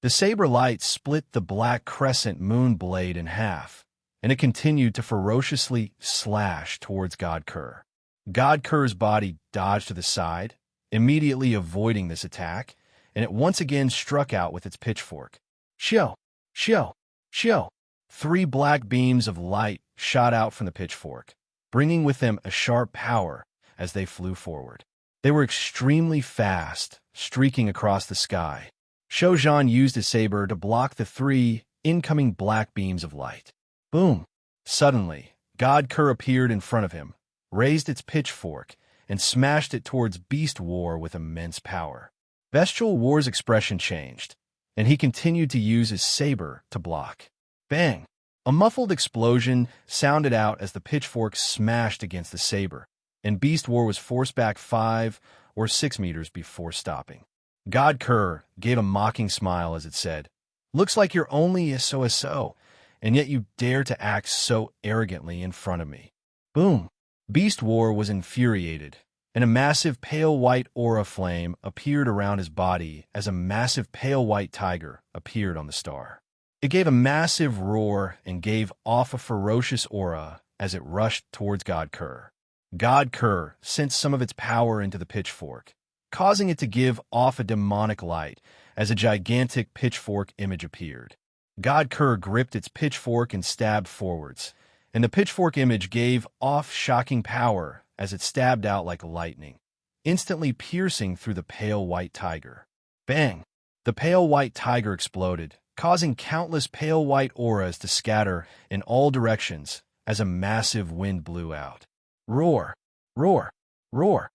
The saber light split the black crescent moon blade in half, and it continued to ferociously slash towards Godker. Godker's body dodged to the side, immediately avoiding this attack, and it once again struck out with its pitchfork. Shio! Shio! Shio! 3 black beams of light shot out from the pitchfork, bringing with them a sharp power as they flew forward. They were extremely fast, streaking across the sky. Shoujan used his saber to block the 3 incoming black beams of light. Boom! Suddenly, Godker appeared in front of him, raised its pitchfork, and smashed it towards Beast War with immense power. Bestial War's expression changed, and he continued to use his saber to block. Bang! A muffled explosion sounded out as the pitchfork smashed against the saber, and Beast War was forced back 5 or 6 meters before stopping. God Kerr gave a mocking smile as it said, "Looks like you're only a so, and yet you dare to act so arrogantly in front of me." Boom! Beast War was infuriated, and a massive pale white aura flame appeared around his body as a massive pale white tiger appeared on the star. It gave a massive roar and gave off a ferocious aura as it rushed towards God Kerr. God Kerr sent some of its power into the pitchfork, causing it to give off a demonic light as a gigantic pitchfork image appeared. God Kerr gripped its pitchfork and stabbed forwards, and the pitchfork image gave off shocking power as it stabbed out like lightning, instantly piercing through the pale white tiger. Bang! The pale white tiger exploded, causing countless pale white auras to scatter in all directions as a massive wind blew out. Roar! Roar! Roar!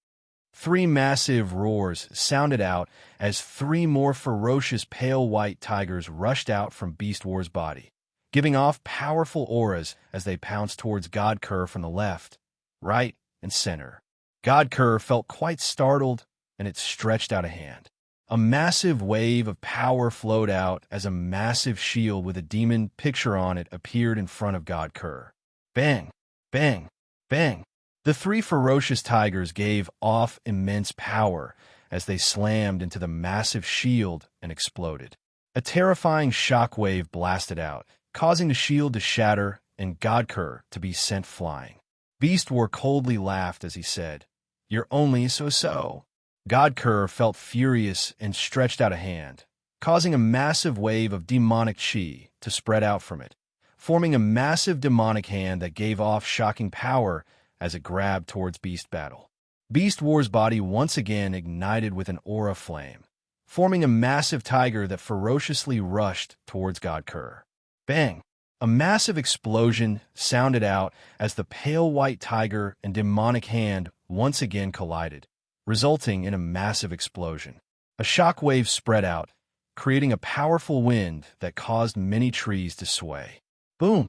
3 massive roars sounded out as 3 more ferocious pale white tigers rushed out from Beast War's body, giving off powerful auras as they pounced towards God Kerr from the left, right, and center. God Kerr felt quite startled, and it stretched out a hand. A massive wave of power flowed out as a massive shield with a demon picture on it appeared in front of God Kerr. Bang! Bang! Bang! The 3 ferocious tigers gave off immense power as they slammed into the massive shield and exploded. A terrifying shockwave blasted out, causing the shield to shatter and God Kerr to be sent flying. Beast War coldly laughed as he said, "You're only so." God Kerr felt furious and stretched out a hand, causing a massive wave of demonic chi to spread out from it, forming a massive demonic hand that gave off shocking power as it grabbed towards Beast Battle. Beast War's body once again ignited with an aura flame, forming a massive tiger that ferociously rushed towards God Kerr. Bang! A massive explosion sounded out as the pale white tiger and demonic hand once again collided, resulting in a massive explosion. A shockwave spread out, creating a powerful wind that caused many trees to sway. Boom!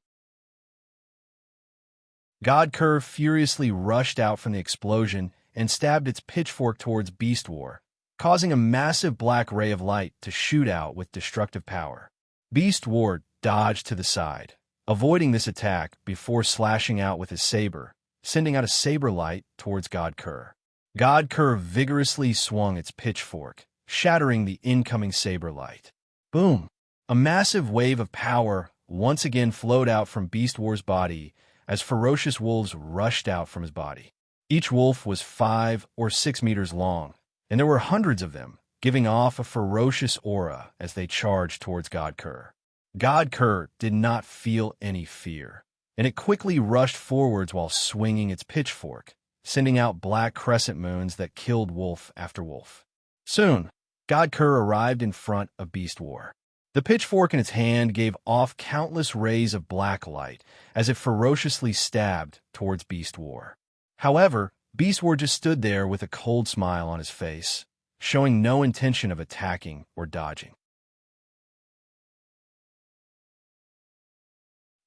God Kerr furiously rushed out from the explosion and stabbed its pitchfork towards Beast War, causing a massive black ray of light to shoot out with destructive power. Beast War dodged to the side, avoiding this attack before slashing out with his saber, sending out a saber light towards God Kerr. God Kerr vigorously swung its pitchfork, shattering the incoming saber light. Boom! A massive wave of power once again flowed out from Beast War's body as ferocious wolves rushed out from his body. Each wolf was 5 or 6 meters long, and there were hundreds of them, giving off a ferocious aura as they charged towards God Kerr. God Kerr did not feel any fear, and it quickly rushed forwards while swinging its pitchfork, sending out black crescent moons that killed wolf after wolf. Soon, God Kerr arrived in front of Beast War. The pitchfork in its hand gave off countless rays of black light as it ferociously stabbed towards Beast War. However, Beast War just stood there with a cold smile on his face, showing no intention of attacking or dodging.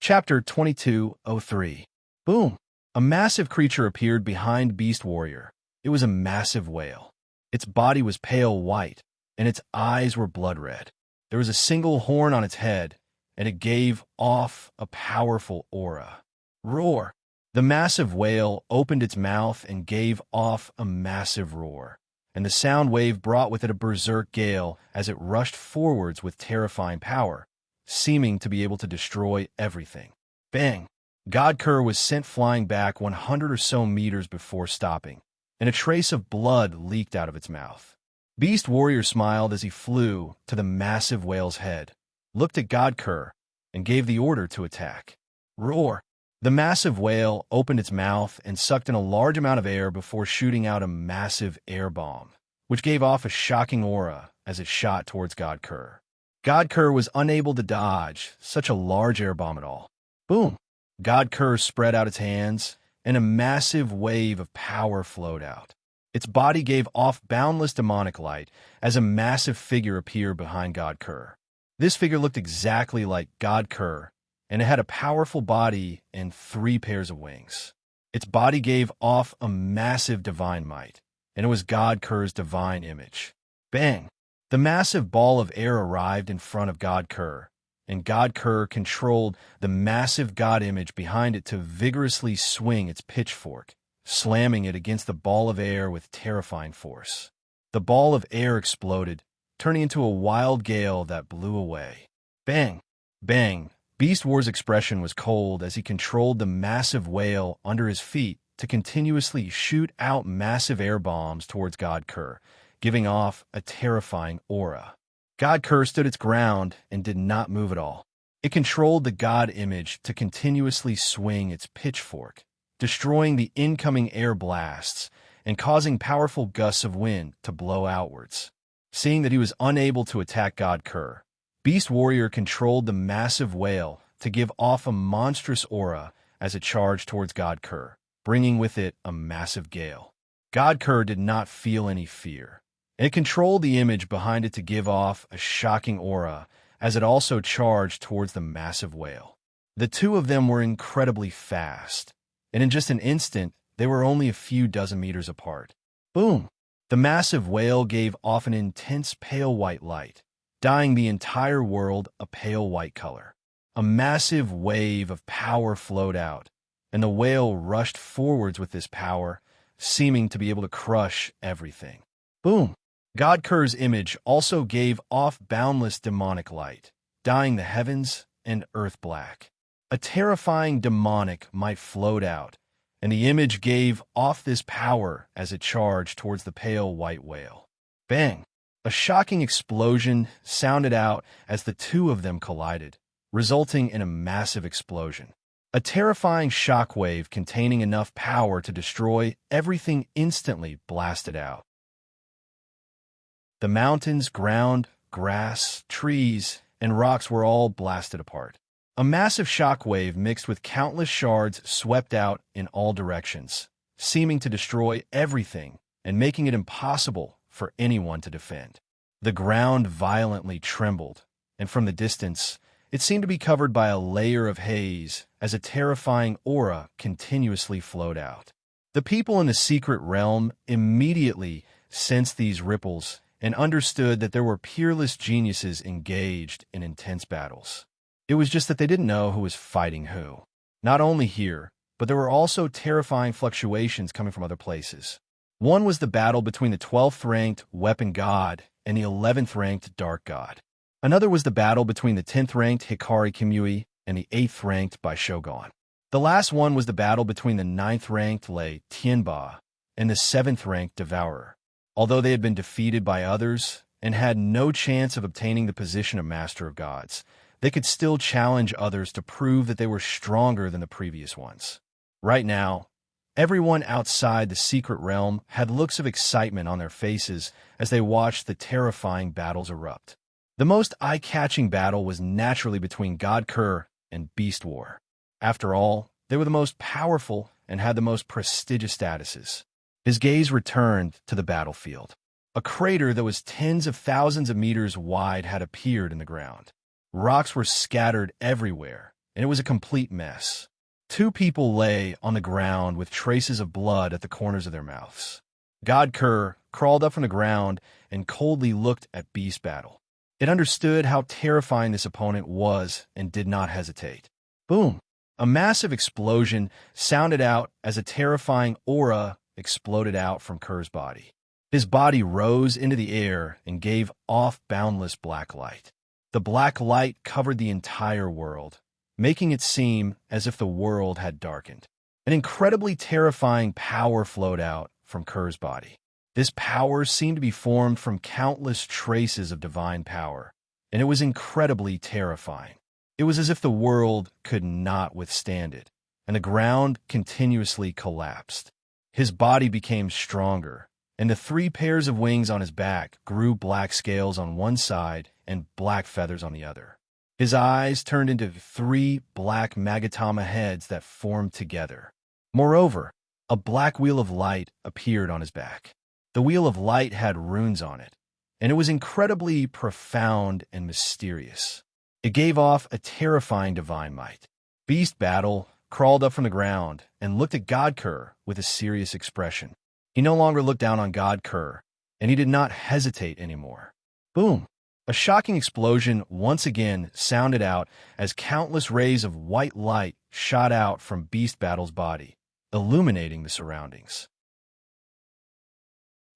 Chapter 2203. Boom! A massive creature appeared behind Beast Warrior. It was a massive whale. Its body was pale white, and its eyes were blood red. There was a single horn on its head, and it gave off a powerful aura. Roar! The massive whale opened its mouth and gave off a massive roar, and the sound wave brought with it a berserk gale as it rushed forwards with terrifying power, seeming to be able to destroy everything. Bang! God Kerr was sent flying back 100 or so meters before stopping, and a trace of blood leaked out of its mouth. Beast Warrior smiled as he flew to the massive whale's head, looked at God Kerr, and gave the order to attack. Roar! The massive whale opened its mouth and sucked in a large amount of air before shooting out a massive air bomb, which gave off a shocking aura as it shot towards God Kerr. God Kerr was unable to dodge such a large air bomb at all. Boom! God Kerr spread out its hands, and a massive wave of power flowed out. Its body gave off boundless demonic light as a massive figure appeared behind God Kerr. This figure looked exactly like God Kerr, and it had a powerful body and 3 pairs of wings. Its body gave off a massive divine might, and it was God Kerr's divine image. Bang! The massive ball of air arrived in front of God Kerr, and God Kerr controlled the massive God image behind it to vigorously swing its pitchfork, slamming it against the ball of air with terrifying force. The ball of air exploded, turning into a wild gale that blew away. Bang! Bang! Beast War's expression was cold as he controlled the massive whale under his feet to continuously shoot out massive air bombs towards God Kerr, giving off a terrifying aura. God Kerr stood its ground and did not move at all. It controlled the God image to continuously swing its pitchfork, destroying the incoming air blasts and causing powerful gusts of wind to blow outwards. Seeing that he was unable to attack God Kerr, Beast Warrior controlled the massive whale to give off a monstrous aura as it charged towards God Kerr, bringing with it a massive gale. God Kerr did not feel any fear. It controlled the image behind it to give off a shocking aura as it also charged towards the massive whale. The two of them were incredibly fast, and in just an instant, they were only a few dozen meters apart. Boom! The massive whale gave off an intense pale white light, dyeing the entire world a pale white color. A massive wave of power flowed out, and the whale rushed forwards with this power, seeming to be able to crush everything. Boom! God Kerr's image also gave off boundless demonic light, dyeing the heavens and earth black. A terrifying demonic might flowed out, and the image gave off this power as it charged towards the pale white whale. Bang! A shocking explosion sounded out as the two of them collided, resulting in a massive explosion. A terrifying shockwave containing enough power to destroy everything instantly blasted out. The mountains, ground, grass, trees, and rocks were all blasted apart. A massive shockwave mixed with countless shards swept out in all directions, seeming to destroy everything and making it impossible for anyone to defend. The ground violently trembled, and from the distance, it seemed to be covered by a layer of haze as a terrifying aura continuously flowed out. The people in the secret realm immediately sensed these ripples and understood that there were peerless geniuses engaged in intense battles. It was just that they didn't know who was fighting who. Not only here, but there were also terrifying fluctuations coming from other places. One was the battle between the 12th-ranked Weapon God and the 11th-ranked Dark God. Another was the battle between the 10th-ranked Hikari Kimui and the 8th-ranked Bai Shogun. The last one was the battle between the 9th-ranked Lei Tianba and the 7th-ranked Devourer. Although they had been defeated by others and had no chance of obtaining the position of Master of Gods, they could still challenge others to prove that they were stronger than the previous ones. Right now, everyone outside the secret realm had looks of excitement on their faces as they watched the terrifying battles erupt. The most eye-catching battle was naturally between God Kerr and Beast War. After all, they were the most powerful and had the most prestigious statuses. His gaze returned to the battlefield. A crater that was tens of thousands of meters wide had appeared in the ground. Rocks were scattered everywhere, and it was a complete mess. Two people lay on the ground with traces of blood at the corners of their mouths. God Kerr crawled up from the ground and coldly looked at Beast Battle. It understood how terrifying this opponent was and did not hesitate. Boom! A massive explosion sounded out as a terrifying aura exploded out from Kerr's body. His body rose into the air and gave off boundless black light. The black light covered the entire world, making it seem as if the world had darkened. An incredibly terrifying power flowed out from Kerr's body. This power seemed to be formed from countless traces of divine power, and it was incredibly terrifying. It was as if the world could not withstand it, and the ground continuously collapsed. His body became stronger, and the 3 pairs of wings on his back grew black scales on one side and black feathers on the other. His eyes turned into 3 black Magatama heads that formed together. Moreover, a black wheel of light appeared on his back. The wheel of light had runes on it, and it was incredibly profound and mysterious. It gave off a terrifying divine might. Beast Battle crawled up from the ground and looked at God Kerr with a serious expression. He no longer looked down on God Kerr, and he did not hesitate anymore. Boom! A shocking explosion once again sounded out as countless rays of white light shot out from Beast Battle's body, illuminating the surroundings.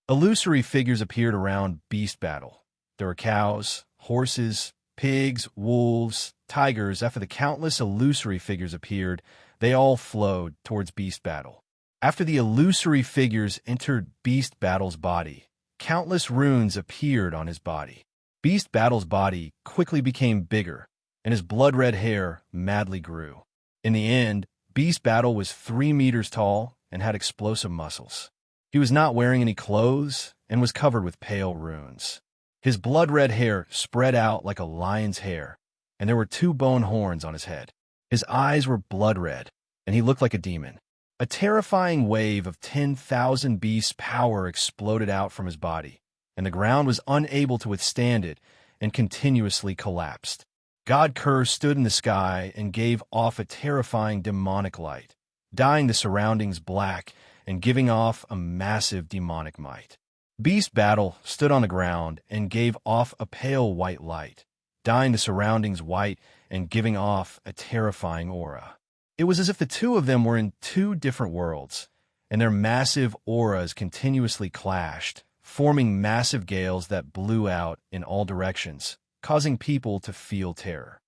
Illusory figures appeared around Beast Battle. There were cows, horses, pigs, wolves, tigers. After the countless illusory figures appeared, they all flowed towards Beast Battle. After the illusory figures entered Beast Battle's body, countless runes appeared on his body. Beast Battle's body quickly became bigger, and his blood-red hair madly grew. In the end, Beast Battle was 3 meters tall and had explosive muscles. He was not wearing any clothes and was covered with pale runes. His blood-red hair spread out like a lion's hair, and there were 2 bone horns on his head. His eyes were blood-red, and he looked like a demon. A terrifying wave of 10,000 beasts' power exploded out from his body, and the ground was unable to withstand it and continuously collapsed. God Kerr stood in the sky and gave off a terrifying demonic light, dyeing the surroundings black and giving off a massive demonic might. Beast Battle stood on the ground and gave off a pale white light, dyeing the surroundings white and giving off a terrifying aura. It was as if the 2 of them were in 2 different worlds, and their massive auras continuously clashed, forming massive gales that blew out in all directions, causing people to feel terror.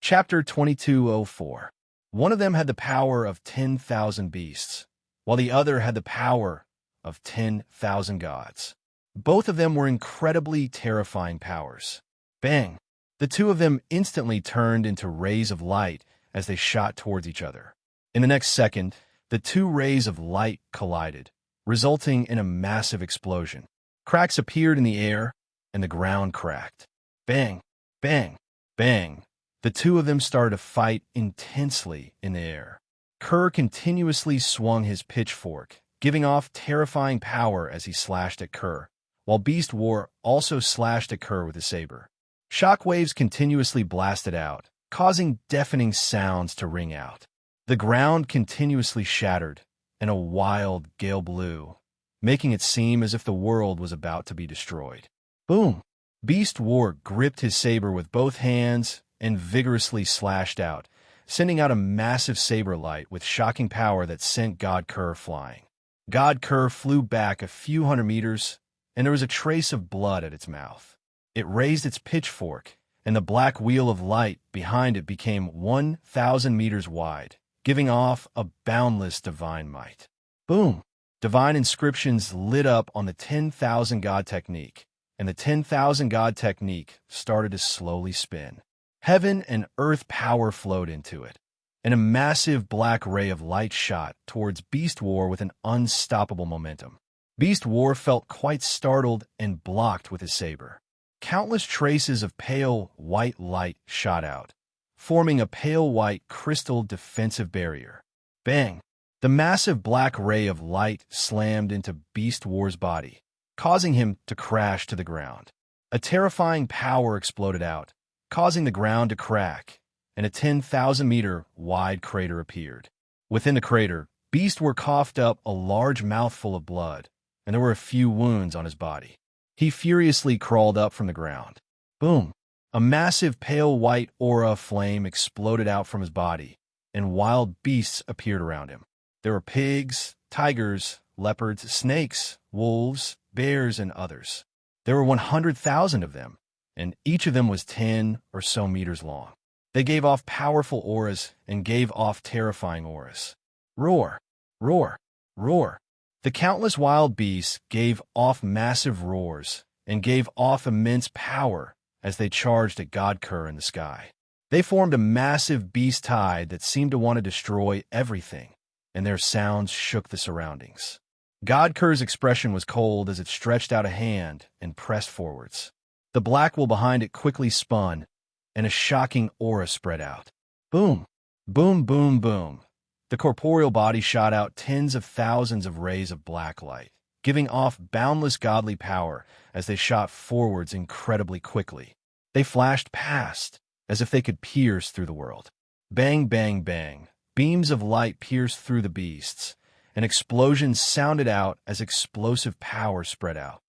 Chapter 2204. One of them had the power of 10,000 beasts, while the other had the power of 10,000 gods. Both of them were incredibly terrifying powers. Bang! The 2 of them instantly turned into rays of light as they shot towards each other. In the next second, the 2 rays of light collided, resulting in a massive explosion. Cracks appeared in the air, and the ground cracked. Bang! Bang! Bang! The 2 of them started to fight intensely in the air. Kerr continuously swung his pitchfork, giving off terrifying power as he slashed at Kerr, while Beast War also slashed at Kerr with his saber. Shockwaves continuously blasted out, causing deafening sounds to ring out. The ground continuously shattered, and a wild gale blew, making it seem as if the world was about to be destroyed. Boom! Beast War gripped his saber with both hands and vigorously slashed out, sending out a massive saber light with shocking power that sent God Kerr flying. God Kerr flew back a few hundred meters, and there was a trace of blood at its mouth. It raised its pitchfork, and the black wheel of light behind it became 1,000 meters wide, giving off a boundless divine might. Boom! Divine inscriptions lit up on the 10,000 God technique, and the 10,000 God technique started to slowly spin. Heaven and earth power flowed into it, and a massive black ray of light shot towards Beast War with an unstoppable momentum. Beast War felt quite startled and blocked with his saber. Countless traces of pale white light shot out, forming a pale white crystal defensive barrier. Bang! The massive black ray of light slammed into Beast War's body, causing him to crash to the ground. A terrifying power exploded out, causing the ground to crack, and a 10,000-meter wide crater appeared. Within the crater, Beast War coughed up a large mouthful of blood, and there were a few wounds on his body. He furiously crawled up from the ground. Boom! A massive pale white aura flame exploded out from his body, and wild beasts appeared around him. There were pigs, tigers, leopards, snakes, wolves, bears, and others. There were 100,000 of them, and each of them was 10 or so meters long. They gave off powerful auras and gave off terrifying auras. Roar! Roar! Roar! The countless wild beasts gave off massive roars and gave off immense power as they charged at God Kerr in the sky. They formed a massive beast tide that seemed to want to destroy everything, and their sounds shook the surroundings. God Kerr's expression was cold as it stretched out a hand and pressed forwards. The black wool behind it quickly spun, and a shocking aura spread out. Boom! Boom, boom, boom. The corporeal body shot out tens of thousands of rays of black light, giving off boundless godly power as they shot forwards incredibly quickly. They flashed past, as if they could pierce through the world. Bang, bang, bang. Beams of light pierced through the beasts, and explosions sounded out as explosive power spread out.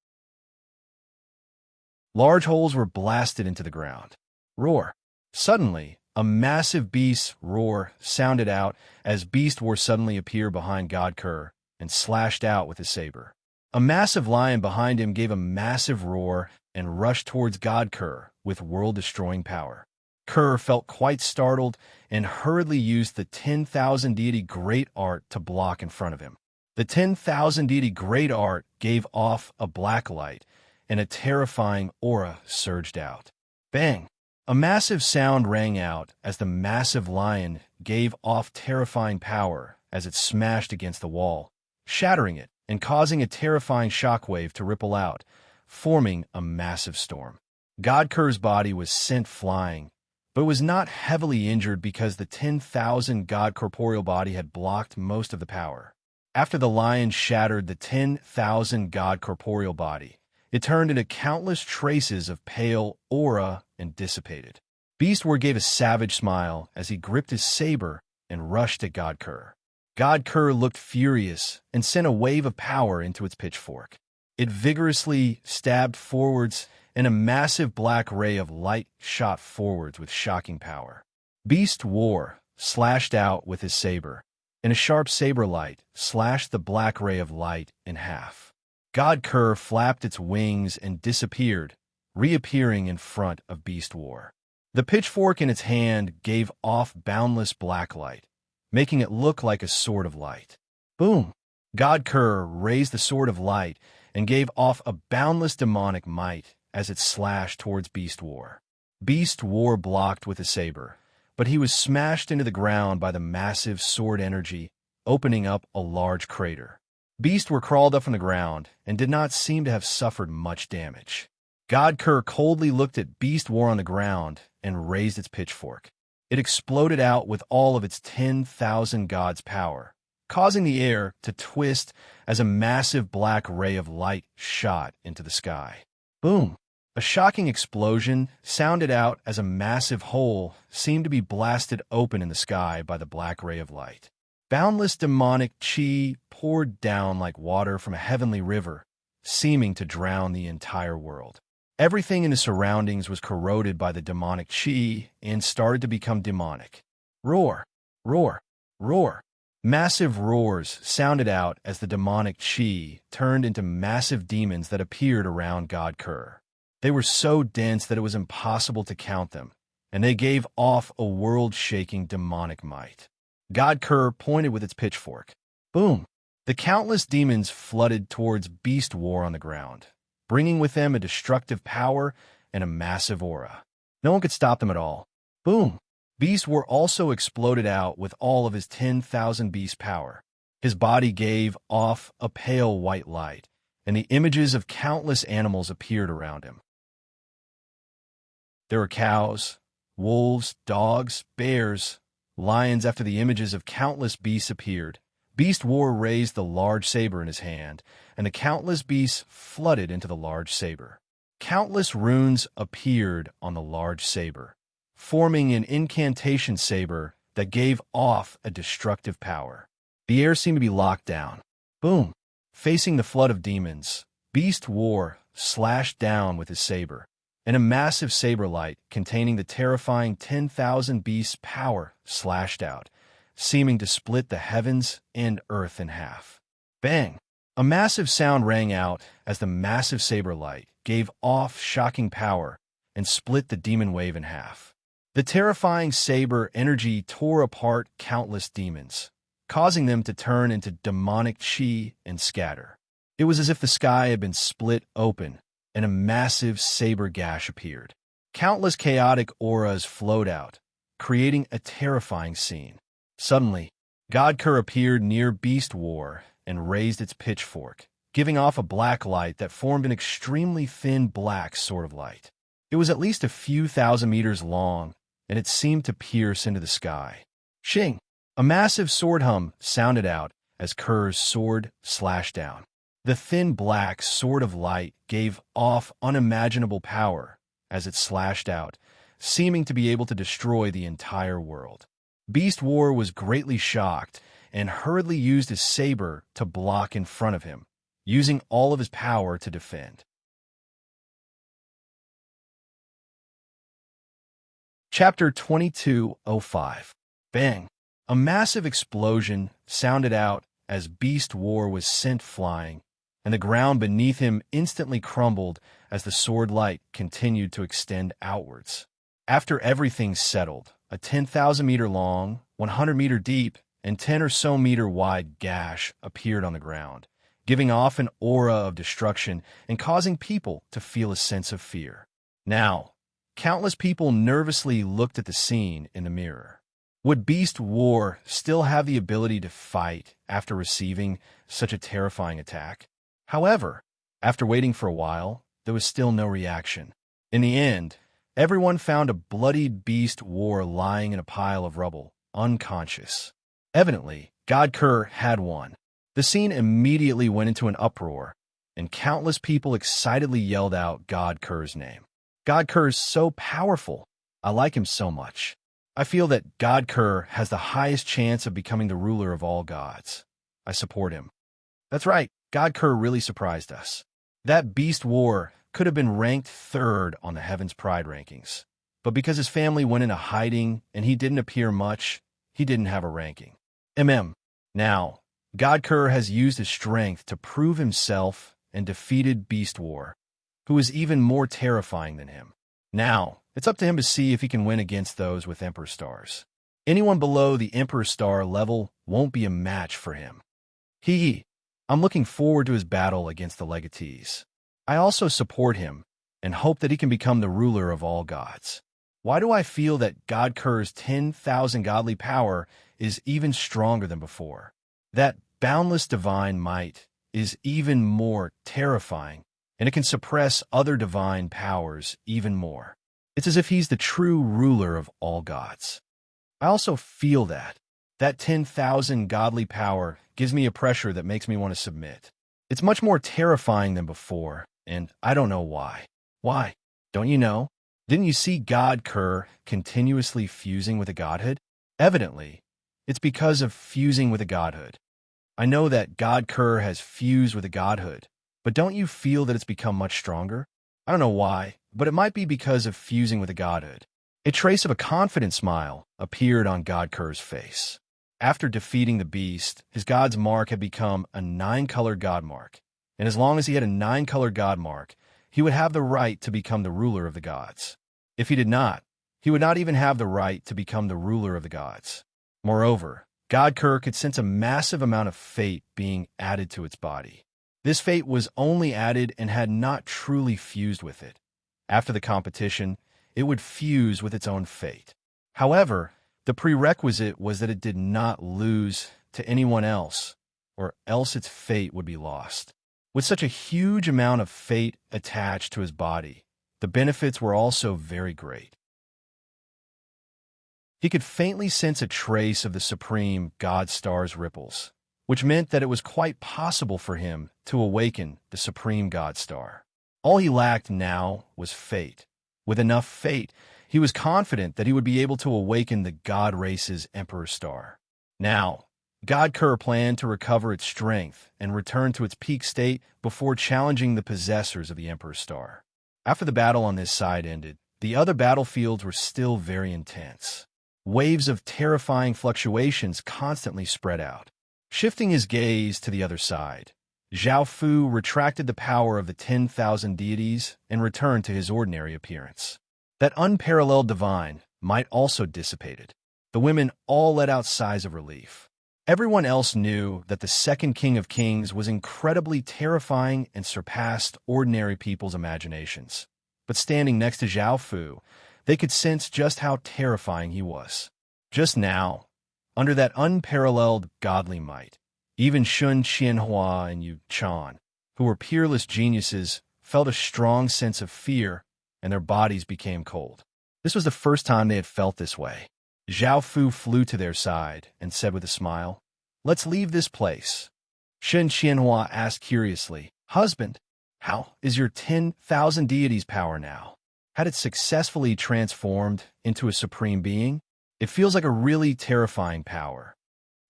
Large holes were blasted into the ground. Roar. Suddenly, a massive beast's roar sounded out as Beast War suddenly appeared behind God Kerr and slashed out with his saber. A massive lion behind him gave a massive roar and rushed towards God Kerr with world-destroying power. Kerr felt quite startled and hurriedly used the 10,000 deity Great Art to block in front of him. The 10,000 deity Great Art gave off a black light, and a terrifying aura surged out. Bang! A massive sound rang out as the massive lion gave off terrifying power as it smashed against the wall, shattering it and causing a terrifying shockwave to ripple out, forming a massive storm. God Kerr's body was sent flying, but was not heavily injured because the 10,000 God corporeal body had blocked most of the power. After the lion shattered the 10,000 God corporeal body, it turned into countless traces of pale aura and dissipated. Beast War gave a savage smile as he gripped his saber and rushed at God Kerr. God Kerr looked furious and sent a wave of power into its pitchfork. It vigorously stabbed forwards, and a massive black ray of light shot forwards with shocking power. Beast War slashed out with his saber, and a sharp saber light slashed the black ray of light in half. God Kerr flapped its wings and disappeared, reappearing in front of Beast War. The pitchfork in its hand gave off boundless black light, making it look like a sword of light. Boom! God Kerr raised the sword of light and gave off a boundless demonic might as it slashed towards Beast War. Beast War blocked with a saber, but he was smashed into the ground by the massive sword energy, opening up a large crater. Beast War crawled up from the ground and did not seem to have suffered much damage. God Kerr coldly looked at Beast War on the ground and raised its pitchfork. It exploded out with all of its 10,000 gods' power, causing the air to twist as a massive black ray of light shot into the sky. Boom! A shocking explosion sounded out as a massive hole seemed to be blasted open in the sky by the black ray of light. Boundless demonic chi poured down like water from a heavenly river, seeming to drown the entire world. Everything in the surroundings was corroded by the demonic chi and started to become demonic. Roar! Roar! Roar! Massive roars sounded out as the demonic chi turned into massive demons that appeared around God Kerr. They were so dense that it was impossible to count them, and they gave off a world-shaking demonic might. God Kerr pointed with its pitchfork. Boom! The countless demons flooded towards Beast War on the ground, bringing with them a destructive power and a massive aura. No one could stop them at all. Boom! Beast War also exploded out with all of his 10,000 beast power. His body gave off a pale white light, and the images of countless animals appeared around him. There were cows, wolves, dogs, bears, lions. After the images of countless beasts appeared, Beast War raised the large saber in his hand, and the countless beasts flooded into the large saber. Countless runes appeared on the large saber, forming an incantation saber that gave off a destructive power. The air seemed to be locked down. Boom! Facing the flood of demons, Beast War slashed down with his saber, and a massive saber light containing the terrifying 10,000 beasts' power slashed out, seeming to split the heavens and earth in half. Bang! A massive sound rang out as the massive saber light gave off shocking power and split the demon wave in half. The terrifying saber energy tore apart countless demons, causing them to turn into demonic chi and scatter. It was as if the sky had been split open, and a massive saber gash appeared. Countless chaotic auras flowed out, creating a terrifying scene. Suddenly, God Kerr appeared near Beast War and raised its pitchfork, giving off a black light that formed an extremely thin black sword of light. It was at least a few thousand meters long and it seemed to pierce into the sky. Shing! A massive sword hum sounded out as Kerr's sword slashed down. The thin black sword of light gave off unimaginable power as it slashed out, seeming to be able to destroy the entire world. Beast War was greatly shocked and hurriedly used his saber to block in front of him, using all of his power to defend. Chapter 2205. Bang! A massive explosion sounded out as Beast War was sent flying, and the ground beneath him instantly crumbled as the sword light continued to extend outwards. After everything settled, a 10,000-meter long, 100-meter deep, and 10 or so meter wide gash appeared on the ground, giving off an aura of destruction and causing people to feel a sense of fear. Now, countless people nervously looked at the scene in the mirror. Would Beast War still have the ability to fight after receiving such a terrifying attack? However, after waiting for a while, there was still no reaction. In the end, everyone found a bloodied Beast War lying in a pile of rubble, unconscious. Evidently, God Kerr had won. The scene immediately went into an uproar, and countless people excitedly yelled out God Kerr's name. God Kerr's so powerful. I like him so much. I feel that God Kerr has the highest chance of becoming the ruler of all gods. I support him. That's right, God Kerr really surprised us. That Beast War could have been ranked 3rd on the Heaven's Pride rankings. But because his family went into hiding and he didn't appear much, he didn't have a ranking. Now, God Kerr has used his strength to prove himself and defeated Beast War, who is even more terrifying than him. Now, it's up to him to see if he can win against those with Emperor Stars. Anyone below the Emperor Star level won't be a match for him. I'm looking forward to his battle against the legatees. I also support him and hope that he can become the ruler of all gods. Why do I feel that God Kerr's 10,000 godly power is even stronger than before? That boundless divine might is even more terrifying, and it can suppress other divine powers even more. It's as if he's the true ruler of all gods. I also feel that 10,000 godly power gives me a pressure that makes me want to submit. It's much more terrifying than before, and I don't know why. Why? Don't you know? Didn't you see God Kerr continuously fusing with a godhood? Evidently, it's because of fusing with a godhood. I know that God Kerr has fused with a godhood, but don't you feel that it's become much stronger? I don't know why, but it might be because of fusing with a godhood. A trace of a confident smile appeared on God Kerr's face. After defeating the beast, his god's mark had become a 9-colored god mark, and as long as he had a 9-colored god mark, he would have the right to become the ruler of the gods. If he did not, he would not even have the right to become the ruler of the gods. Moreover, God Kerr could sense a massive amount of fate being added to its body. This fate was only added and had not truly fused with it. After the competition, it would fuse with its own fate. However, the prerequisite was that it did not lose to anyone else, or else its fate would be lost. With such a huge amount of fate attached to his body, the benefits were also very great. He could faintly sense a trace of the supreme God Star's ripples, which meant that it was quite possible for him to awaken the supreme God Star. All he lacked now was fate. With enough fate, he was confident that he would be able to awaken the God race's Emperor Star. Now, God Kerr planned to recover its strength and return to its peak state before challenging the possessors of the Emperor Star. After the battle on this side ended, the other battlefields were still very intense. Waves of terrifying fluctuations constantly spread out. Shifting his gaze to the other side, Zhao Fu retracted the power of the 10,000 deities and returned to his ordinary appearance. That unparalleled divine might also dissipated. The women all let out sighs of relief. Everyone else knew that the second King of Kings was incredibly terrifying and surpassed ordinary people's imaginations. But standing next to Zhao Fu, they could sense just how terrifying he was. Just now, under that unparalleled godly might, even Shun Qianhua and Yu Chan, who were peerless geniuses, felt a strong sense of fear, and their bodies became cold. This was the first time they had felt this way. Zhao Fu flew to their side and said with a smile, "Let's leave this place." Shen Qianhua asked curiously, "Husband, how is your 10,000 deities' power now? Had it successfully transformed into a supreme being? It feels like a really terrifying power."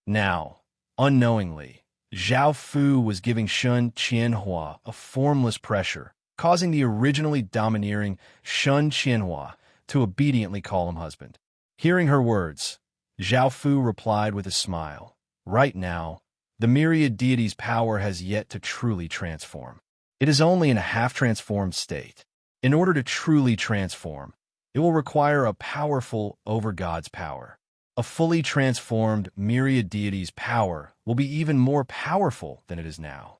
Now, unknowingly, Zhao Fu was giving Shen Qianhua a formless pressure, causing the originally domineering Shen Qianhua to obediently call him husband. Hearing her words, Zhao Fu replied with a smile, "Right now, the myriad deity's power has yet to truly transform. It is only in a half-transformed state. In order to truly transform, it will require a powerful over God's power. A fully transformed myriad deity's power will be even more powerful than it is now."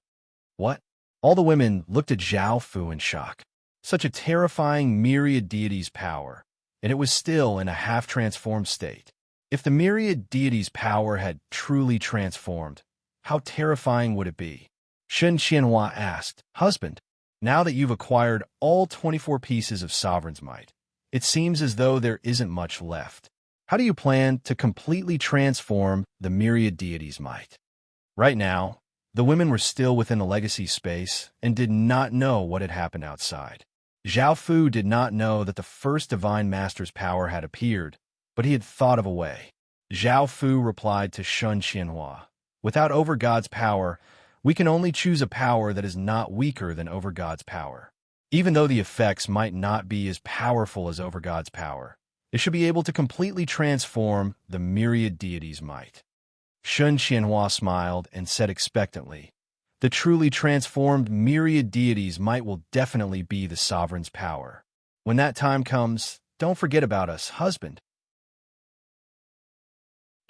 What? All the women looked at Zhao Fu in shock. Such a terrifying myriad deity's power, and it was still in a half-transformed state. If the myriad deity's power had truly transformed, how terrifying would it be? Shen Qianhua asked, "Husband, now that you've acquired all 24 pieces of Sovereign's might, it seems as though there isn't much left. How do you plan to completely transform the myriad deity's might?" Right now, the women were still within the legacy space and did not know what had happened outside. Zhao Fu did not know that the first Divine Master's power had appeared, but he had thought of a way. Zhao Fu replied to Shen Qianhua, "Without over God's power, we can only choose a power that is not weaker than over God's power. Even though the effects might not be as powerful as over God's power, it should be able to completely transform the myriad deity's might." Shen Qianhua smiled and said expectantly, "The truly transformed myriad deity's might will definitely be the Sovereign's power. When that time comes, don't forget about us, husband."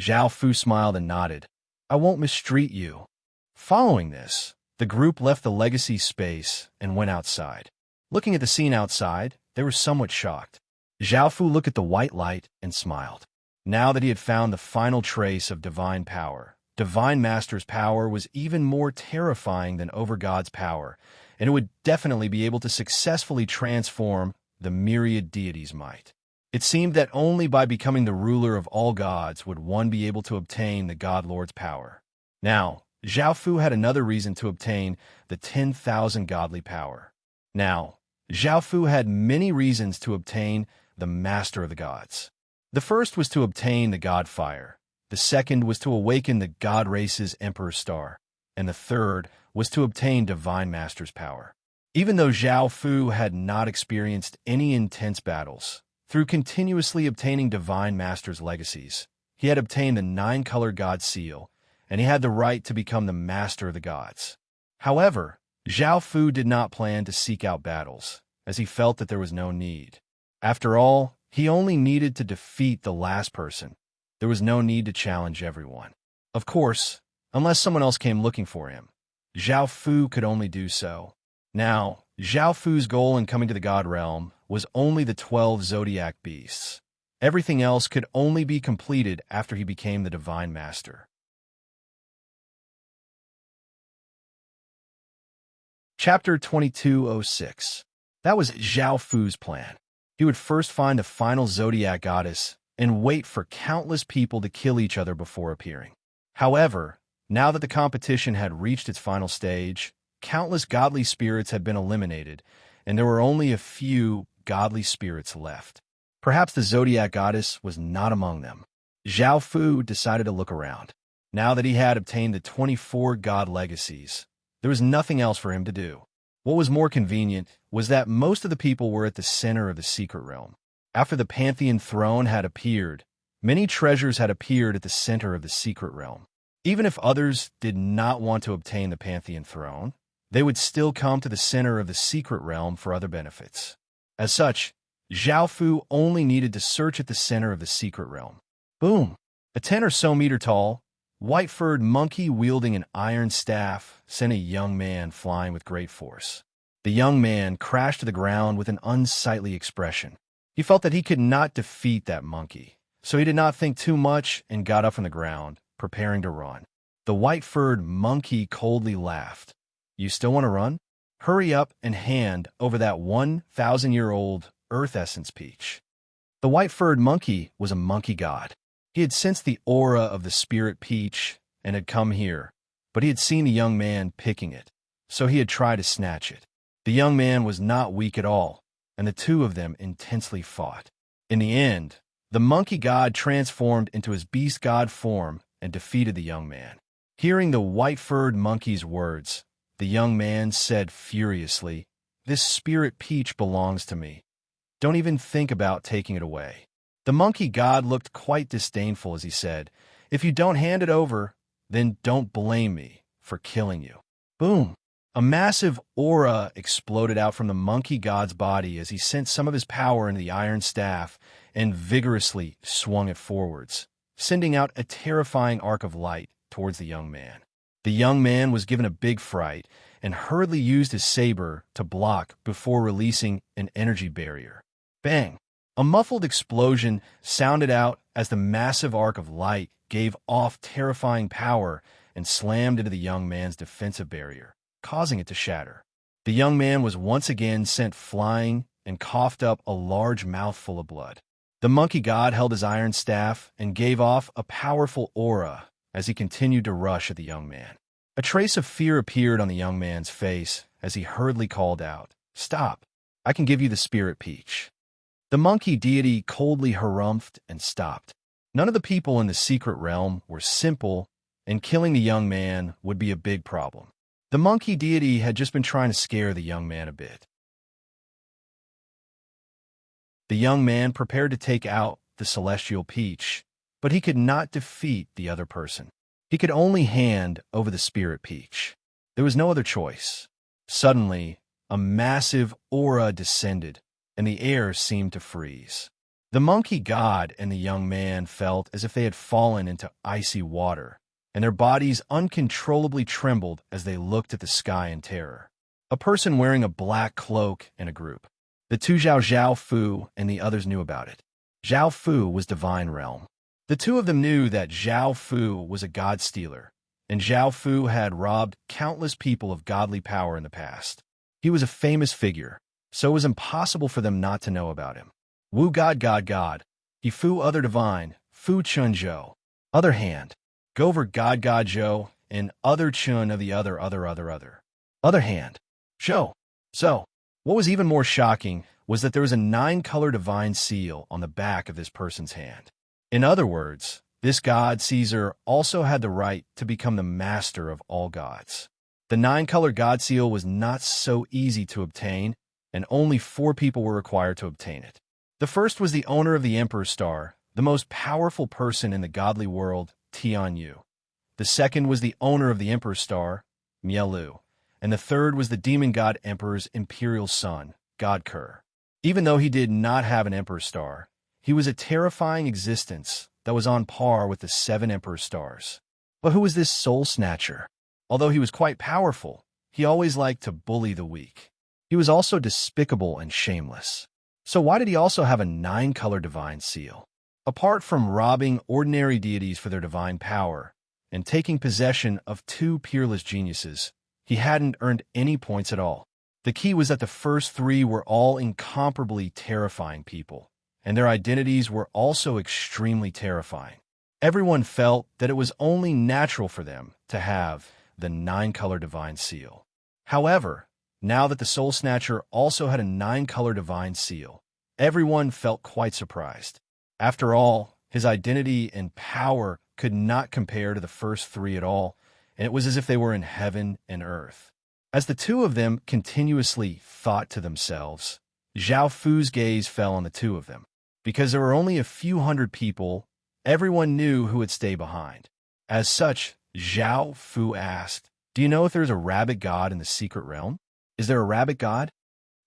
Zhao Fu smiled and nodded. "I won't mistreat you." Following this, the group left the legacy space and went outside. Looking at the scene outside, they were somewhat shocked. Zhao Fu looked at the white light and smiled. Now that he had found the final trace of divine power, Divine Master's power was even more terrifying than over God's power, and it would definitely be able to successfully transform the myriad deity's might. It seemed that only by becoming the ruler of all gods would one be able to obtain the God Lord's power. Now, Zhao Fu had another reason to obtain the 10,000 godly power. Now, Zhao Fu had many reasons to obtain the Master of the Gods. The first was to obtain the God Fire. The second was to awaken the God Race's Emperor Star. And the third was to obtain Divine Master's power. Even though Zhao Fu had not experienced any intense battles, through continuously obtaining Divine Master's legacies, he had obtained the 9-color God Seal, and he had the right to become the Master of the Gods. However, Zhao Fu did not plan to seek out battles, as he felt that there was no need. After all, he only needed to defeat the last person. There was no need to challenge everyone. Of course, unless someone else came looking for him, Zhao Fu could only do so. Now, Zhao Fu's goal in coming to the God Realm was only the 12 zodiac beasts. Everything else could only be completed after he became the Divine Master. Chapter 2206. That was Zhao Fu's plan. He would first find the final zodiac goddess and wait for countless people to kill each other before appearing. However, now that the competition had reached its final stage, countless godly spirits had been eliminated, and there were only a few godly spirits left. Perhaps the zodiac goddess was not among them. Zhao Fu decided to look around. Now that he had obtained the 24 god legacies, there was nothing else for him to do. What was more convenient was that most of the people were at the center of the secret realm. After the Pantheon throne had appeared, many treasures had appeared at the center of the secret realm. Even if others did not want to obtain the Pantheon throne, they would still come to the center of the secret realm for other benefits. As such, Zhao Fu only needed to search at the center of the secret realm. Boom! A 10 or so meter tall, white-furred monkey wielding an iron staff sent a young man flying with great force. The young man crashed to the ground with an unsightly expression. He felt that he could not defeat that monkey, so he did not think too much and got up from the ground, preparing to run. The white-furred monkey coldly laughed. "You still want to run? Hurry up and hand over that 1,000-year-old Earth Essence Peach." The white-furred monkey was a monkey god. He had sensed the aura of the spirit peach and had come here, but he had seen the young man picking it, so he had tried to snatch it. The young man was not weak at all, and the two of them intensely fought. In the end, the monkey god transformed into his beast god form and defeated the young man. Hearing the white-furred monkey's words, the young man said furiously, "This spirit peach belongs to me. Don't even think about taking it away." The monkey god looked quite disdainful as he said, "If you don't hand it over, then don't blame me for killing you." Boom! A massive aura exploded out from the monkey god's body as he sent some of his power into the iron staff and vigorously swung it forwards, sending out a terrifying arc of light towards the young man. The young man was given a big fright and hurriedly used his saber to block before releasing an energy barrier. Bang! A muffled explosion sounded out as the massive arc of light gave off terrifying power and slammed into the young man's defensive barrier, causing it to shatter. The young man was once again sent flying and coughed up a large mouthful of blood. The monkey god held his iron staff and gave off a powerful aura as he continued to rush at the young man. A trace of fear appeared on the young man's face as he hurriedly called out, "Stop! I can give you the spirit peach." The monkey deity coldly harumphed and stopped. None of the people in the secret realm were simple, and killing the young man would be a big problem. The monkey deity had just been trying to scare the young man a bit. The young man prepared to take out the celestial peach, but he could not defeat the other person. He could only hand over the spirit peach. There was no other choice. Suddenly, a massive aura descended, and the air seemed to freeze. The monkey god and the young man felt as if they had fallen into icy water, and their bodies uncontrollably trembled as they looked at the sky in terror. A person wearing a black cloak in a group. The two Zhao Fu and the others knew about it. Zhao Fu was divine realm. The two of them knew that Zhao Fu was a god-stealer, and Zhao Fu had robbed countless people of godly power in the past. He was a famous figure, so it was impossible for them not to know about him. Wu God God God, He Fu Other Divine, Fu Chun Zhou. Other hand, Gover God God Zhou, and Other Chun of the Other hand, Zhou. So, what was even more shocking was that there was a 9-color divine seal on the back of this person's hand. In other words, this god Caesar also had the right to become the master of all gods. The 9-color god seal was not so easy to obtain, and only 4 people were required to obtain it. The first was the owner of the Emperor's Star, the most powerful person in the godly world, Tian Yu. The second was the owner of the Emperor's Star, Mielu, and the third was the demon god Emperor's imperial son, God Kerr. Even though he did not have an Emperor's Star, he was a terrifying existence that was on par with the 7 Emperor's Stars. But who was this soul snatcher? Although he was quite powerful, he always liked to bully the weak. He was also despicable and shameless. So why did he also have a 9-color divine seal? Apart from robbing ordinary deities for their divine power and taking possession of 2 peerless geniuses, he hadn't earned any points at all. The key was that the first 3 were all incomparably terrifying people, and their identities were also extremely terrifying. Everyone felt that it was only natural for them to have the 9-color divine seal. However, now that the Soul Snatcher also had a 9-color divine seal, everyone felt quite surprised. After all, his identity and power could not compare to the first 3 at all, and it was as if they were in heaven and earth. As the two of them continuously thought to themselves, Zhao Fu's gaze fell on the two of them. Because there were only a few hundred people, everyone knew who would stay behind. As such, Zhao Fu asked, "Do you know if there's a rabbit god in the secret realm? Is there a rabbit god?"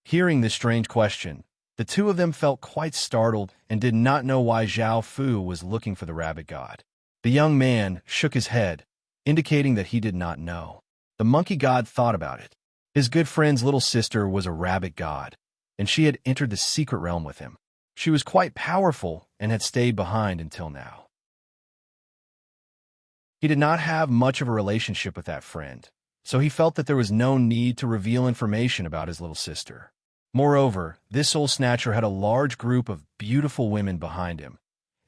Hearing this strange question, the two of them felt quite startled and did not know why Zhao Fu was looking for the rabbit god. The young man shook his head, indicating that he did not know. The monkey god thought about it. His good friend's little sister was a rabbit god, and she had entered the secret realm with him. She was quite powerful and had stayed behind until now. He did not have much of a relationship with that friend, so he felt that there was no need to reveal information about his little sister. Moreover, this soul snatcher had a large group of beautiful women behind him,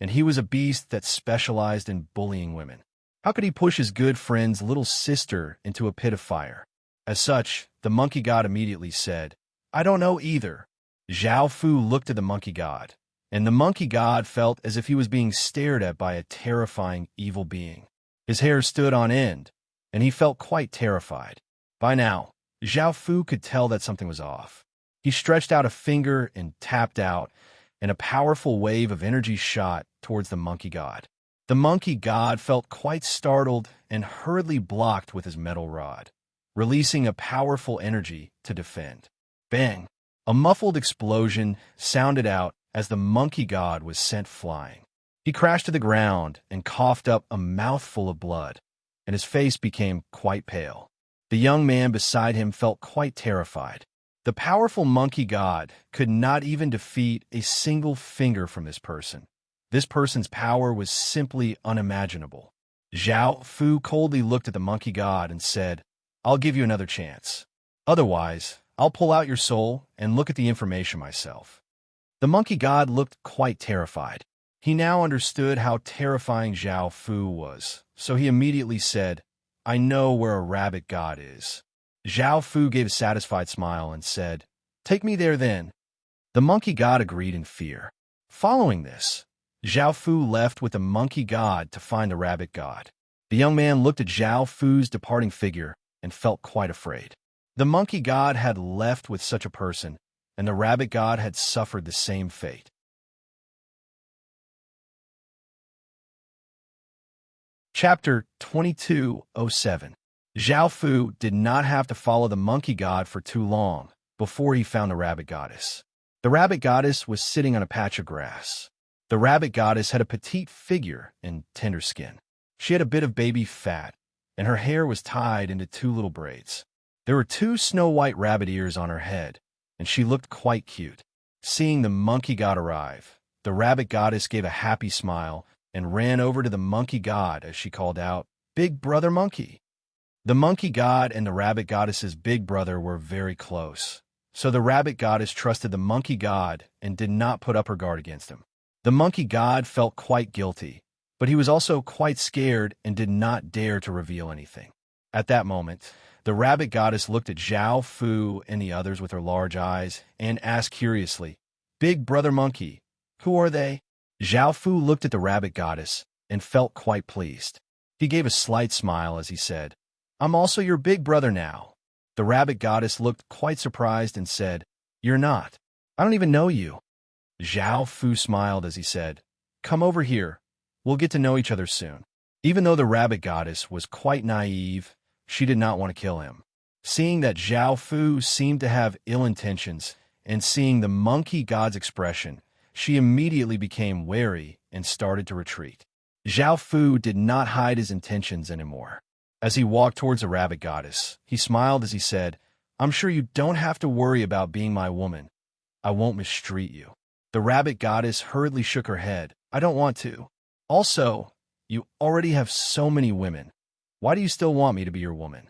and he was a beast that specialized in bullying women. How could he push his good friend's little sister into a pit of fire? As such, the monkey god immediately said, "I don't know either." Zhao Fu looked at the monkey god, and the monkey god felt as if he was being stared at by a terrifying evil being. His hair stood on end, and he felt quite terrified. By now, Zhao Fu could tell that something was off. He stretched out a finger and tapped out, and a powerful wave of energy shot towards the monkey god. The monkey god felt quite startled and hurriedly blocked with his metal rod, releasing a powerful energy to defend. Bang! A muffled explosion sounded out as the monkey god was sent flying. He crashed to the ground and coughed up a mouthful of blood, and his face became quite pale. The young man beside him felt quite terrified. The powerful monkey god could not even defeat a single finger from this person. This person's power was simply unimaginable. Zhao Fu coldly looked at the monkey god and said, "I'll give you another chance. Otherwise, I'll pull out your soul and look at the information myself." The monkey god looked quite terrified. He now understood how terrifying Zhao Fu was, so he immediately said, "I know where a rabbit god is." Zhao Fu gave a satisfied smile and said, "Take me there then." The monkey god agreed in fear. Following this, Zhao Fu left with the monkey god to find the rabbit god. The young man looked at Zhao Fu's departing figure and felt quite afraid. The monkey god had left with such a person, and the rabbit god had suffered the same fate. Chapter 2207. Zhao Fu did not have to follow the monkey god for too long before he found the rabbit goddess. The rabbit goddess was sitting on a patch of grass. The rabbit goddess had a petite figure and tender skin. She had a bit of baby fat, and her hair was tied into two little braids. There were two snow-white rabbit ears on her head, and she looked quite cute. Seeing the monkey god arrive, the rabbit goddess gave a happy smile and ran over to the monkey god as she called out, "Big brother monkey." The monkey god and the rabbit goddess's big brother were very close, so the rabbit goddess trusted the monkey god and did not put up her guard against him. The monkey god felt quite guilty, but he was also quite scared and did not dare to reveal anything. At that moment, the rabbit goddess looked at Zhao Fu and the others with her large eyes and asked curiously, "Big brother monkey, who are they?" Zhao Fu looked at the rabbit goddess and felt quite pleased. He gave a slight smile as he said, "I'm also your big brother now." The rabbit goddess looked quite surprised and said, "You're not. I don't even know you." Zhao Fu smiled as he said, "Come over here. We'll get to know each other soon." Even though the rabbit goddess was quite naive, she did not want to kill him. Seeing that Zhao Fu seemed to have ill intentions, and seeing the monkey god's expression, she immediately became wary and started to retreat. Zhao Fu did not hide his intentions anymore. As he walked towards the rabbit goddess, he smiled as he said, "I'm sure you don't have to worry about being my woman. I won't mistreat you." The rabbit goddess hurriedly shook her head. "I don't want to. Also, you already have so many women. Why do you still want me to be your woman?"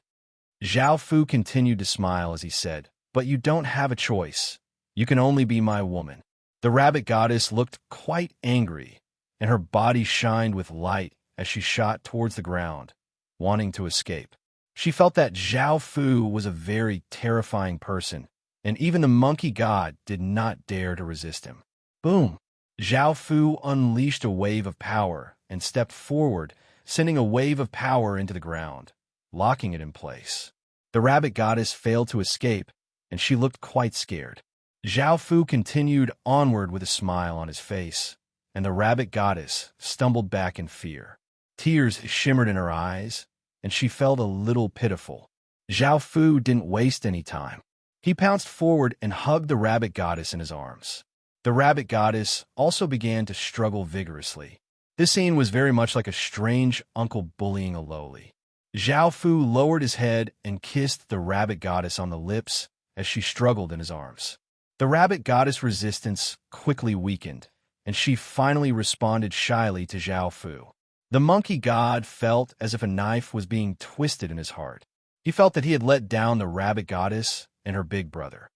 Zhao Fu continued to smile as he said, "But you don't have a choice. You can only be my woman." The rabbit goddess looked quite angry, and her body shined with light as she shot towards the ground, wanting to escape. She felt that Zhao Fu was a very terrifying person, and even the monkey god did not dare to resist him. Boom! Zhao Fu unleashed a wave of power and stepped forward, sending a wave of power into the ground, locking it in place. The rabbit goddess failed to escape, and she looked quite scared. Zhao Fu continued onward with a smile on his face, and the rabbit goddess stumbled back in fear. Tears shimmered in her eyes, and she felt a little pitiful. Zhao Fu didn't waste any time. He pounced forward and hugged the rabbit goddess in his arms. The rabbit goddess also began to struggle vigorously. This scene was very much like a strange uncle bullying a lowly. Zhao Fu lowered his head and kissed the rabbit goddess on the lips as she struggled in his arms. The rabbit goddess' resistance quickly weakened, and she finally responded shyly to Zhao Fu. The monkey god felt as if a knife was being twisted in his heart. He felt that he had let down the rabbit goddess and her big brother.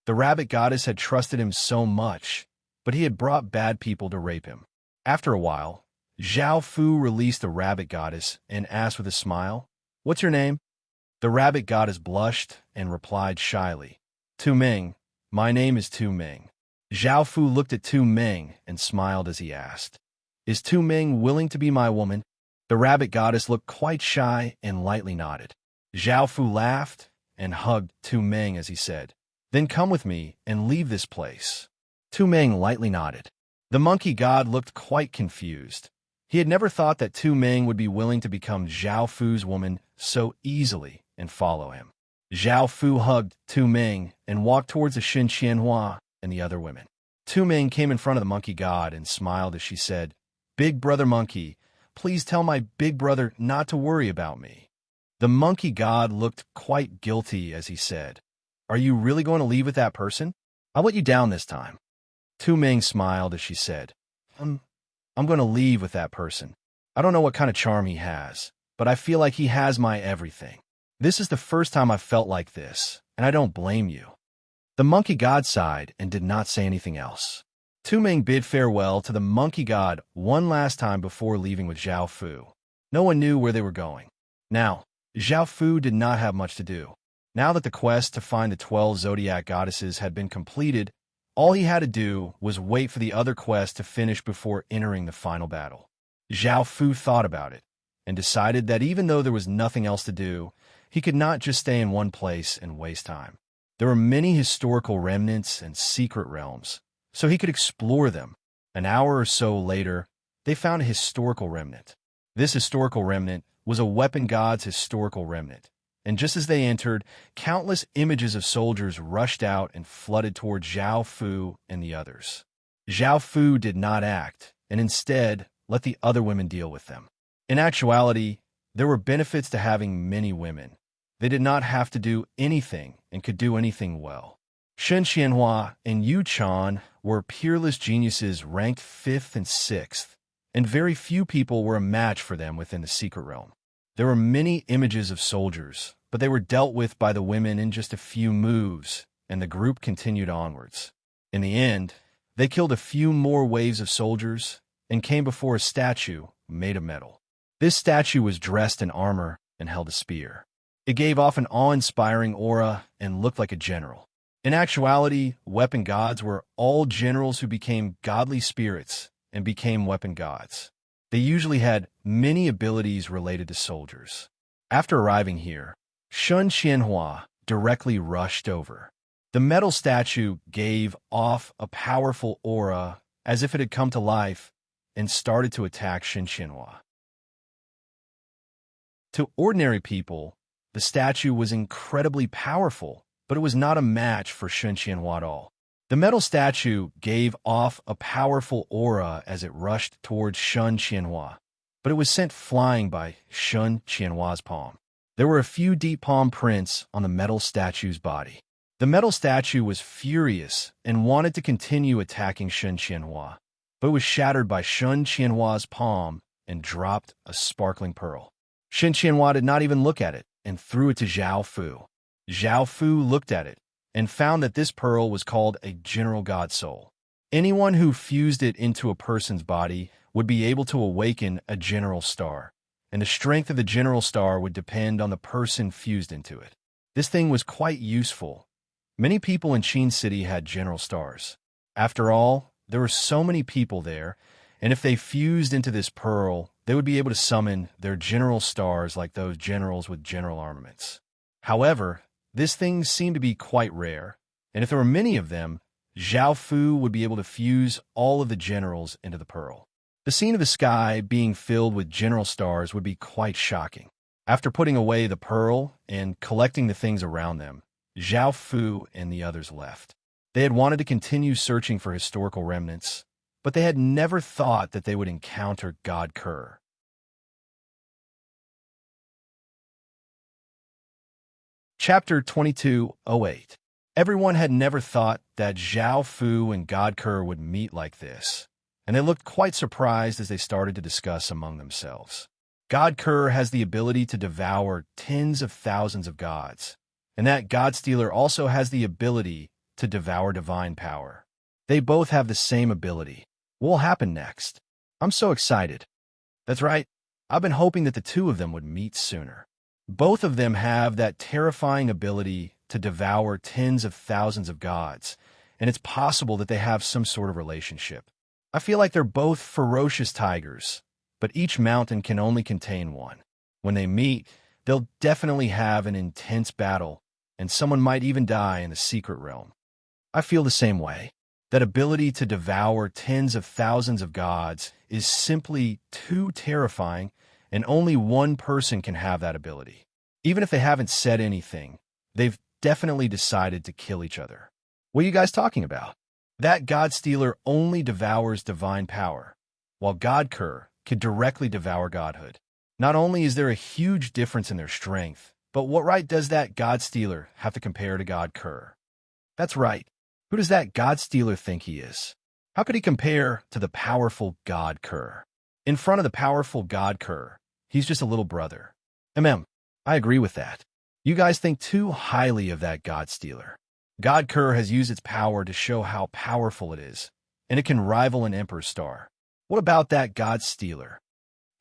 The rabbit goddess had trusted him so much, but he had brought bad people to rape him. After a while, Zhao Fu released the rabbit goddess and asked with a smile, "What's your name?" The rabbit goddess blushed and replied shyly, "Tu Ming. My name is Tu Ming." Zhao Fu looked at Tu Ming and smiled as he asked, "Is Tu Ming willing to be my woman?" The rabbit goddess looked quite shy and lightly nodded. Zhao Fu laughed and hugged Tu Ming as he said, "Then come with me and leave this place." Tu Ming lightly nodded. The monkey god looked quite confused. He had never thought that Tu Ming would be willing to become Zhao Fu's woman so easily and follow him. Zhao Fu hugged Tu Ming and walked towards the Xin Qianhua and the other women. Tu Ming came in front of the monkey god and smiled as she said, "Big brother monkey, please tell my big brother not to worry about me." The monkey god looked quite guilty as he said, "Are you really going to leave with that person? I'll let you down this time." Tu Ming smiled as she said, I'm going to leave with that person. I don't know what kind of charm he has, but I feel like he has my everything. This is the first time I've felt like this, and I don't blame you." The monkey god sighed and did not say anything else. Tu Ming bid farewell to the monkey god one last time before leaving with Zhao Fu. No one knew where they were going. Now, Zhao Fu did not have much to do. Now that the quest to find the 12 zodiac goddesses had been completed, all he had to do was wait for the other quest to finish before entering the final battle. Zhao Fu thought about it and decided that even though there was nothing else to do, he could not just stay in one place and waste time. There were many historical remnants and secret realms, so he could explore them. An hour or so later, they found a historical remnant. This historical remnant was a weapon god's historical remnant, and just as they entered, countless images of soldiers rushed out and flooded toward Zhao Fu and the others. Zhao Fu did not act, and instead let the other women deal with them. In actuality, there were benefits to having many women. They did not have to do anything and could do anything well. Shen Qianhua and Yu Chan were peerless geniuses ranked 5th and 6th, and very few people were a match for them within the secret realm. There were many images of soldiers, but they were dealt with by the women in just a few moves, and the group continued onwards. In the end, they killed a few more waves of soldiers and came before a statue made of metal. This statue was dressed in armor and held a spear. It gave off an awe-inspiring aura and looked like a general. In actuality, weapon gods were all generals who became godly spirits and became weapon gods. They usually had many abilities related to soldiers. After arriving here, Shen Qianhua directly rushed over. The metal statue gave off a powerful aura as if it had come to life and started to attack Shen Qianhua. To ordinary people, the statue was incredibly powerful, but it was not a match for Shen Qianhua at all. The metal statue gave off a powerful aura as it rushed towards Shen Qianhua, but it was sent flying by Shen Qianhua's palm. There were a few deep palm prints on the metal statue's body. The metal statue was furious and wanted to continue attacking Shen Qianhua, but it was shattered by Shen Qianhua's palm and dropped a sparkling pearl. Shen Qianhua did not even look at it and threw it to Zhao Fu. Zhao Fu looked at it and found that this pearl was called a general god soul. Anyone who fused it into a person's body would be able to awaken a general star, and the strength of the general star would depend on the person fused into it. This thing was quite useful. Many people in Qin City had general stars. After all, there were so many people there, and if they fused into this pearl, they would be able to summon their general stars like those generals with general armaments. However, this thing seemed to be quite rare, and if there were many of them, Zhao Fu would be able to fuse all of the generals into the pearl. The scene of the sky being filled with general stars would be quite shocking. After putting away the pearl and collecting the things around them, Zhao Fu and the others left. They had wanted to continue searching for historical remnants, but they had never thought that they would encounter God Kerr. Chapter 2208. Everyone had never thought that Zhao Fu and God Kerr would meet like this, and they looked quite surprised as they started to discuss among themselves. God Kerr has the ability to devour tens of thousands of gods, and that God Stealer also has the ability to devour divine power. They both have the same ability. What will happen next? I'm so excited. That's right. I've been hoping that the two of them would meet sooner. Both of them have that terrifying ability to devour tens of thousands of gods, and it's possible that they have some sort of relationship. I feel like they're both ferocious tigers, but each mountain can only contain one. When they meet, they'll definitely have an intense battle, and someone might even die in the secret realm. I feel the same way. That ability to devour tens of thousands of gods is simply too terrifying, and only one person can have that ability. Even if they haven't said anything, they've definitely decided to kill each other. What are you guys talking about? That God Stealer only devours divine power, while God Cur could directly devour godhood. Not only is there a huge difference in their strength, but what right does that God Stealer have to compare to God Cur? That's right. Who does that God Stealer think he is? How could he compare to the powerful God Cur? In front of the powerful God Cur, he's just a little brother. I agree with that. You guys think too highly of that God Stealer. God Cur has used its power to show how powerful it is, and it can rival an Emperor's star. What about that God Stealer?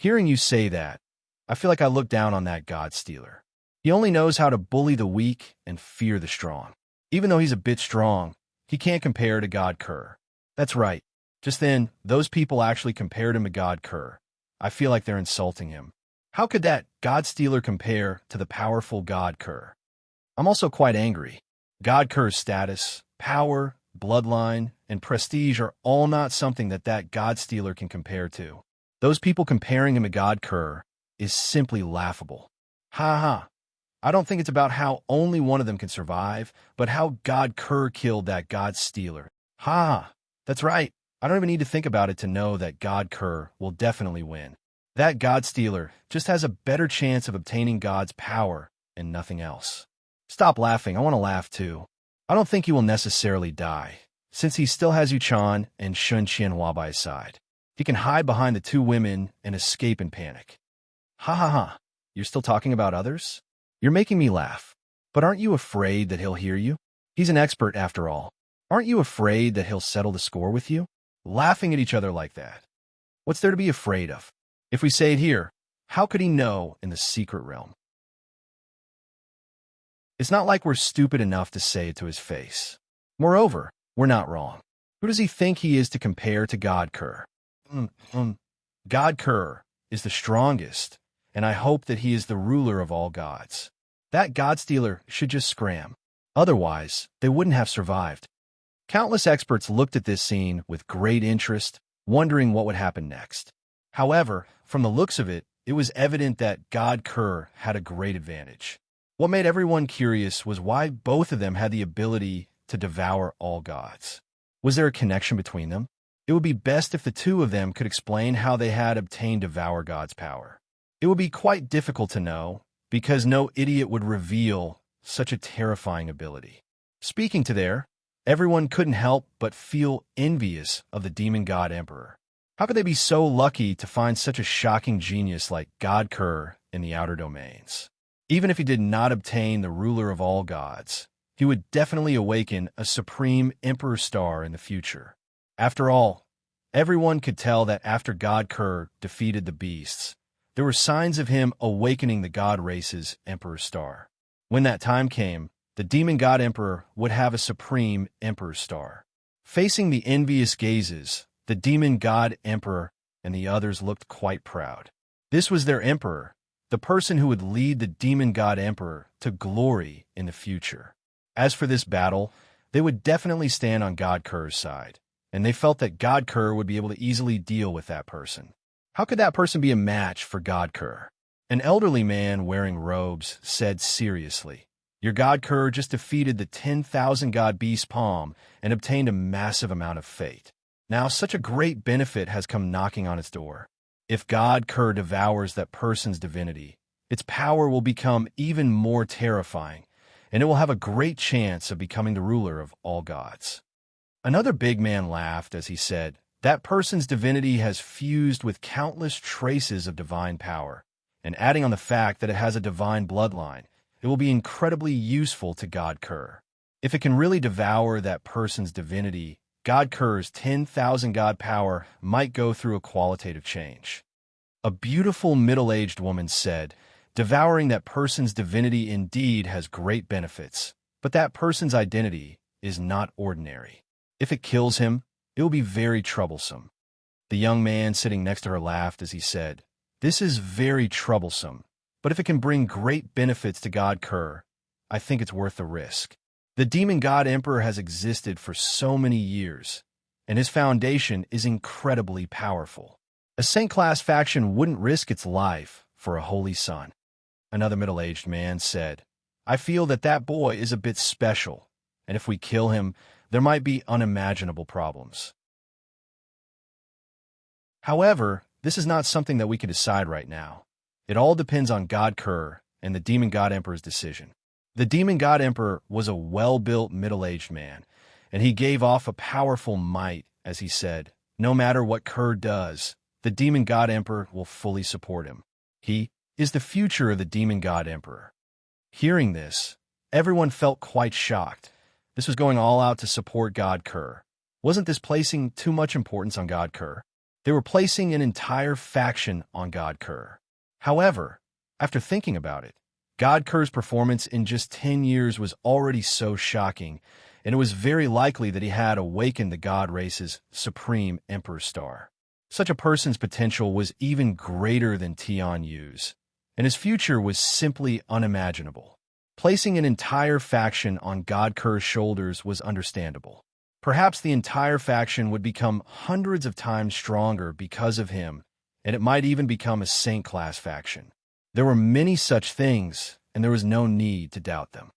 Hearing you say that, I feel like I look down on that God Stealer. He only knows how to bully the weak and fear the strong. Even though he's a bit strong, he can't compare to God Cur. That's right. Just then, those people actually compared him to God Cur. I feel like they're insulting him. How could that God Stealer compare to the powerful God Cur? I'm also quite angry. God Cur's status, power, bloodline, and prestige are all not something that God Stealer can compare to. Those people comparing him to God Cur is simply laughable. Ha ha. I don't think it's about how only one of them can survive, but how God Cur killed that God Stealer. Ha! That's right. I don't even need to think about it to know that God Cur will definitely win. That God Stealer just has a better chance of obtaining God's power and nothing else. Stop laughing. I want to laugh too. I don't think he will necessarily die, since he still has Yuchan and Shun Qianhua by his side. He can hide behind the two women and escape in panic. Ha ha ha. You're still talking about others? You're making me laugh. But aren't you afraid that he'll hear you? He's an expert after all. Aren't you afraid that he'll settle the score with you? Laughing at each other like that. What's there to be afraid of? If we say it here, how could he know in the secret realm? It's not like we're stupid enough to say it to his face. Moreover, we're not wrong. Who does he think he is to compare to God Cur? God Cur is the strongest, and I hope that he is the ruler of all gods. That God Stealer should just scram. Otherwise, they wouldn't have survived. Countless experts looked at this scene with great interest, wondering what would happen next. However, from the looks of it, it was evident that God Cur had a great advantage. What made everyone curious was why both of them had the ability to devour all gods. Was there a connection between them? It would be best if the two of them could explain how they had obtained devour God's power. It would be quite difficult to know, because no idiot would reveal such a terrifying ability. Speaking to there, everyone couldn't help but feel envious of the demon god Emperor. How could they be so lucky to find such a shocking genius like God Cur in the outer domains? Even if he did not obtain the ruler of all gods, he would definitely awaken a supreme Emperor star in the future. After all, everyone could tell that after God Cur defeated the beasts, there were signs of him awakening the god race's Emperor star. When that time came, the demon god Emperor would have a supreme Emperor star. Facing the envious gazes, the demon god Emperor and the others looked quite proud. This was their Emperor, the person who would lead the demon god Emperor to glory in the future. As for this battle, they would definitely stand on God Cur's side, and they felt that God Cur would be able to easily deal with that person. How could that person be a match for God Cur? An elderly man wearing robes said seriously, "Your God Cur just defeated the 10,000 god beast Palm and obtained a massive amount of fate. Now such a great benefit has come knocking on its door. If God Cur devours that person's divinity, its power will become even more terrifying, and it will have a great chance of becoming the ruler of all gods." Another big man laughed as he said, "That person's divinity has fused with countless traces of divine power, and adding on the fact that it has a divine bloodline, it will be incredibly useful to God Cur. If it can really devour that person's divinity, God Kerr's 10,000 god power might go through a qualitative change. A beautiful middle-aged woman said, devouring that person's divinity indeed has great benefits, but that person's identity is not ordinary. If it kills him, it will be very troublesome. The young man sitting next to her laughed as he said, this is very troublesome, but if it can bring great benefits to God Kerr, I think it's worth the risk. The demon god emperor has existed for so many years, and his foundation is incredibly powerful. A Saint-class faction wouldn't risk its life for a holy son. Another middle-aged man said, I feel that that boy is a bit special, and if we kill him, there might be unimaginable problems. However, this is not something that we can decide right now. It all depends on God Kerr and the demon god emperor's decision. The demon god emperor was a well-built middle-aged man, and he gave off a powerful might as he said, no matter what Kerr does, the demon god emperor will fully support him. He is the future of the demon god emperor. Hearing this, everyone felt quite shocked. This was going all out to support God Kerr. Wasn't this placing too much importance on God Kerr? They were placing an entire faction on God Kerr. However, after thinking about it, God Kerr's performance in just 10 years was already so shocking, and it was very likely that he had awakened the god race's supreme emperor star. Such a person's potential was even greater than Tian Yu's, and his future was simply unimaginable. Placing an entire faction on God Kerr's shoulders was understandable. Perhaps the entire faction would become hundreds of times stronger because of him, and it might even become a Saint-class faction. There were many such things, and there was no need to doubt them.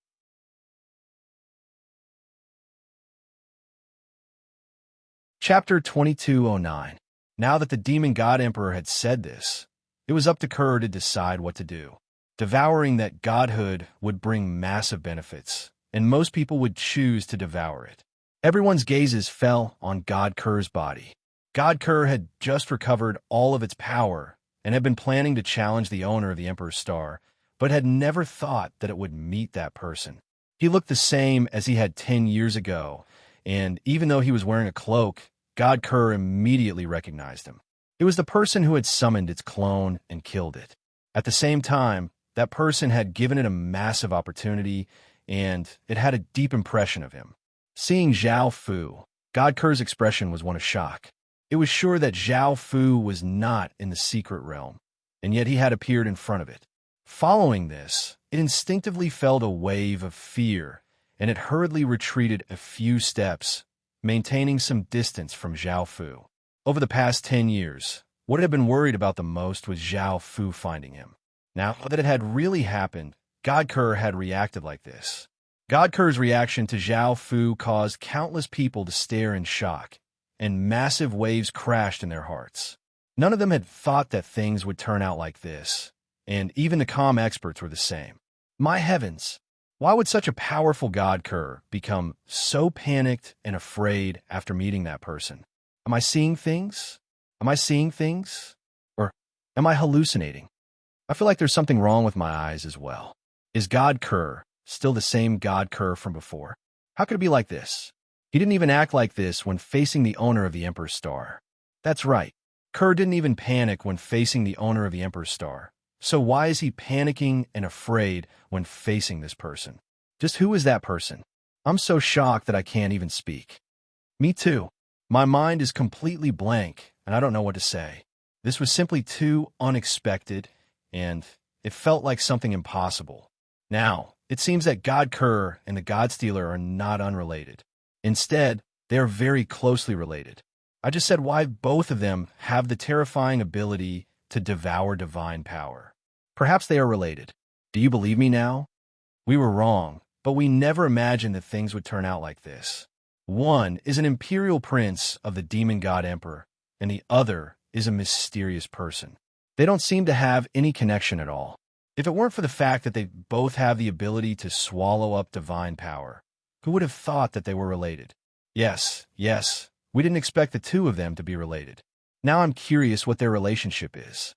Chapter 2209. Now that the demon god emperor had said this, it was up to Kerr to decide what to do. Devouring that godhood would bring massive benefits, and most people would choose to devour it. Everyone's gazes fell on God Kerr's body. God Kerr had just recovered all of its power and had been planning to challenge the owner of the Emperor's Star, but had never thought that it would meet that person. He looked the same as he had 10 years ago, and even though he was wearing a cloak, God Kerr immediately recognized him. It was the person who had summoned its clone and killed it. At the same time, that person had given it a massive opportunity, and it had a deep impression of him. Seeing Zhao Fu, God Kerr's expression was one of shock. It was sure that Zhao Fu was not in the secret realm, and yet he had appeared in front of it. Following this, it instinctively felt a wave of fear, and it hurriedly retreated a few steps, maintaining some distance from Zhao Fu. Over the past 10 years, what it had been worried about the most was Zhao Fu finding him. Now that it had really happened, God Kerr had reacted like this. God Kerr's reaction to Zhao Fu caused countless people to stare in shock, and massive waves crashed in their hearts. None of them had thought that things would turn out like this, and even the calm experts were the same. My heavens, why would such a powerful God Kerr become so panicked and afraid after meeting that person? Am I seeing things? Am I seeing things? Or am I hallucinating? I feel like there's something wrong with my eyes as well. Is God Kerr still the same God Kerr from before? How could it be like this? He didn't even act like this when facing the owner of the Emperor's Star. That's right. Kerr didn't even panic when facing the owner of the Emperor's Star. So why is he panicking and afraid when facing this person? Just who is that person? I'm so shocked that I can't even speak. Me too. My mind is completely blank, and I don't know what to say. This was simply too unexpected, and it felt like something impossible. Now, it seems that God Kerr and the God Stealer are not unrelated. Instead, they are very closely related. I just said why both of them have the terrifying ability to devour divine power. Perhaps they are related. Do you believe me now? We were wrong, but we never imagined that things would turn out like this. One is an imperial prince of the demon god emperor, and the other is a mysterious person. They don't seem to have any connection at all. If it weren't for the fact that they both have the ability to swallow up divine power, who would have thought that they were related? Yes, we didn't expect the two of them to be related. Now I'm curious what their relationship is.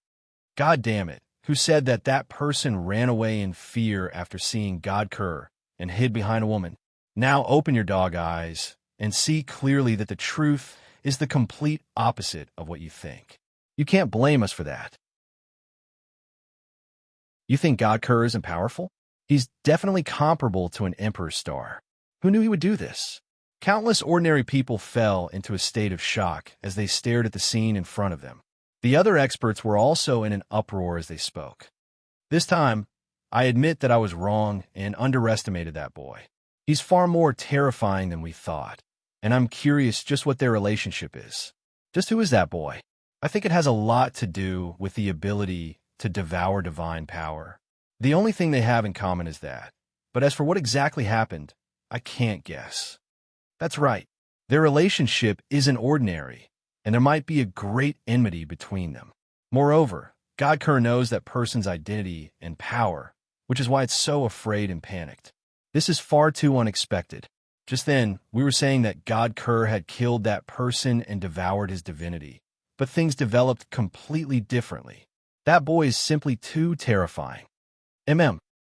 God damn it, who said that that person ran away in fear after seeing God Kerr and hid behind a woman? Now open your dog eyes and see clearly that the truth is the complete opposite of what you think. You can't blame us for that. You think God Kerr isn't powerful? He's definitely comparable to an emperor's star. Who knew he would do this? Countless ordinary people fell into a state of shock as they stared at the scene in front of them. The other experts were also in an uproar as they spoke. This time, I admit that I was wrong and underestimated that boy. He's far more terrifying than we thought, and I'm curious just what their relationship is. Just who is that boy? I think it has a lot to do with the ability to devour divine power. The only thing they have in common is that. But as for what exactly happened, I can't guess. That's right. Their relationship isn't ordinary, and there might be a great enmity between them. Moreover, God Kerr knows that person's identity and power, which is why it's so afraid and panicked. This is far too unexpected. Just then, we were saying that God Kerr had killed that person and devoured his divinity, but things developed completely differently. That boy is simply too terrifying.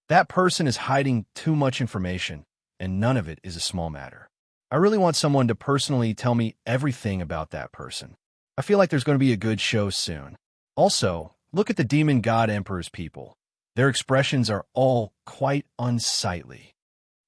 That person is hiding too much information, and none of it is a small matter. I really want someone to personally tell me everything about that person. I feel like there's going to be a good show soon. Also, look at the demon god emperor's people. Their expressions are all quite unsightly.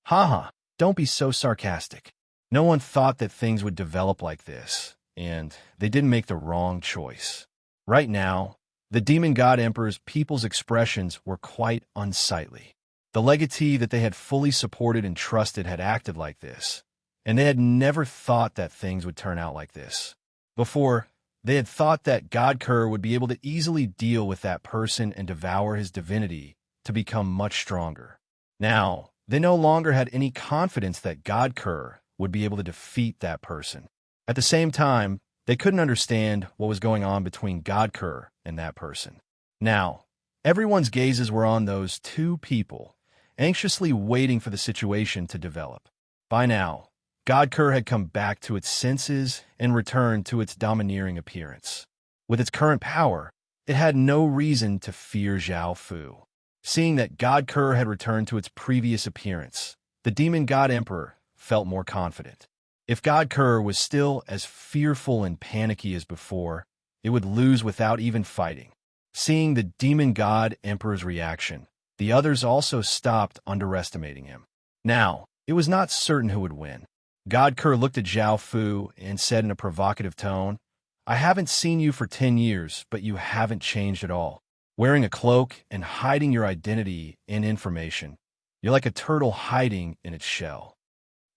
Haha, don't be so sarcastic. No one thought that things would develop like this, and they didn't make the wrong choice. Right now, the demon god emperor's people's expressions were quite unsightly. The legatee that they had fully supported and trusted had acted like this, and they had never thought that things would turn out like this. Before, they had thought that God Kerr would be able to easily deal with that person and devour his divinity to become much stronger. Now, they no longer had any confidence that God Kerr would be able to defeat that person. At the same time, they couldn't understand what was going on between God Kerr and that person. Now, everyone's gazes were on those two people, anxiously waiting for the situation to develop. By now, God Kerr had come back to its senses and returned to its domineering appearance. With its current power, it had no reason to fear Zhao Fu. Seeing that God Kerr had returned to its previous appearance, the demon god emperor felt more confident. If God Kerr was still as fearful and panicky as before, it would lose without even fighting. Seeing the demon god emperor's reaction, the others also stopped underestimating him. Now, it was not certain who would win. God Kerr looked at Zhao Fu and said in a provocative tone, "I haven't seen you for 10 years, but you haven't changed at all. Wearing a cloak and hiding your identity and information. You're like a turtle hiding in its shell."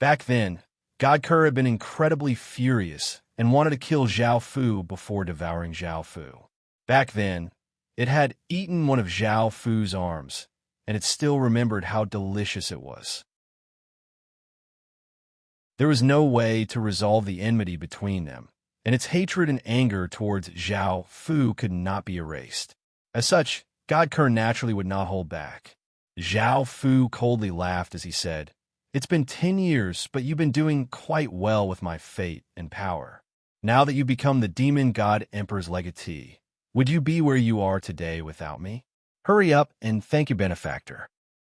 Back then, God Kerr had been incredibly furious and wanted to kill Zhao Fu before devouring Zhao Fu. Back then, it had eaten one of Zhao Fu's arms, and it still remembered how delicious it was. There was no way to resolve the enmity between them, and its hatred and anger towards Zhao Fu could not be erased. As such, God Kerr naturally would not hold back. Zhao Fu coldly laughed as he said, "It's been 10 years, but you've been doing quite well with my fate and power. Now that you've become the demon god emperor's legatee, would you be where you are today without me? Hurry up and thank your benefactor."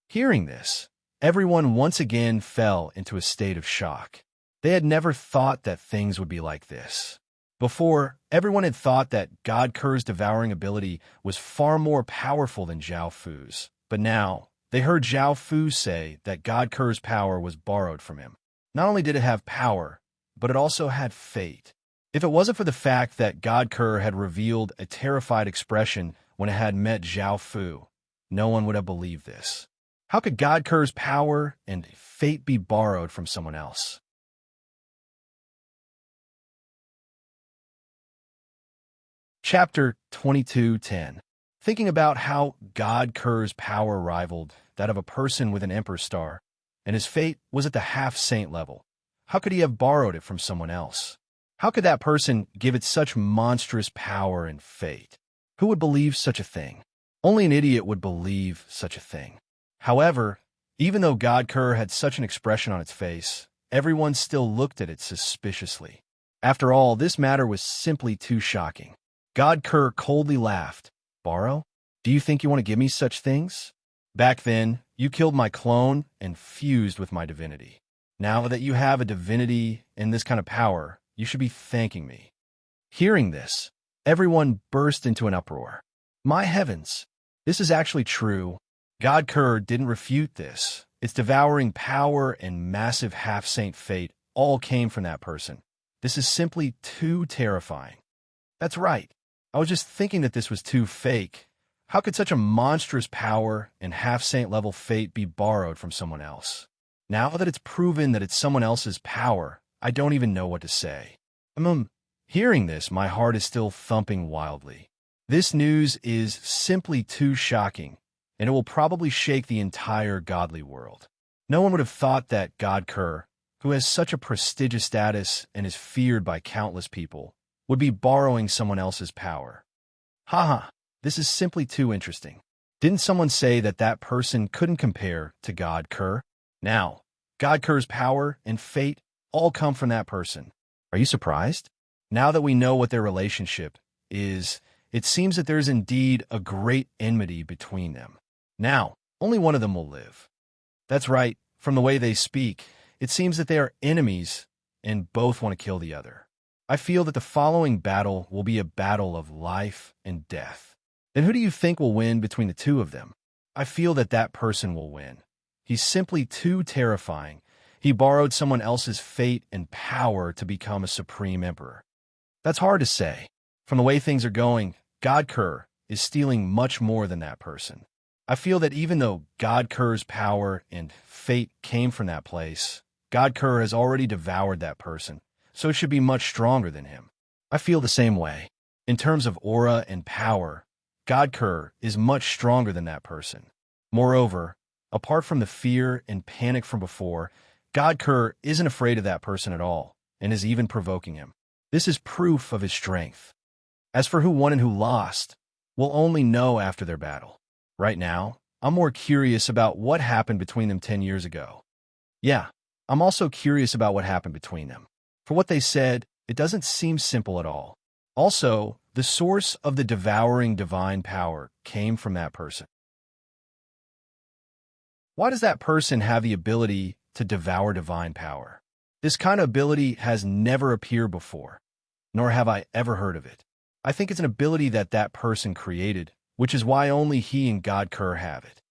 Hearing this, everyone once again fell into a state of shock. They had never thought that things would be like this. Before, everyone had thought that God Kerr's devouring ability was far more powerful than Zhao Fu's. But now, they heard Zhao Fu say that God Kerr's power was borrowed from him. Not only did it have power, but it also had fate. If it wasn't for the fact that God Kerr had revealed a terrified expression when it had met Zhao Fu, no one would have believed this. How could God Kerr's power and fate be borrowed from someone else? Chapter 22:10. Thinking about how God Kerr's power rivaled that of a person with an emperor's star, and his fate was at the half-saint level. How could he have borrowed it from someone else? How could that person give it such monstrous power and fate? Who would believe such a thing? Only an idiot would believe such a thing. However, even though God Kerr had such an expression on its face, everyone still looked at it suspiciously. After all, this matter was simply too shocking. God Kerr coldly laughed. "Borrow? Do you think you want to give me such things? Back then, you killed my clone and fused with my divinity. Now that you have a divinity and this kind of power, you should be thanking me." Hearing this, everyone burst into an uproar. My heavens, this is actually true. God Kerr didn't refute this. Its devouring power and massive half-saint fate all came from that person. This is simply too terrifying. That's right. I was just thinking that this was too fake. How could such a monstrous power and half-saint level fate be borrowed from someone else? Now that it's proven that it's someone else's power, I don't even know what to say. Hearing this, my heart is still thumping wildly. This news is simply too shocking, and it will probably shake the entire godly world. No one would have thought that God Kerr, who has such a prestigious status and is feared by countless people, would be borrowing someone else's power. Haha, this is simply too interesting. Didn't someone say that that person couldn't compare to God Kerr? Now, God Kerr's power and fate all come from that person. Are you surprised? Now that we know what their relationship is, it seems that there is indeed a great enmity between them. Now, only one of them will live. That's right, from the way they speak, it seems that they are enemies and both want to kill the other. I feel that the following battle will be a battle of life and death. Then who do you think will win between the two of them? I feel that that person will win. He's simply too terrifying. He borrowed someone else's fate and power to become a supreme emperor. That's hard to say. From the way things are going, God Kerr is stealing much more than that person. I feel that even though God Kerr's power and fate came from that place, God Kerr has already devoured that person, so it should be much stronger than him. I feel the same way. In terms of aura and power, God Kerr is much stronger than that person. Moreover, apart from the fear and panic from before, God Kerr isn't afraid of that person at all, and is even provoking him. This is proof of his strength. As for who won and who lost, we'll only know after their battle. Right now, I'm more curious about what happened between them 10 years ago. Yeah, I'm also curious about what happened between them. For what they said, it doesn't seem simple at all. Also, the source of the devouring divine power came from that person. Why does that person have the ability to devour divine power? This kind of ability has never appeared before, nor have I ever heard of it. I think it's an ability that that person created, which is why only he and God Kerr have it.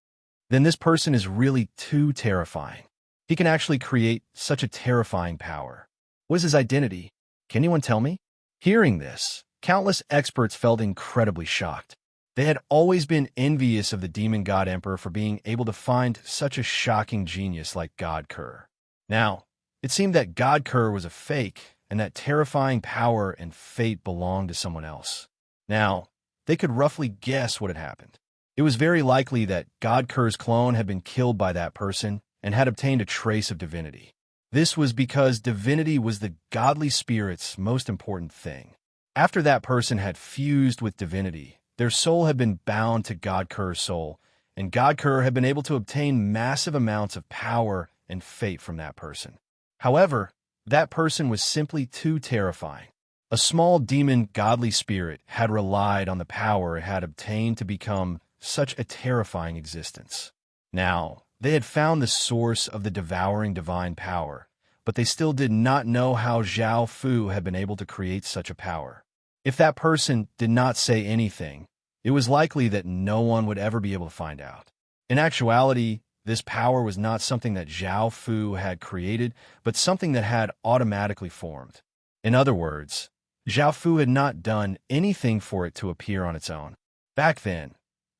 Then this person is really too terrifying. He can actually create such a terrifying power. What is his identity? Can anyone tell me? Hearing this, countless experts felt incredibly shocked. They had always been envious of the demon god emperor for being able to find such a shocking genius like God Kerr. Now, it seemed that God Kerr was a fake, and that terrifying power and fate belonged to someone else. Now, they could roughly guess what had happened. It was very likely that God Kerr's clone had been killed by that person and had obtained a trace of divinity. This was because divinity was the godly spirit's most important thing. After that person had fused with divinity, their soul had been bound to God Kerr's soul, and God Kerr had been able to obtain massive amounts of power and fate from that person. However, that person was simply too terrifying. A small demon godly spirit had relied on the power it had obtained to become such a terrifying existence. Now, they had found the source of the devouring divine power, but they still did not know how Zhao Fu had been able to create such a power. If that person did not say anything, it was likely that no one would ever be able to find out. In actuality, this power was not something that Zhao Fu had created, but something that had automatically formed. In other words, Zhao Fu had not done anything for it to appear on its own. Back then,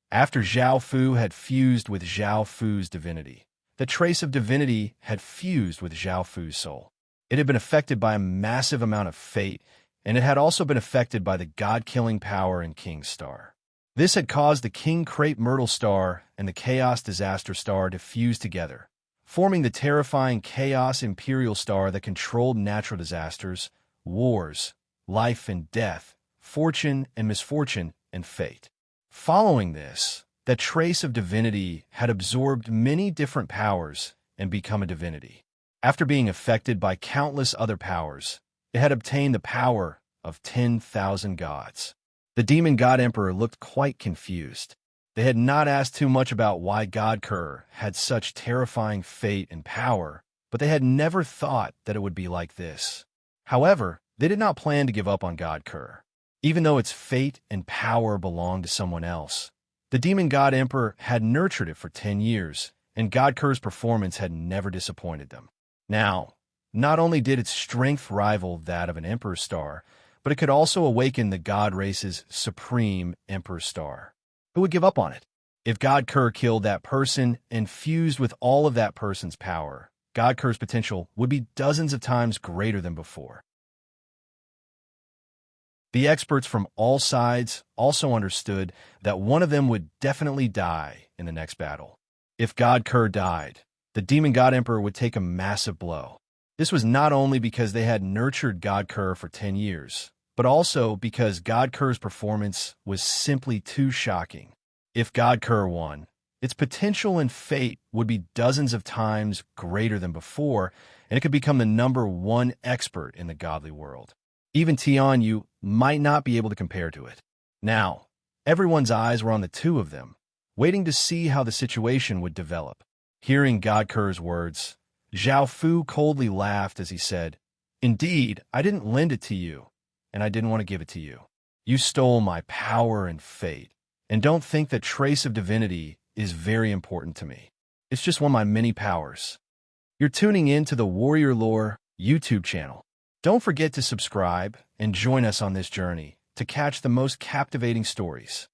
after Zhao Fu had fused with Zhao Fu's divinity, the trace of divinity had fused with Zhao Fu's soul. It had been affected by a massive amount of fate, and it had also been affected by the god-killing power in King's Star. This had caused the King Crepe Myrtle Star and the Chaos Disaster Star to fuse together, forming the terrifying Chaos Imperial Star that controlled natural disasters, wars, life and death, fortune and misfortune, and fate. Following this, that trace of divinity had absorbed many different powers and become a divinity. After being affected by countless other powers, it had obtained the power of 10,000 gods. The demon god emperor looked quite confused. They had not asked too much about why God Kerr had such terrifying fate and power, but they had never thought that it would be like this. However, they did not plan to give up on God Kerr. Even though its fate and power belonged to someone else, the demon god emperor had nurtured it for 10 years, and God Kerr's performance had never disappointed them. Now, not only did its strength rival that of an emperor star, but it could also awaken the god race's supreme emperor star. Who would give up on it? If God Kerr killed that person and fused with all of that person's power, God Kerr's potential would be dozens of times greater than before. The experts from all sides also understood that one of them would definitely die in the next battle. If God Kerr died, the demon god emperor would take a massive blow. This was not only because they had nurtured God Kerr for 10 years, but also because God Kerr's performance was simply too shocking. If God Kerr won, its potential and fate would be dozens of times greater than before, and it could become the #1 expert in the godly world. Even Tianyu might not be able to compare to it. Now, everyone's eyes were on the two of them, waiting to see how the situation would develop. Hearing God Kerr's words, Zhao Fu coldly laughed as he said, "Indeed, I didn't lend it to you, and I didn't want to give it to you. You stole my power and fate, and don't think that trace of divinity is very important to me. It's just one of my many powers." You're tuning in to the Warrior Lore YouTube channel. Don't forget to subscribe and join us on this journey to catch the most captivating stories.